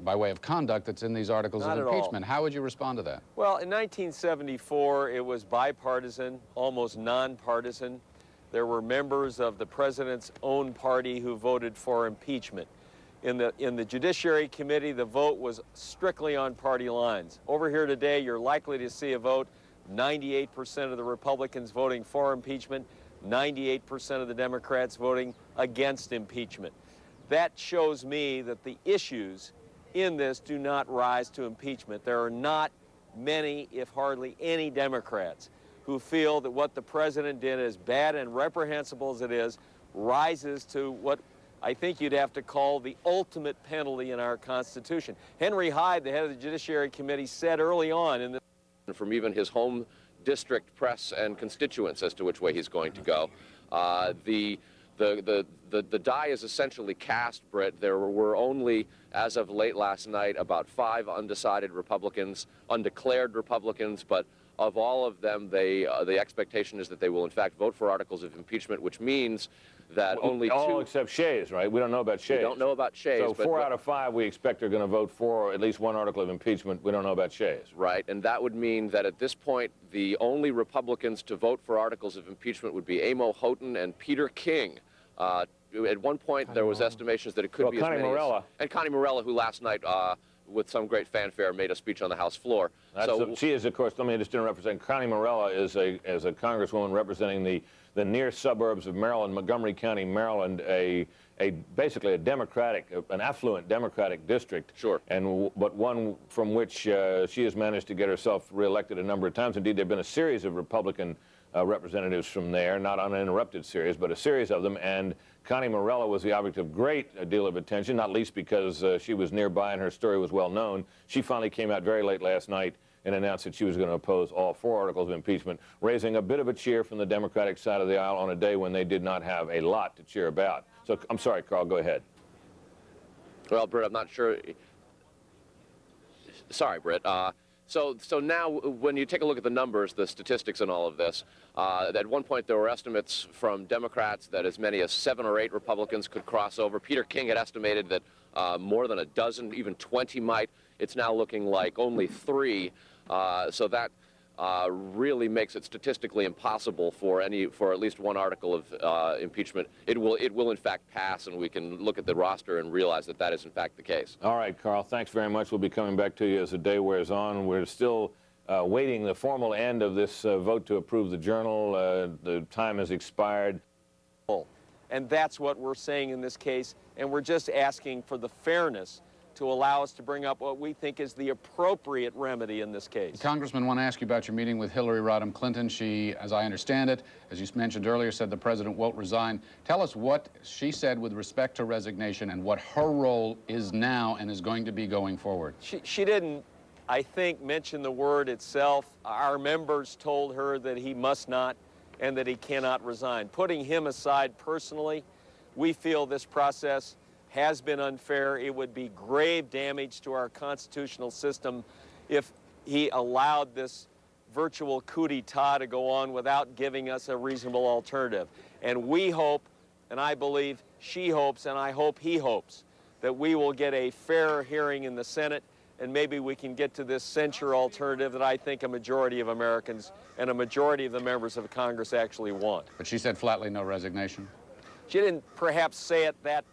by way of conduct that's in these articles of impeachment. How would you respond to that? Well, in 1974, it was bipartisan, almost nonpartisan. There were members of the president's own party who voted for impeachment. In the Judiciary Committee, the vote was strictly on party lines. Over here today, you're likely to see a vote, 98% of the Republicans voting for impeachment, 98% of the Democrats voting against impeachment. That shows me that the issues in this do not rise to impeachment. There are not many, if hardly any, Democrats who feel that what the president did, as bad and reprehensible as it is, rises to what I think you'd have to call the ultimate penalty in our Constitution. Henry Hyde, the head of the Judiciary Committee, said early on in the... From even his home district press and constituents as to which way he's going to go. The die is essentially cast, Britt. There were only, as of late last night, about 5 undecided Republicans, undeclared Republicans, but of all of them, the expectation is that they will in fact vote for articles of impeachment, which means that only all 2... except Shays, right? We don't know about Shays. We don't know about Shays. So 4 out of 5 we expect are going to vote for at least one article of impeachment. We don't know about Shays. Right, and that would mean that at this point, the only Republicans to vote for articles of impeachment would be Amo Houghton and Peter King. At one point, there was estimations that it could be as many as... And Connie Morella, who last night, with some great fanfare, made a speech on the House floor. She is, of course, let me just interrupt for a second. Connie Morella is a congresswoman representing the the near suburbs of Maryland, Montgomery County, Maryland, basically an affluent Democratic district. Sure. But one from which she has managed to get herself reelected a number of times. Indeed, there have been a series of Republican representatives from there, not uninterrupted series, but a series of them. And Connie Morella was the object of great deal of attention, not least because she was nearby and her story was well known. She finally came out very late last night and announced that she was going to oppose all 4 articles of impeachment, raising a bit of a cheer from the Democratic side of the aisle on a day when they did not have a lot to cheer about. So, I'm sorry, Carl, go ahead. Well, Britt, I'm not sure. Sorry, Britt. So now, when you take a look at the numbers, the statistics and all of this, at one point there were estimates from Democrats that as many as 7 or 8 Republicans could cross over. Peter King had estimated that more than a dozen, even 20 might. It's now looking like only 3. So that really makes it statistically impossible for at least one article of impeachment. It will in fact pass, and we can look at the roster and realize that that is in fact the case. All right, Carl, thanks very much. We'll be coming back to you as the day wears on. We're still waiting the formal end of this vote to approve the journal. The time has expired. And that's what we're saying in this case, and we're just asking for the fairness to allow us to bring up what we think is the appropriate remedy in this case. Congressman, I want to ask you about your meeting with Hillary Rodham Clinton. She, as I understand it, as you mentioned earlier, said the president won't resign. Tell us what she said with respect to resignation and what her role is now and is going to be going forward. She didn't, I think, mention the word itself. Our members told her that he must not and that he cannot resign. Putting him aside personally, we feel this process has been unfair. It would be grave damage to our constitutional system if he allowed this virtual coup d'etat to go on without giving us a reasonable alternative. And we hope, and I believe she hopes, and I hope he hopes, that we will get a fair hearing in the Senate, and maybe we can get to this censure alternative that I think a majority of Americans and a majority of the members of Congress actually want. But she said flatly no resignation. She didn't perhaps say it that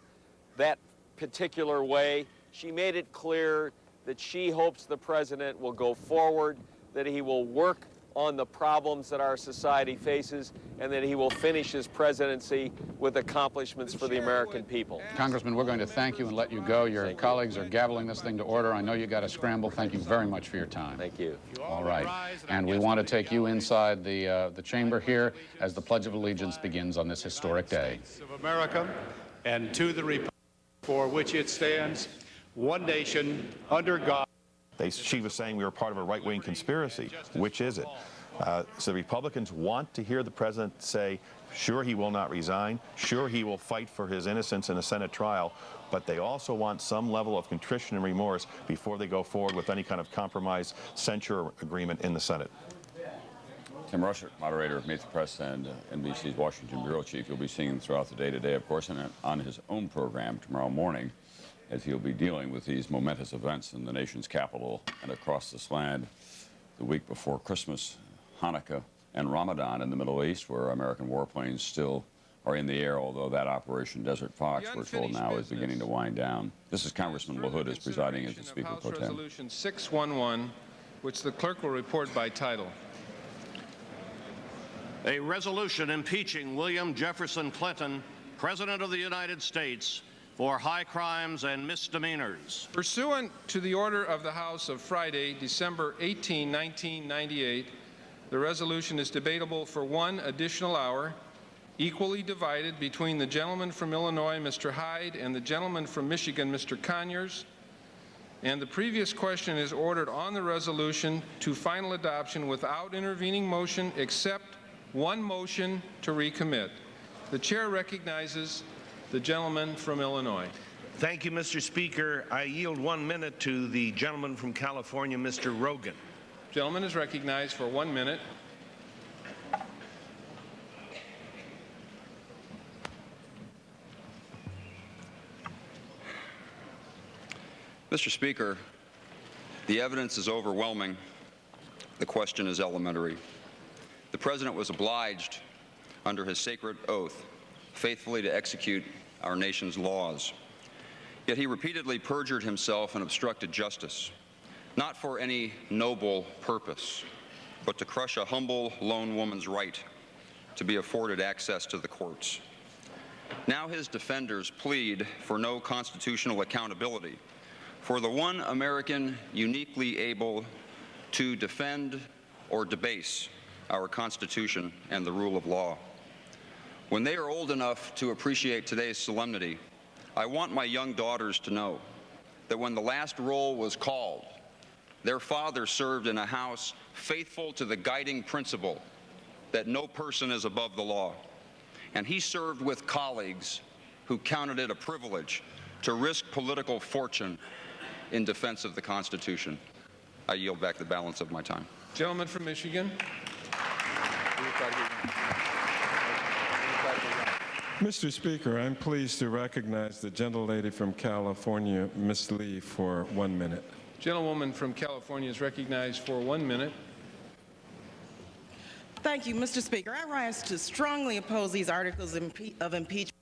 particular way. She made it clear that she hopes the president will go forward, that he will work on the problems that our society faces, and that he will finish his presidency with accomplishments for the American people. Congressman, we're going to thank you and let you go. Your colleagues are gaveling this thing to order. I know you got to scramble. Thank you very much for your time. Thank you. All right. And we want to take you inside the chamber here as the Pledge of Allegiance begins on this historic day. Of America, and to the republic for which it stands, one nation, under God. She was saying we were part of a right-wing conspiracy. Which is it? So Republicans want to hear the president say, sure, he will not resign, sure, he will fight for his innocence in a Senate trial, but they also want some level of contrition and remorse before they go forward with any kind of compromise censure agreement in the Senate. Tim Russert, moderator of Meet the Press and NBC's Washington bureau chief. You'll be seeing him throughout the day today, of course, and on his own program tomorrow morning, as he'll be dealing with these momentous events in the nation's capital and across this land the week before Christmas, Hanukkah, and Ramadan in the Middle East, where American warplanes still are in the air, although that Operation Desert Fox, we're told now, is beginning to wind down. This is Congressman LaHood as presiding as the Speaker Pro Tem. Resolution 611, which the clerk will report by title. A resolution impeaching William Jefferson Clinton, President of the United States, for high crimes and misdemeanors. Pursuant to the order of the House of Friday, December 18, 1998, the resolution is debatable for 1 additional hour, equally divided between the gentleman from Illinois, Mr. Hyde, and the gentleman from Michigan, Mr. Conyers. And the previous question is ordered on the resolution to final adoption without intervening motion except one motion to recommit. The chair recognizes the gentleman from Illinois. Thank you, Mr. Speaker. I yield 1 minute to the gentleman from California, Mr. Rogan. Gentleman is recognized for 1 minute. Mr. Speaker, the evidence is overwhelming. The question is elementary. The President was obliged, under his sacred oath, faithfully to execute our nation's laws. Yet he repeatedly perjured himself and obstructed justice, not for any noble purpose, but to crush a humble lone woman's right to be afforded access to the courts. Now his defenders plead for no constitutional accountability for the one American uniquely able to defend or debase our Constitution and the rule of law. When they are old enough to appreciate today's solemnity, I want my young daughters to know that when the last roll was called, their father served in a house faithful to the guiding principle that no person is above the law. And he served with colleagues who counted it a privilege to risk political fortune in defense of the Constitution. I yield back the balance of my time. Gentleman from Michigan. Mr. Speaker, I'm pleased to recognize the gentlelady from California, Ms. Lee, for 1 minute. Gentlewoman from California is recognized for 1 minute. Thank you, Mr. Speaker. I rise to strongly oppose these articles of impeachment.